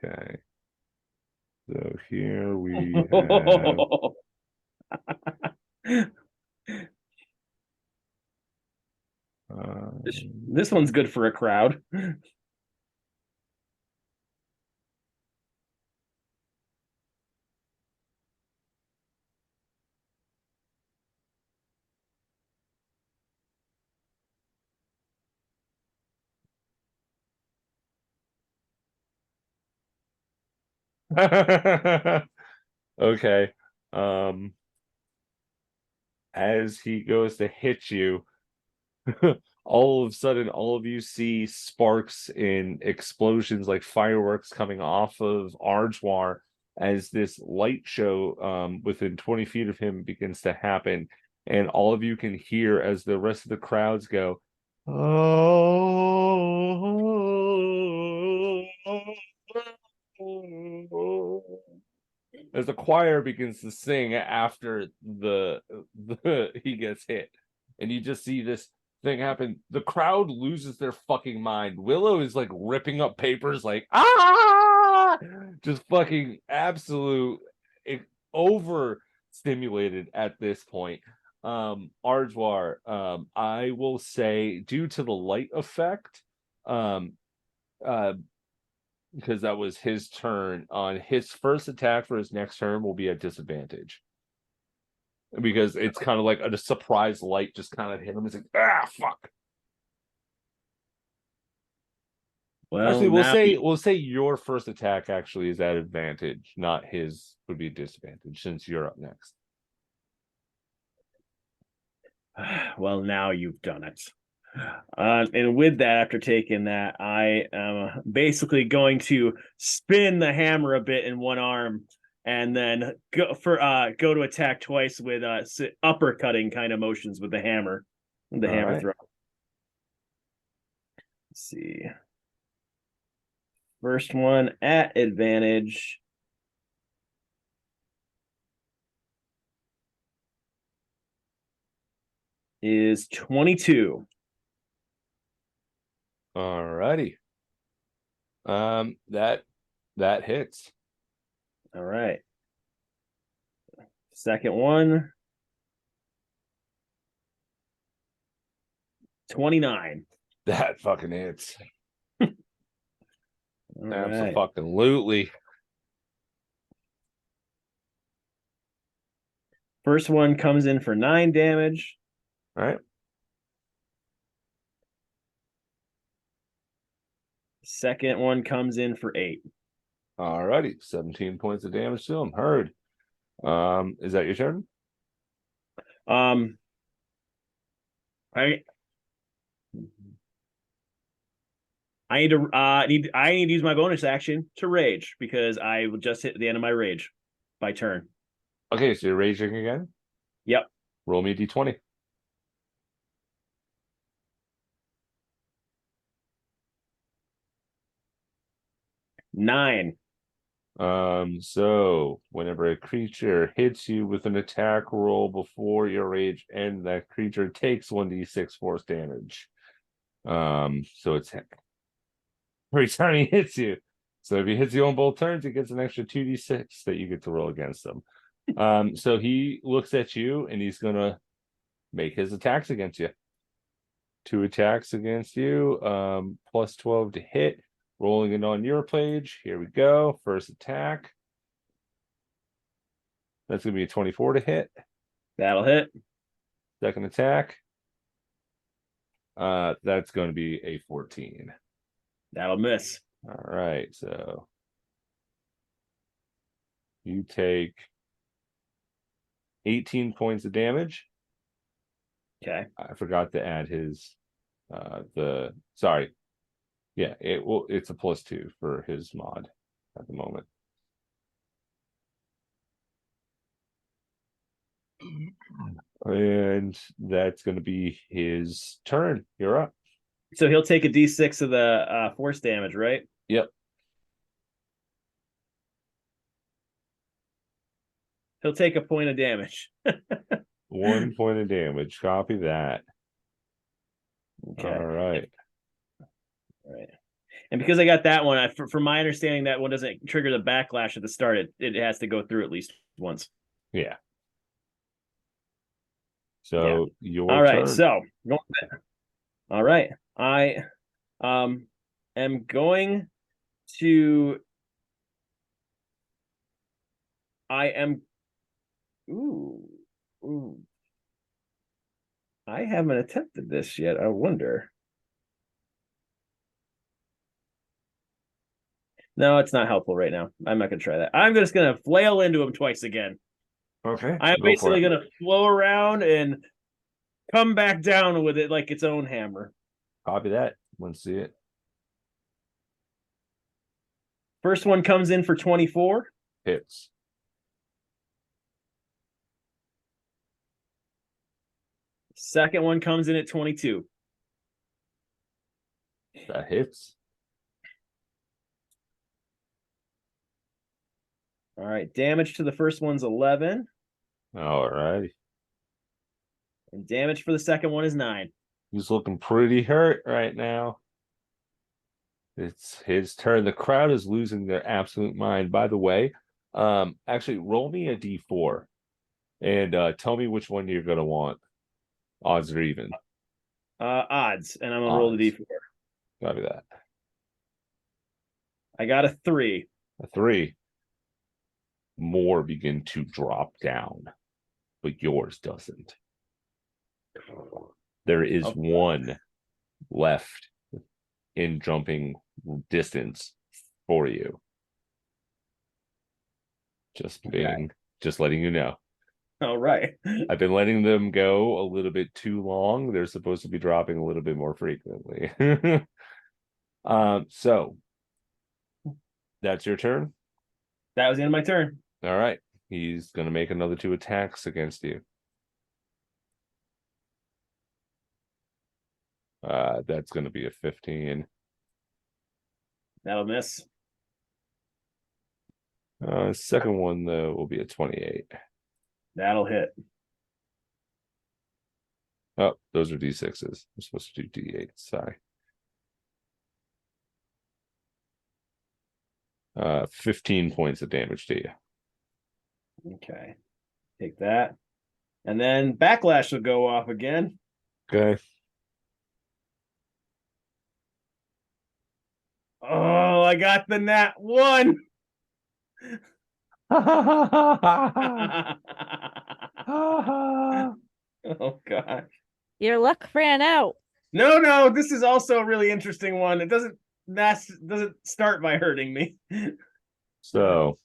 Okay. So here we have This one's good for a crowd. okay. As he goes to hit you, all of a sudden, all of you see sparks and explosions like fireworks coming off of Arjwar as this light show within 20 feet of him begins to happen. And all of you can hear as the rest of the crowds go, oh, as the choir begins to sing after the he gets hit, and you just see this thing happen. The crowd loses their fucking mind. Willow is like ripping up papers, like just fucking absolute overstimulated at this point. Arjwar, I will say, due to the light effect, um, because that was his turn. On his first attack for his next turn will be at disadvantage. Because it's kind of like a surprise light just kind of hit him. It's like, fuck. Well, Actually, now we'll say your first attack actually is at advantage, not his would be a disadvantage since you're up next. Well, now you've done it. And with that, after taking that, I am basically going to spin the hammer a bit in one arm, and then go to attack twice with uppercutting kind of motions with the hammer, hammer throw. Let's see. First one at advantage. Is 22. Alrighty. That hits. All right. Second one. 29. That fucking hits. Absolutely. First one comes in for 9 damage. All right. Second one comes in for 8. Alrighty. 17 points of damage to him. Heard. Is that your turn? I need to use my bonus action to rage because I will just hit the end of my rage by turn. Okay, so you're raging again? Yep. Roll me a d20. 9. So whenever a creature hits you with an attack roll before your rage end, that creature takes 1d6 force damage. So it's every time he hits you. So if he hits you on both turns, he gets an extra 2d6 that you get to roll against him. So he looks at you and he's gonna make his attacks against you. 2 attacks against you, plus 12 to hit. Rolling it on your page. Here we go. First attack. That's gonna be a 24 to hit. That'll hit. Second attack. That's going to be a 14. That'll miss. All right, so you take 18 points of damage. Okay. I forgot to add his it's a +2 for his mod at the moment. And that's going to be his turn. You're up. So he'll take a d6 of the force damage, right? Yep. He'll take a point of damage. 1 point of damage. Copy that. Okay. All right. Right. And because I got that one, from my understanding, that one doesn't trigger the backlash at the start. It has to go through at least once. Yeah. So your all right. turn. So going back. All right. I am going to. I am. Ooh. I haven't attempted this yet. I wonder. No, it's not helpful right now. I'm not going to try that. I'm just going to flail into him twice again. Okay. I'm basically going to flow around and come back down with it like its own hammer. Copy that. Let's see it. First one comes in for 24. Hits. Second one comes in at 22. That hits. All right. Damage to the first one's 11. All right. And damage for the second one is 9. He's looking pretty hurt right now. It's his turn. The crowd is losing their absolute mind. By the way, actually roll me a d4 and tell me which one you're gonna want. Odds or even? Odds. And I'm gonna roll the d4. Copy that. I got a 3. A 3. More begin to drop down, but yours doesn't. There is one left in jumping distance for you. Just letting you know. All right. I've been letting them go a little bit too long. They're supposed to be dropping a little bit more frequently. So that's your turn. That was the end of my turn. All right. He's going to make another 2 attacks against you. That's going to be a 15. That'll miss. Second one, though, will be a 28. That'll hit. Oh, those are D6s. I'm supposed to do D8. Sorry. 15 points of damage to you. Okay. Take that. And then backlash will go off again. Okay. Oh, I got the nat 1. Oh gosh. Your luck ran out. No, this is also a really interesting one. It doesn't start by hurting me. So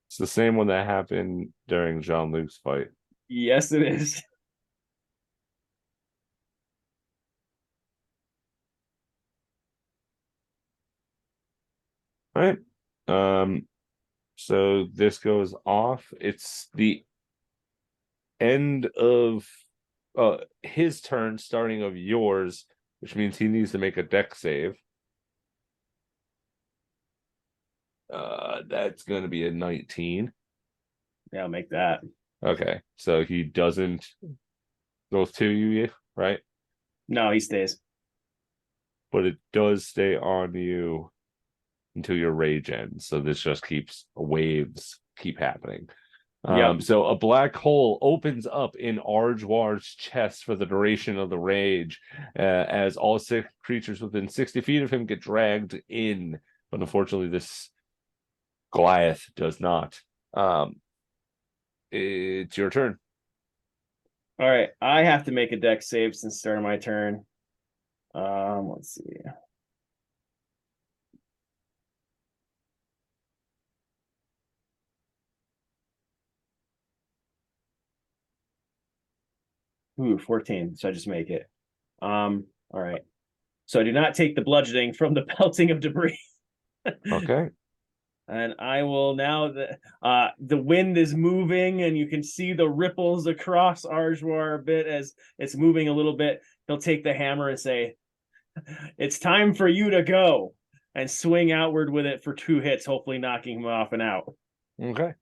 it's the same one that happened during Jean-Luc's fight. Yes, it is. All right. So this goes off. It's the end of his turn, starting of yours. which means he needs to make a dex save. That's going to be a 19. Yeah, I'll make that. Okay, so he doesn't go to you, right? No, he stays. But it does stay on you until your rage ends. So this just waves keep happening. Yep. So a black hole opens up in Arjwar's chest for the duration of the rage, as all 6 creatures within 60 feet of him get dragged in. But unfortunately, this Goliath does not. It's your turn. All right, I have to make a dex save since the start of my turn. Let's see. Ooh, 14. So I just make it. All right. So I do not take the bludgeoning from the pelting of debris. Okay. And I will now the wind is moving and you can see the ripples across Arjwar a bit as it's moving a little bit. He'll take the hammer and say, "It's time for you to go," and swing outward with it for 2 hits, hopefully knocking him off and out. Okay.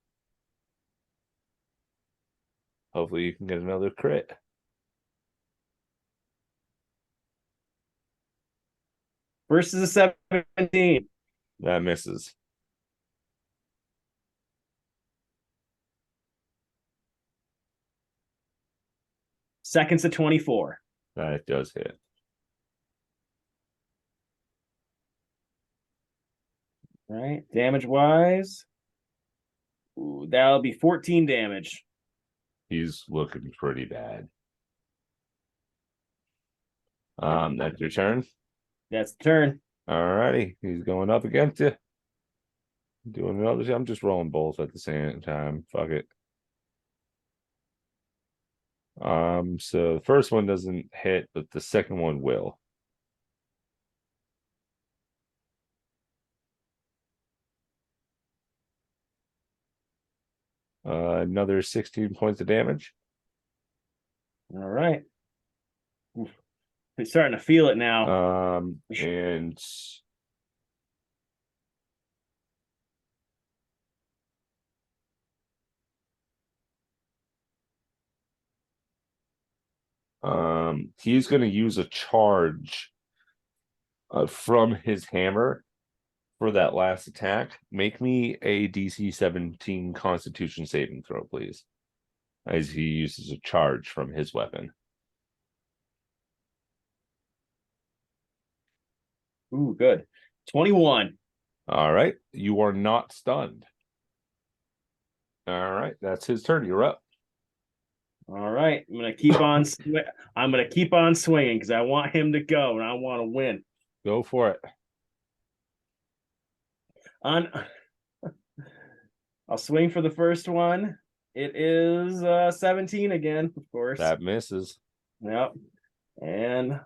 Hopefully you can get another crit. First is a 17. That misses. Second's a 24. That does hit. All right, damage wise, that'll be 14 damage. He's looking pretty bad. That's your turn. That's the turn. Alrighty, he's going up against you. Doing another. I'm just rolling both at the same time. Fuck it. So the first one doesn't hit, but the second one will. Another 16 points of damage. All right. He's starting to feel it now. And he's going to use a charge from his hammer for that last attack. Make me a DC 17 Constitution saving throw, please, as he uses a charge from his weapon. Ooh, good. 21. All right, you are not stunned. All right, that's his turn. You're up. All right, I'm gonna keep on. I'm gonna keep on swinging because I want him to go and I want to win. Go for it. I'll swing for the first one. It is 17 again, of course. That misses. Yep. And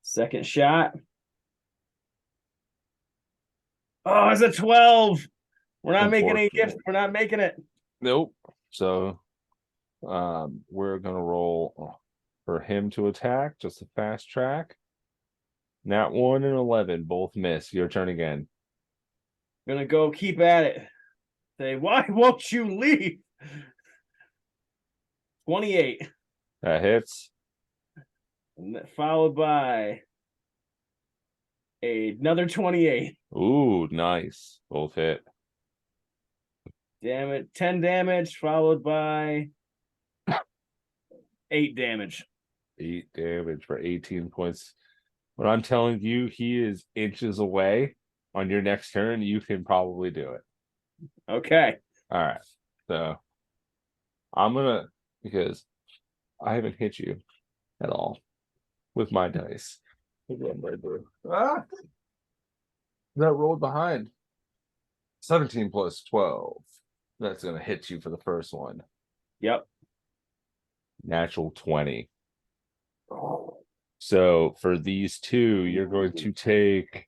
second shot. Oh, it's a 12. We're not making any gifts. We're not making it. Nope. So we're gonna roll for him to attack, just a fast track. Nat 1 and 11 both miss. Your turn again. Gonna go keep at it. Say, why won't you leave? 28. That hits. And followed by another 28. Ooh, nice. Both hit. Damn it. 10 damage, followed by 8 damage. 8 damage for 18 points. But I'm telling you, he is inches away. On your next turn, you can probably do it. Okay. All right. So I'm gonna, because I haven't hit you at all with my dice. What am I doing? That rolled behind. 17 plus 12. That's gonna hit you for the first one. Yep. Natural 20. So for these two, you're going to take.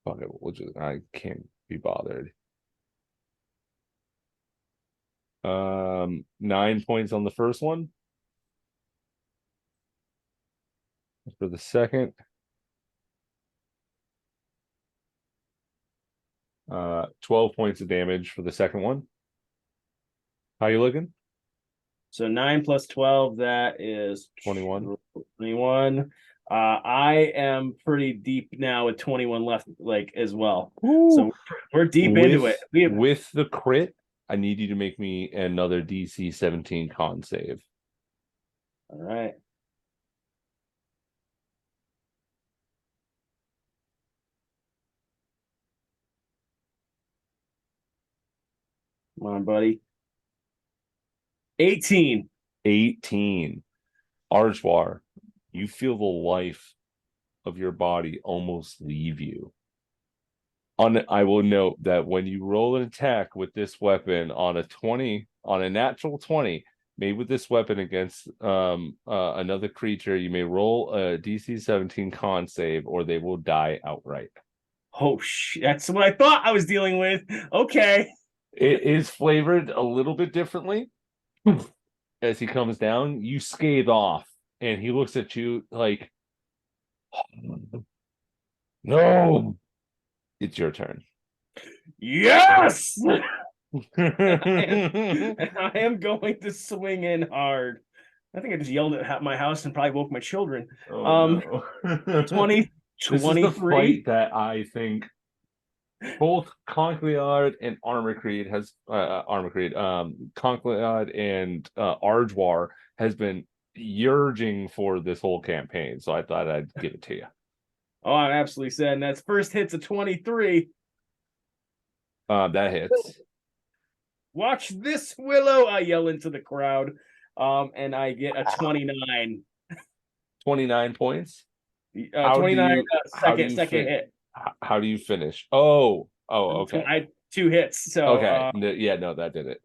Fuck it, I can't be bothered. 9 points on the first one. for the second. 12 points of damage for the second one. How you looking? So 9 plus 12, that is 21. 21. I am pretty deep now with 21 left, like as well. So we're deep into it. With the crit, I need you to make me another DC 17 con save. All right. Come on, buddy. 18. 18. Arjwar, you feel the life of your body almost leave you. I will note that when you roll an attack with this weapon on a natural 20, made with this weapon against another creature, you may roll a DC 17 con save, or they will die outright. Oh, that's what I thought I was dealing with. Okay. It is flavored a little bit differently. As he comes down, you scathe off, and he looks at you like, no, it's your turn. Yes. I am going to swing in hard. I think I just yelled at my house and probably woke my children. No. 20, This is the 23. fight that I think both Concleod and Concleod and Arjwar has been urging for this whole campaign, so I thought I'd give it to you. Oh, I'm absolutely sad. And that's first hit's a 23. That hits. Watch this, Willow! I yell into the crowd. And I get a 29. 29 points. 29 second hit. How do you finish? Oh, okay. I 2 hits. So okay, no, that did it.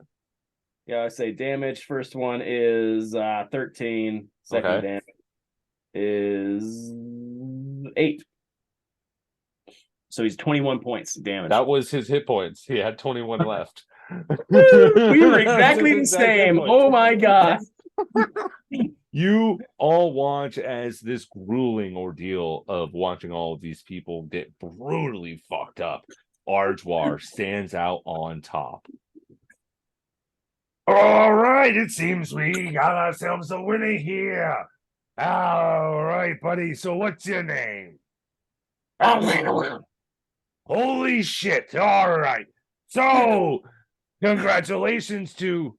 Yeah, I say damage. First one is 13. Second damage is 8. So he's 21 points damage. That was his hit points. He had 21 left. We were exactly the same. Oh my god. You all watch as this grueling ordeal of watching all of these people get brutally fucked up. Arjwar stands out on top. All right, it seems we got ourselves a winner here. All right, buddy. So what's your name? Holy shit. All right. So, congratulations to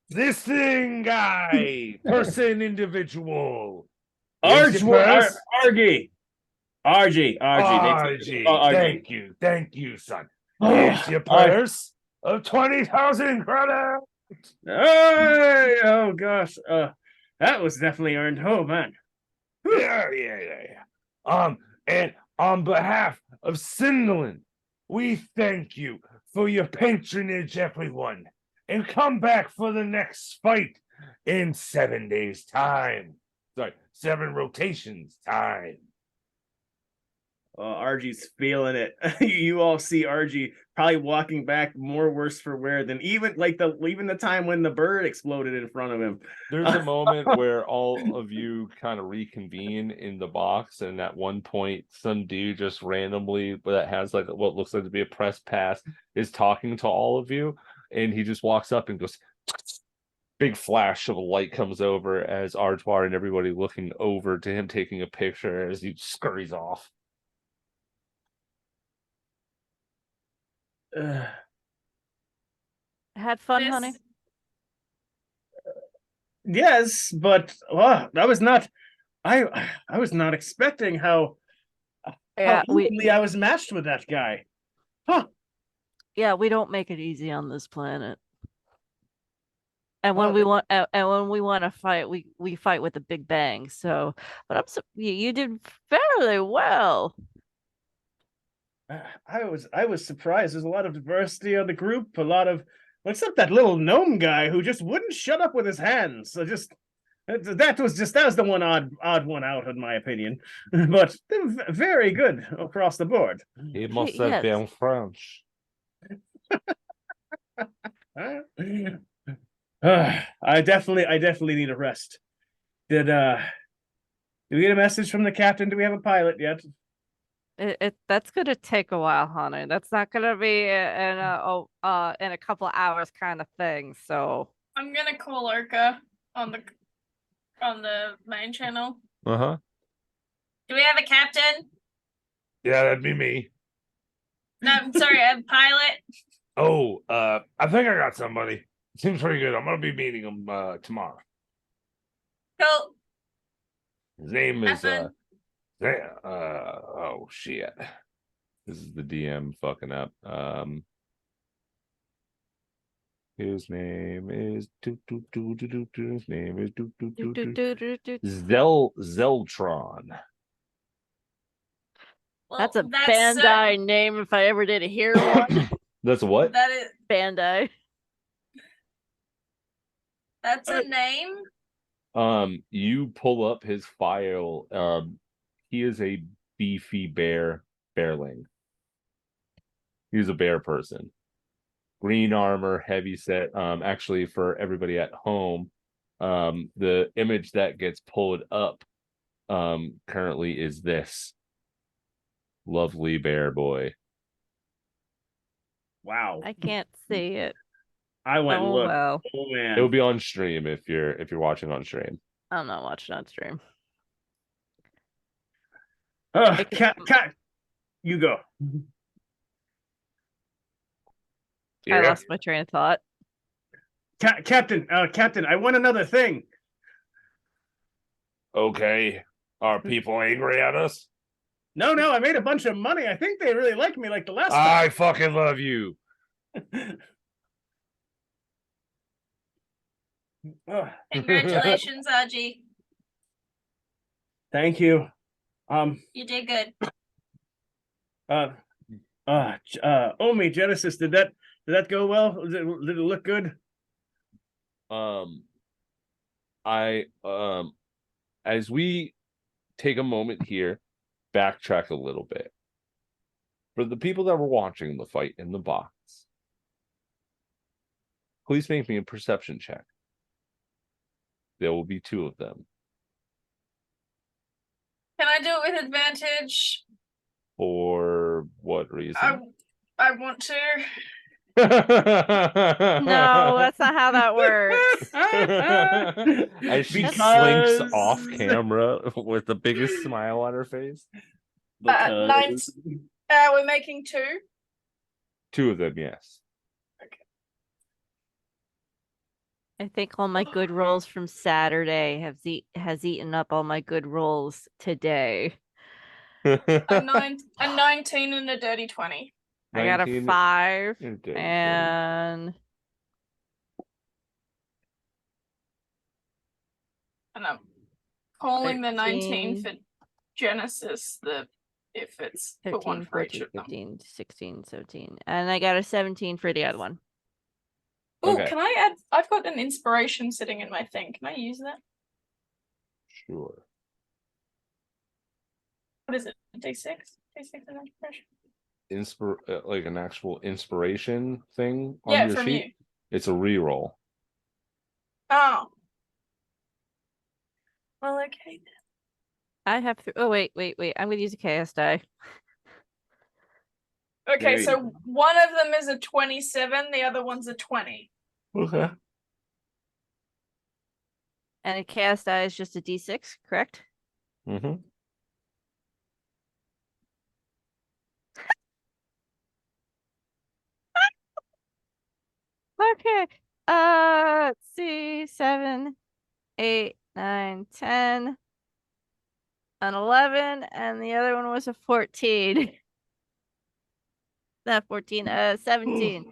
this thing guy, person, individual. RG. Thank you, son. Here's your purse of 20,000 credits. Oh gosh, that was definitely earned. Oh man. Yeah. And on behalf of Cindillon, we thank you for your patronage, everyone. And come back for the next fight in 7 days' time. Sorry, 7 rotations time. RG's feeling it. You all see RG probably walking back more worse for wear than even the time when the bird exploded in front of him. There's a moment where all of you kind of reconvene in the box, and at one point, some dude just randomly that has like what looks like to be a press pass is talking to all of you, and he just walks up and goes. Big flash of a light comes over as Arjwar and everybody looking over to him taking a picture as he scurries off. Had fun, honey. Yes, but that was not. I was not expecting how evenly I was matched with that guy. Huh? Yeah, we don't make it easy on this planet. And when we want, to fight, we fight with a big bang. So, but you did fairly well. I was surprised. There's a lot of diversity on the group. A lot of, except that little gnome guy who just wouldn't shut up with his hands. So that was the one odd one out in my opinion. But very good across the board. He must have been French. I definitely need a rest. Do we get a message from the captain? Do we have a pilot yet? That's gonna take a while, honey. That's not gonna be in a couple hours kind of thing. So I'm gonna call Orca on the main channel. Uh-huh. Do we have a captain? Yeah, that'd be me. No, I'm sorry, a pilot. Oh, I think I got somebody. Seems pretty good. I'm gonna be meeting him tomorrow. Cool. His name is Have fun. oh shit. This is the DM fucking up. His name is his name is Zeltron. Well, that's a Bandai name if I ever did hear one. That's what? That is Bandai. that's a name. You pull up his file. He is a beefy bearling. He's a bear person. Green armor, heavy set. Actually, for everybody at home, the image that gets pulled up currently is this lovely bear boy. Wow. I can't see it. I went and Oh looked. well. Oh man. It'll be on stream if you're watching on stream. I'm not watching on stream. Oh, cat. You go. I lost my train of thought. Captain, I want another thing. Okay. Are people angry at us? No, I made a bunch of money. I think they really like me like the last I time. fucking love you. Congratulations, Aji. Thank you. You did good. Omi Genesis, did that go well? Did it look good? As we take a moment here, backtrack a little bit. For the people that were watching the fight in the box, please make me a perception check. There will be 2 of them. Can I do it with advantage? For what reason? I want to. No, that's not how that works. As she Because- slinks off camera with the biggest smile on her face. Because... We're making 2. 2 of them, yes. I think all my good rolls from Saturday has eaten up all my good rolls today. A 19 and a dirty 20. I got a 19 5 and dirty 20. and And I'm calling the 13. 19 for Genesis, if it's the 13, one for each 14, of them. 15, 16, 17. And I got a 17 for the other one. Oh, Okay. can I add? I've got an inspiration sitting in my thing. Can I use that? Sure. What is it? D6? D6 and inspiration? Like an actual inspiration thing on Yeah, your from sheet? you. It's a reroll. Oh. Well, okay. I have oh wait. I'm gonna use a chaos die. Okay, There you so go. one of them is a 27, the other one's a 20. Okay. And a chaos die is just a D6, correct? Mm-hmm. Okay. Let's see. 7, 8, 9, 10, an 11, and the other one was a 14. Not 14, 17.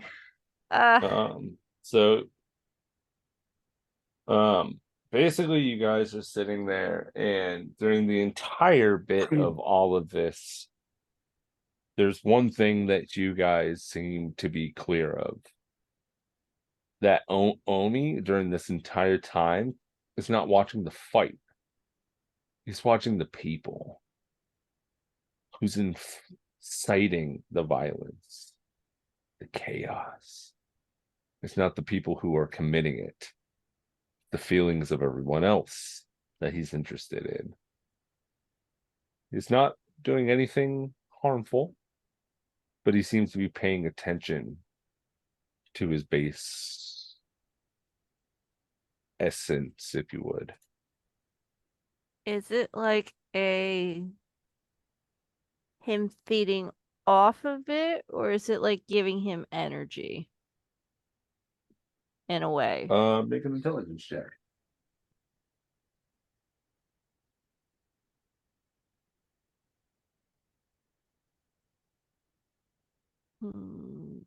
So basically you guys are sitting there, and during the entire bit of all of this, there's one thing that you guys seem to be clear of. That Omi, during this entire time, is not watching the fight. He's watching the people. Who's inciting the violence, the chaos. It's not the people who are committing it. The feelings of everyone else that he's interested in. He's not doing anything harmful, but he seems to be paying attention to his base essence, if you would. Is it like him feeding off of it, or is it like giving him energy in a way? Make an intelligence check.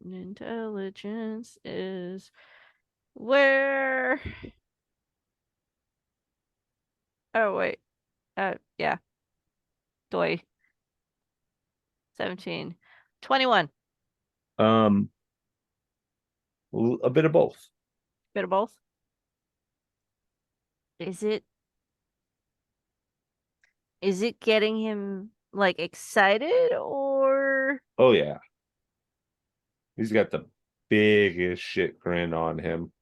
Intelligence is where? Oh wait. Yeah. Doi. 17. 21. A bit of both. Bit of both. Is it getting him like excited, or Oh yeah, he's got the biggest shit grin on him.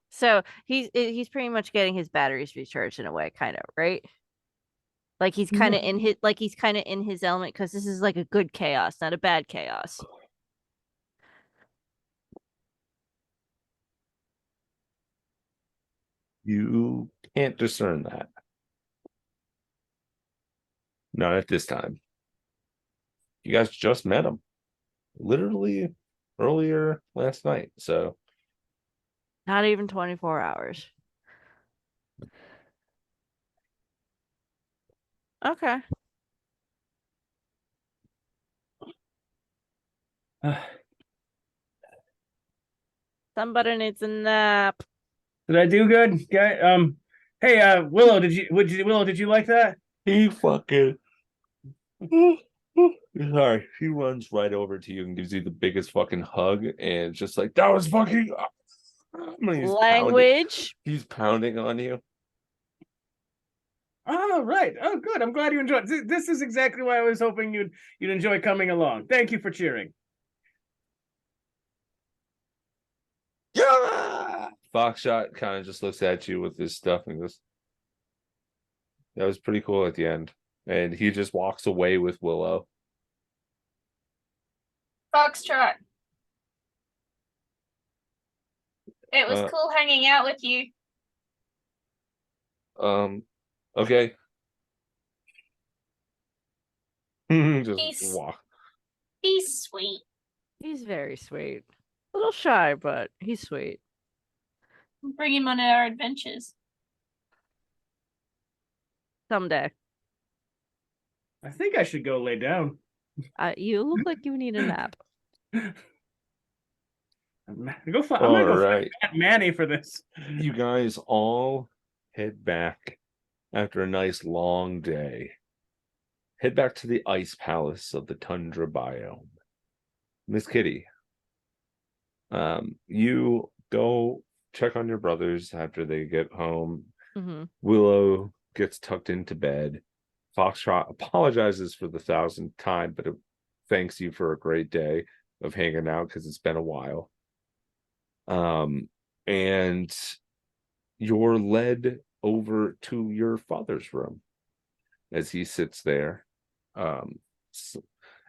so he's pretty much getting his batteries recharged in a way, kind of, right? Like he's kind of in his element, because this is like a good chaos, not a bad chaos. You can't discern that. Not at this time. You guys just met him. Literally earlier last night. So Not even 24 hours. Okay. Somebody needs a nap. Did I do good, guy? Hey, Willow, did you like that? he fucking sorry, he runs right over to you and gives you the biggest fucking hug and just like that was fucking Language. He's pounding on you. Oh, right. Oh, good. I'm glad you enjoyed. This is exactly why I was hoping you'd enjoy coming along. Thank you for cheering. Yeah. Foxshot kind of just looks at you with his stuff and goes, that was pretty cool at the end. And he just walks away with Willow. Foxtrot. It was Uh, cool hanging out with you. Okay. Just He's- walk. He's sweet. He's very sweet. A little shy, but he's sweet. Bring him on our adventures. Someday. I think I should go lay down. You look like you need a nap. I'm gonna go All find right. Aunt Manny for this. You guys all head back after a nice long day. Head back to the ice palace of the tundra biome. Miss Kitty, you go check on your brothers after they get home. Mm-hmm. Willow gets tucked into bed. Foxtrot apologizes for the 1,000th time, but it thanks you for a great day of hanging out because it's been a while. And you're led over to your father's room as he sits there.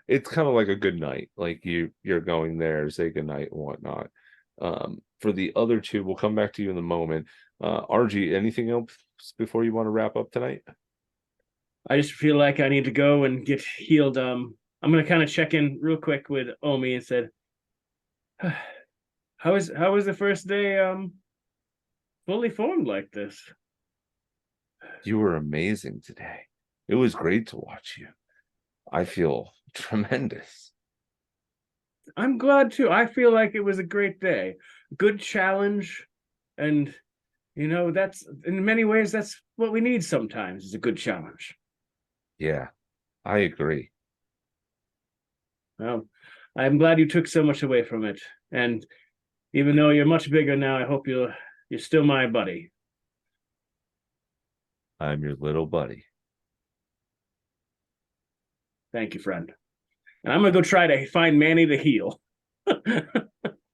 It's kind of like a good night, like you're going there, say good night and whatnot. For the other two, we'll come back to you in a moment. RG, anything else before you want to wrap up tonight? I just feel like I need to go and get healed. I'm gonna kind of check in real quick with Omi and said, how was the first day fully formed like this? You were amazing today. It was great to watch you. I feel tremendous. I'm glad too. I feel like it was a great day, good challenge, and that's in many ways that's what we need sometimes is a good challenge. Yeah, I agree. Well, I'm glad you took so much away from it, and even though you're much bigger now, I hope you're still my buddy. I'm your little buddy. Thank you, friend. And I'm gonna go try to find Manny to heal.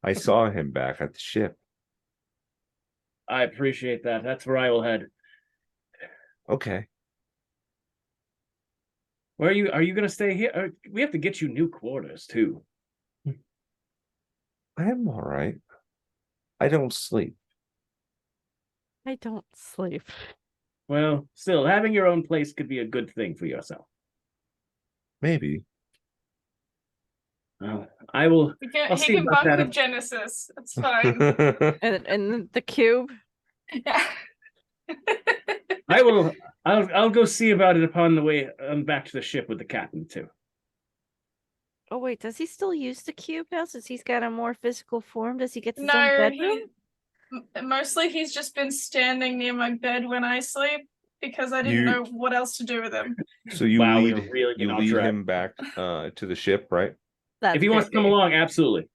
I saw him back at the ship. I appreciate that. That's where I will head. Okay. Where are you gonna stay here? We have to get you new quarters too. I am all right. I don't sleep. I don't sleep. Well, still, having your own place could be a good thing for yourself. Maybe. I will. I'll He see can about bunk that. with Genesis. It's fine. And the cube. Yeah. I will. I'll go see about it upon the way back to the ship with the captain too. Oh wait, does he still use the cube now since he's got a more physical form? Does he get his own No, bedroom? mostly he's just been standing near my bed when I sleep because I didn't You- know what else to do with him. So you Wow, lead we're really you getting off lead track. him back to the ship, right? That's If he wants to come creepy. along, absolutely.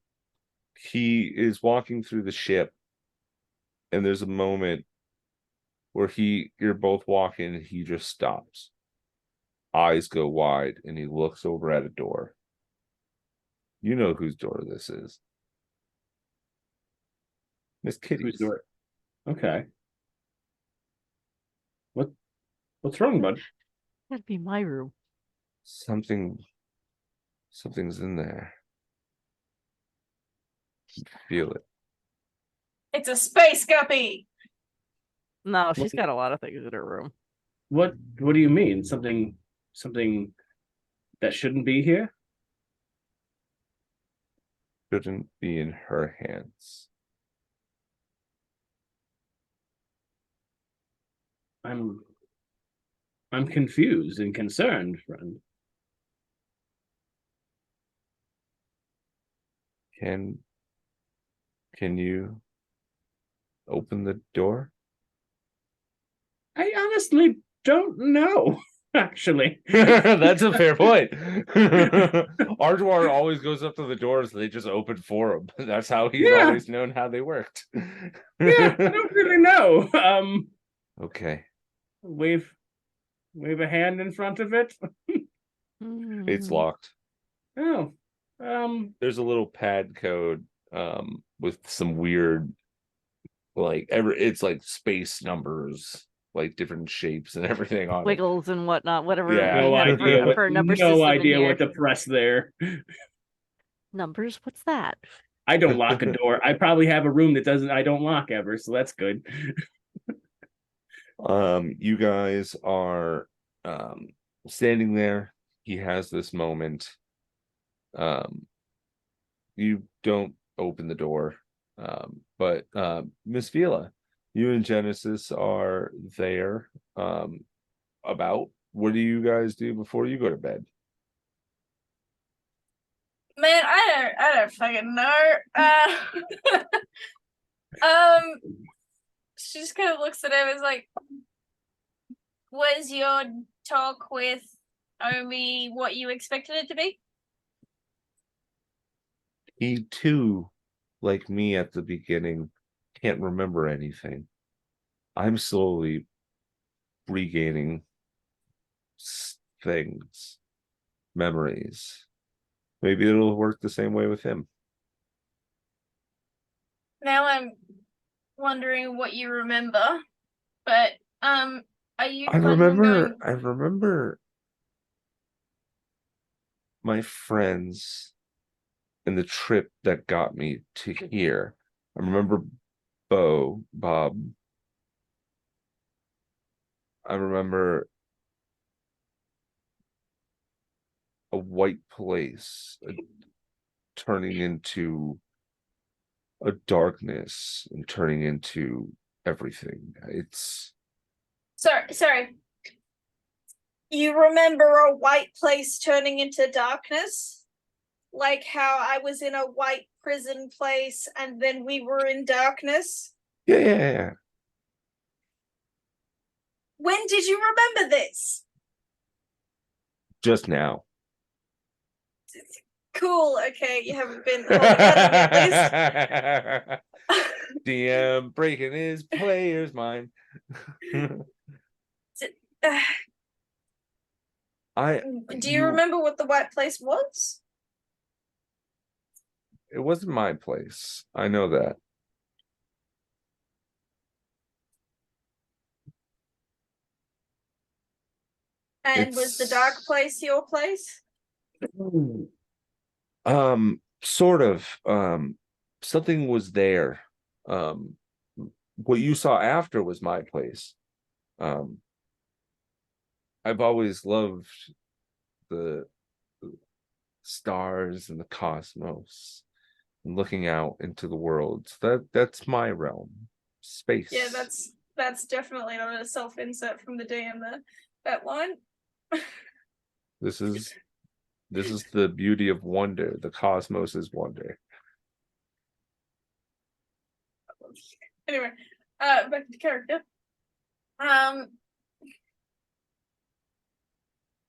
He is walking through the ship, and there's a moment where you're both walking and he just stops. Eyes go wide and he looks over at a door. You know whose door this is. Miss Kitty's. Who's door? Okay. What's wrong, bud? That'd be my room. Something's in there. Feel it. It's a space guppy. No, she's got a lot of things in her room. What do you mean? Something that shouldn't be here? Shouldn't be in her hands. I'm confused and concerned, friend. Can you open the door? I honestly don't know, actually. That's a fair point. Ardwar always goes up to the doors and they just open for him. That's how he's Yeah. always known how they worked. Yeah, I don't really know. Okay. Wave a hand in front of it. It's Mm. locked. Oh. There's a little pad code with some weird it's like space numbers, like different shapes and everything on it. Wiggles and whatnot, whatever Yeah. we No had idea what for a number no system idea in here. what to press there. Numbers? What's that? I don't lock a door. I probably have a room that I don't lock ever, so that's good. You guys are standing there. He has this moment. You don't open the door. But Miss Vila, you and Genesis are there. About what do you guys do before you go to bed? Man, I don't fucking know. She just kind of looks at him and is like, was your talk with Omi what you expected it to be? He too, like me at the beginning, can't remember anything. I'm slowly regaining things, memories. Maybe it'll work the same way with him. Now I'm wondering what you remember, but are you I planning on going? remember my friends and the trip that got me to here. I remember Bob. I remember a white place turning into a darkness and turning into everything. It's Sorry. You remember a white place turning into darkness? Like how I was in a white prison place and then we were in darkness? yeah. When did you remember this? Just now. Cool, okay, you haven't been holding that in at least. DM breaking his player's mind. Do you you- remember what the white place was? It wasn't my place. I know that. And was the dark It's- place your place? Sort of. Something was there. What you saw after was my place. Um, I've always loved the stars and the cosmos and looking out into the world. So that's my realm. Space. Yeah, that's definitely not a self-insert from the DM there. That line. This is the beauty of wonder. The cosmos is wonder. Anyway, back to character.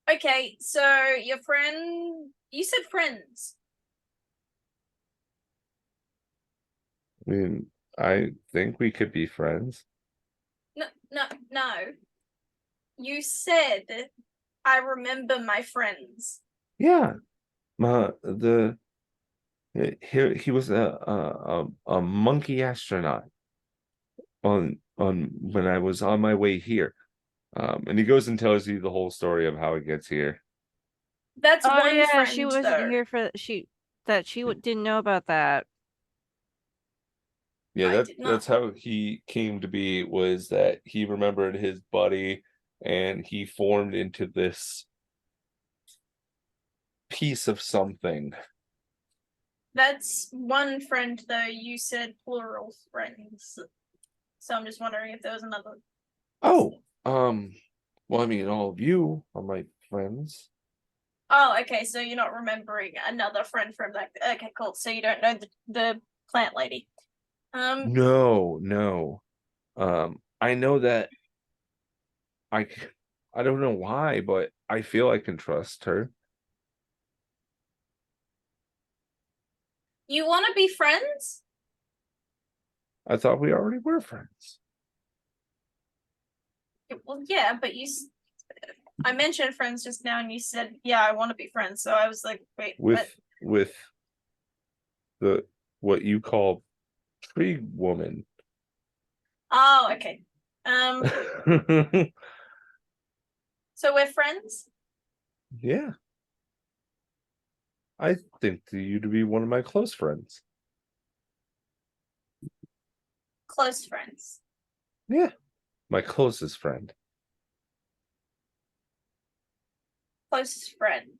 Okay, so your friend, you said friends. I mean, I think we could be friends. No. You said, I remember my friends. Yeah. He was a monkey astronaut on when I was on my way here. And he goes and tells you the whole story of how he gets here. That's Oh one yeah, friend, she wasn't though. here for didn't know about that. Yeah, I did not. that's how he came to be, was that he remembered his buddy and he formed into this piece of something. That's one friend, though. You said plural friends. So I'm just wondering if there was another. Oh, well, I mean, all of you are my friends. Oh, okay. So you're not remembering another friend from that. Okay, cool. So you don't know the plant lady. No. I know that I don't know why, but I feel I can trust her. You want to be friends? I thought we already were friends. Well, yeah, but I mentioned friends just now, and you said, "Yeah, I want to be friends." So I was like, "Wait, what?" With the what you call tree woman. Oh, okay. So we're friends. Yeah. I think you to be one of my close friends. Close friends. Yeah. My closest friend. Closest friend.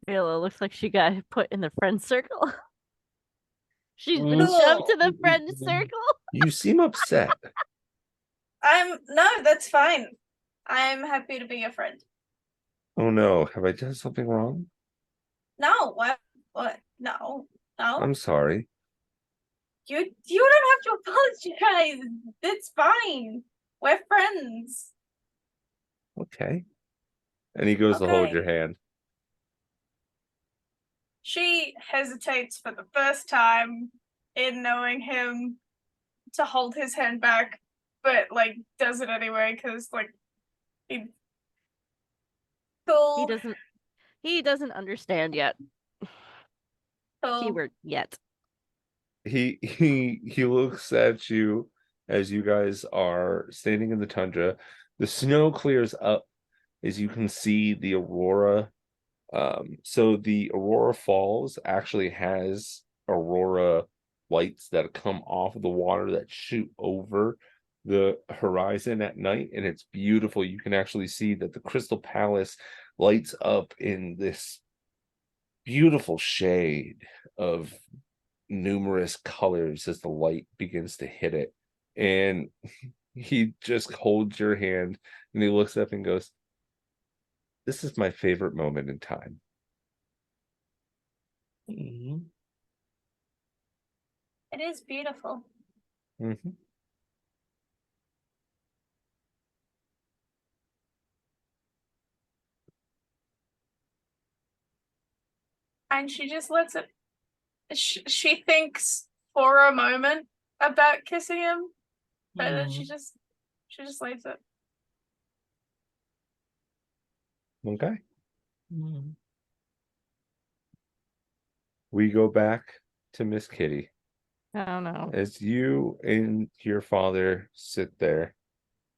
Ayla looks like she got put in the friend circle. She's been Cool. shoved to the friend circle. You seem upset. No, that's fine. I'm happy to be a friend. Oh no, have I done something wrong? No, what? What? No. I'm sorry. You don't have to apologize. It's fine. We're friends. Okay. And he goes to hold your hand. She hesitates for the first time in knowing him to hold his hand back, but like does it anyway because like he cool. He doesn't understand yet. Cool. Keyword yet. He looks at you as you guys are standing in the tundra. The snow clears up as you can see the aurora. So the Aurora Falls actually has aurora lights that come off of the water that shoot over the horizon at night, and it's beautiful. You can actually see that the Crystal Palace lights up in this beautiful shade of numerous colors as the light begins to hit it. And he just holds your hand and he looks up and goes, "This is my favorite moment in time." It is beautiful. Mm-hmm. And she just lets it. She thinks for a moment about kissing him, but then she just leaves it. Okay. We go back to Miss Kitty. Oh no. As you and your father sit there,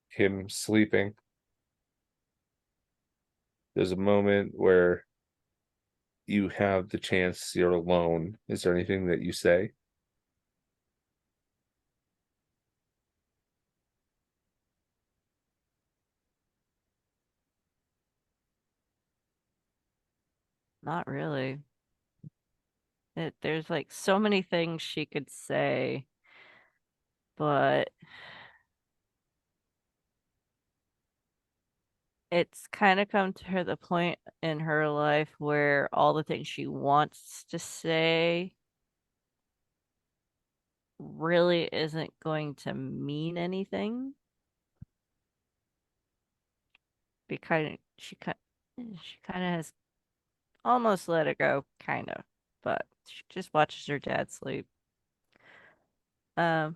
him sleeping, there's a moment where you have the chance, you're alone. Is there anything that you say? Not really. There's like so many things she could say, but it's kind of come to her the point in her life where all the things she wants to say really isn't going to mean anything because she kind of has almost let it go, kind of, but she just watches her dad sleep. Um,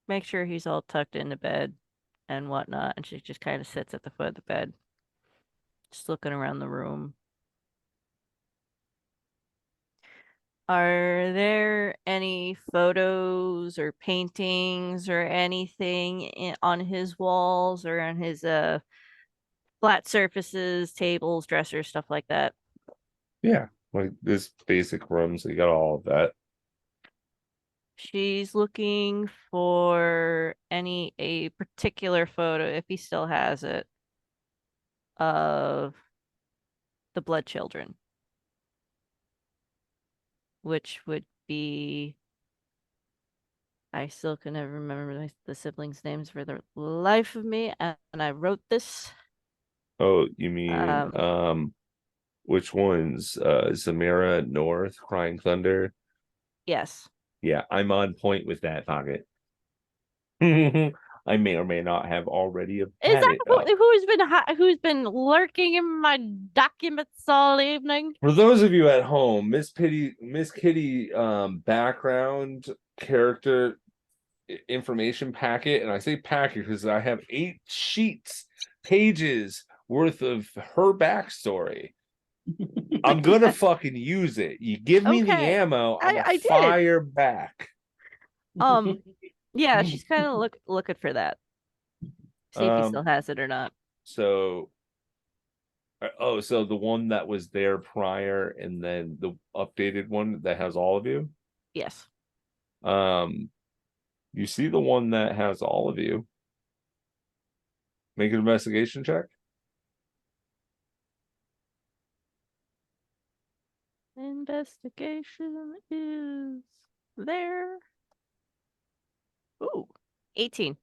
make sure he's all tucked into bed and whatnot, and she just kind of sits at the foot of the bed, just looking around the room. Are there any photos or paintings or anything on his walls or on his flat surfaces, tables, dressers, stuff like that? Yeah, like this basic room, so you got all of that. She's looking for a particular photo, if he still has it, of the blood children, which would be, I still can never remember the siblings' names for the life of me, and I wrote this. Oh, you mean Um, which ones? Zamira North, Crying Thunder. yes. Yeah, I'm on point with that pocket. I may or may not have already have Is had that it up. who's been lurking in my documents all evening? For those of you at home, Miss Kitty background character information packet, and I say packet because I have 8 pages worth of her backstory. I'm gonna fucking use it. You give me the Okay, ammo, I'm I a did. fire back. Yeah, she's kind of looking for that. See if he still has it or not. So so the one that was there prior and then the updated one that has all of you. Yes. You see the one that has all of you. Make an investigation check. Investigation is there. Ooh, 18.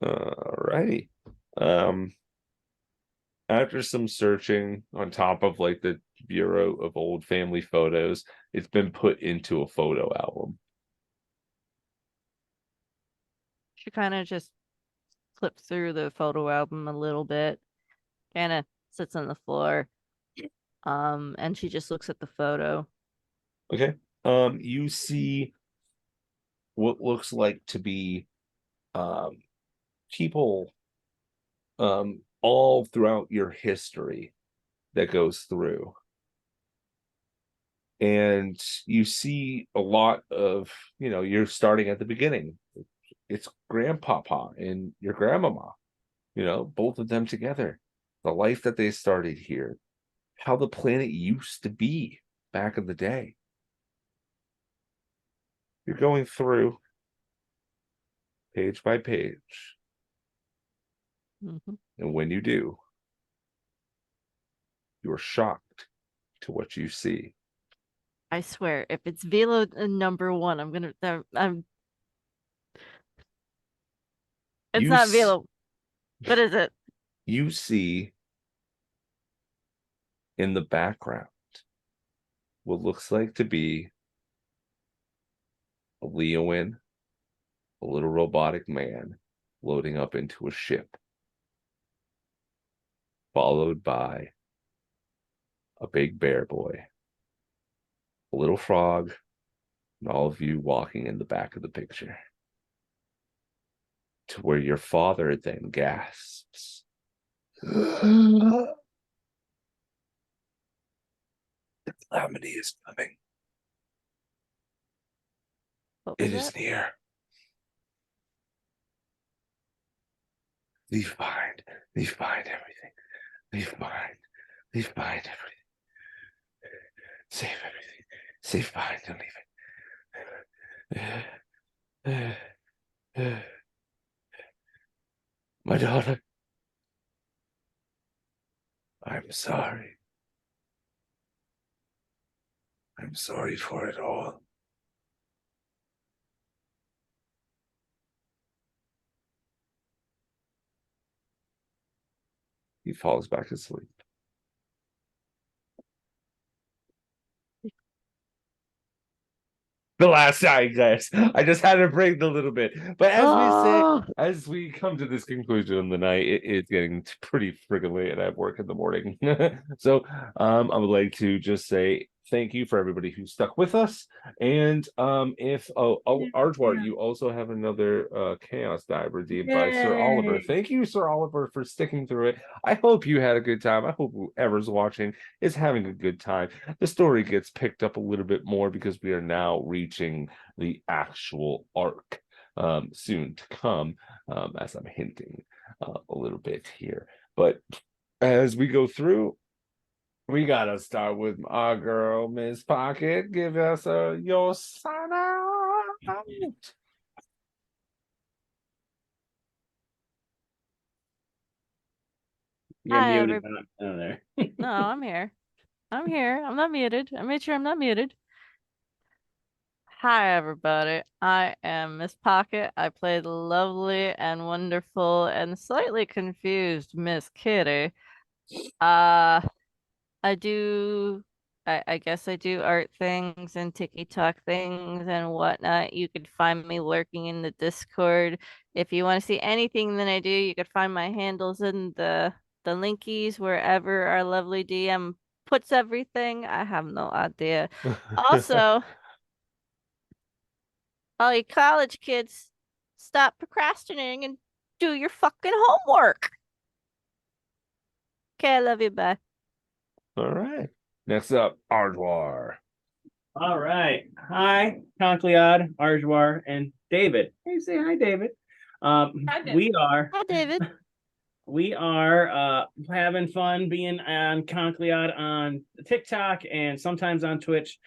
Alrighty. After some searching on top of like the Bureau of Old Family Photos, it's been put into a photo album. She kind of just flips through the photo album a little bit, kind of sits on the floor, and she just looks at the photo. Okay. You see what looks like to be people all throughout your history that goes through. And you see a lot of, you're starting at the beginning. It's grandpapa and your grandmama, both of them together. The life that they started here, how the planet used to be back in the day. You're going through page by page. Mm-hmm. And when you do, you're shocked to what you see. I swear, if it's Velo number 1, it's not Velo. What is it? You see in the background what looks like to be a Leoin, a little robotic man loading up into a ship, followed by a big bear boy, a little frog, and all of you walking in the back of the picture. To where your father then gasps. The calamity is coming. What was It is that? near. Leave behind everything. Leave behind everything. Save everything. Save behind and leave it. My daughter. I'm sorry. I'm sorry for it all. He falls back asleep. The last eyeglass. I just had to break a little bit. But Oh. as we come to this conclusion of the night, it's getting pretty friggin' late and I have work in the morning. So I would like to just say thank you for everybody who stuck with us. And if Arjwar, you also have another chaos die redeemed by Sir Oliver. Yay. Thank you, Sir Oliver, for sticking through it. I hope you had a good time. I hope whoever's watching is having a good time. The story gets picked up a little bit more because we are now reaching the actual arc soon to come, as I'm hinting a little bit here. But as we go through, we gotta start with our girl, Miss Pocket. Give us your sign out. You're Hi, muted. Oh, there. No, I'm here. I'm here. I'm not muted. I made sure I'm not muted. Hi, everybody. I am Miss Pocket. I play the lovely and wonderful and slightly confused Miss Kitty. I do, I guess I do art things and TikTok things and whatnot. You could find me lurking in the Discord. If you want to see anything that I do, you could find my handles in the linkies wherever our lovely DM puts everything. I have no idea. Also, all you college kids, stop procrastinating and do your fucking homework. Okay, I love you. Bye. All right. Next up, Ardwar. All right. Hi, Concleod, Arjwar, and David. Hey, say hi, David. Hi, David. Hi, David. We are having fun being on Concleod on TikTok and sometimes on Twitch,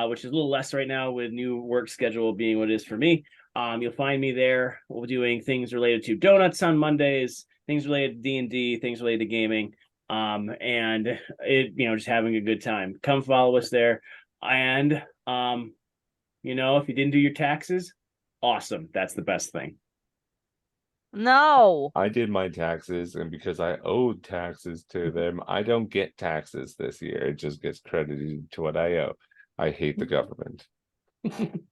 which is a little less right now with new work schedule being what it is for me. You'll find me there. We're doing things related to donuts on Mondays, things related to D&D, things related to gaming, and it just having a good time. Come follow us there. And if you didn't do your taxes, awesome. That's the best thing. No. I did my taxes, and because I owed taxes to them, I don't get taxes this year. It just gets credited to what I owe. I hate the government.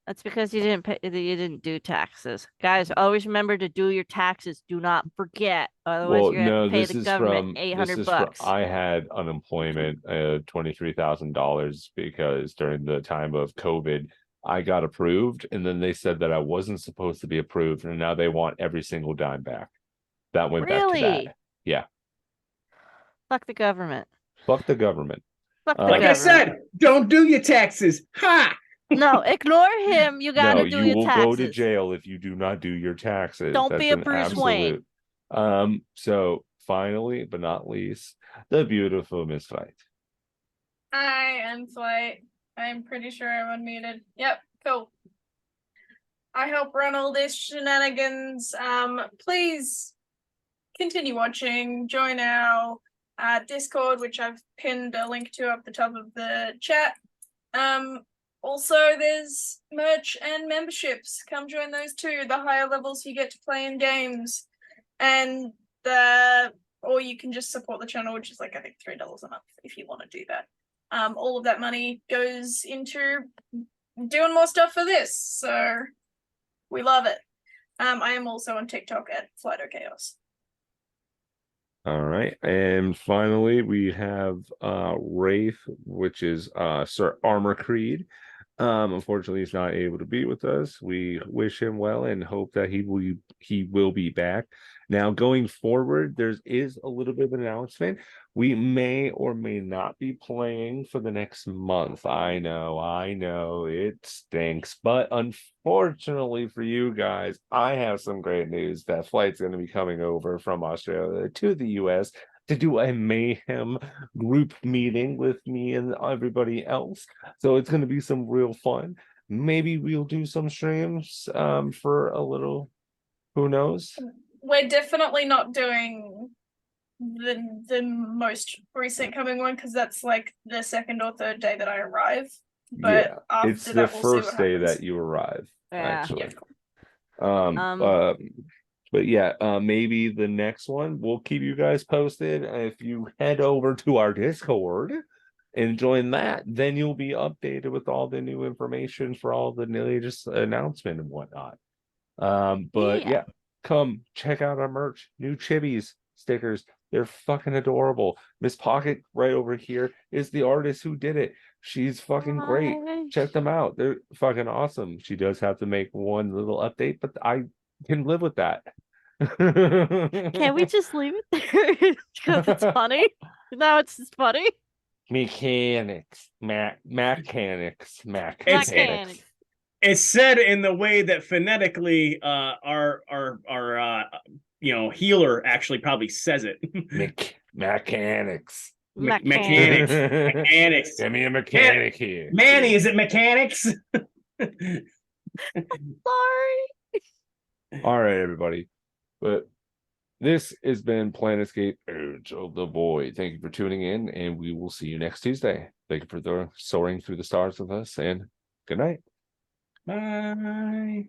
That's because you didn't pay, you didn't do taxes. Guys, always remember to do your taxes. Do not forget. Otherwise, Well, you're gonna have no, to pay this the is government from $800. I had unemployment, $23,000 because during the time of COVID, I got approved, and then they said that I wasn't supposed to be approved, and now they want every single dime back. That went back to Really? that. Yeah. Fuck the government. Fuck the government. Fuck the Like I government. said, don't do your taxes. Ha! No, ignore him. You gotta No, do you your will taxes. go to jail if you do not do your taxes. Don't That's be a an Bruce Wayne. absolute. So finally, but not least, the beautiful Miss Fight. I am Flight. I'm pretty sure I'm unmuted. Yep, cool. I help run all this shenanigans. Please continue watching. Join our Discord, which I've pinned a link to up the top of the chat. Also, there's merch and memberships. Come join those too. The higher levels you get to play in games, and or you can just support the channel, which is like I think $3 a month if you want to do that. All of that money goes into doing more stuff for this, so we love it. I am also on TikTok at Flido Chaos. All right, and finally we have Wraith, which is Sir Armor Creed. Unfortunately, he's not able to be with us. We wish him well and hope that he will be back. Now, going forward, there is a little bit of an announcement. We may or may not be playing for the next month. I know, it stinks, but unfortunately for you guys, I have some great news. That flight's going to be coming over from Australia to the US to do a mayhem group meeting with me and everybody else. So it's going to be some real fun. Maybe we'll do some streams for a little, who knows? We're definitely not doing the most recent coming one because that's like the second or third day that I arrive. But Yeah, after it's the that, we'll see what first day happens. that you arrive, Yeah. actually. Yeah. But yeah, maybe the next one we'll keep you guys posted. If you head over to our Discord and join that, then you'll be updated with all the new information for all the latest announcement and whatnot. But yeah, come check out our merch, new chibis stickers. They're fucking adorable. Miss Pocket right over here is the artist who did it. She's fucking great. Check them out. They're fucking awesome. She does have to make one little update, but I can live with that. Can we just leave it there because it's funny? No, it's just funny. Mechanics. Mechanics. Mechanics. It's said in the way that phonetically our healer actually probably says it. Mechanics. Mechanics. Mechanics. Give me a mechanic here. Manny, is it mechanics? Sorry. All right, everybody. But this has been Planetscape Urge of the Void. Thank you for tuning in, and we will see you next Tuesday. Thank you for soaring through the stars with us, and good night. Bye.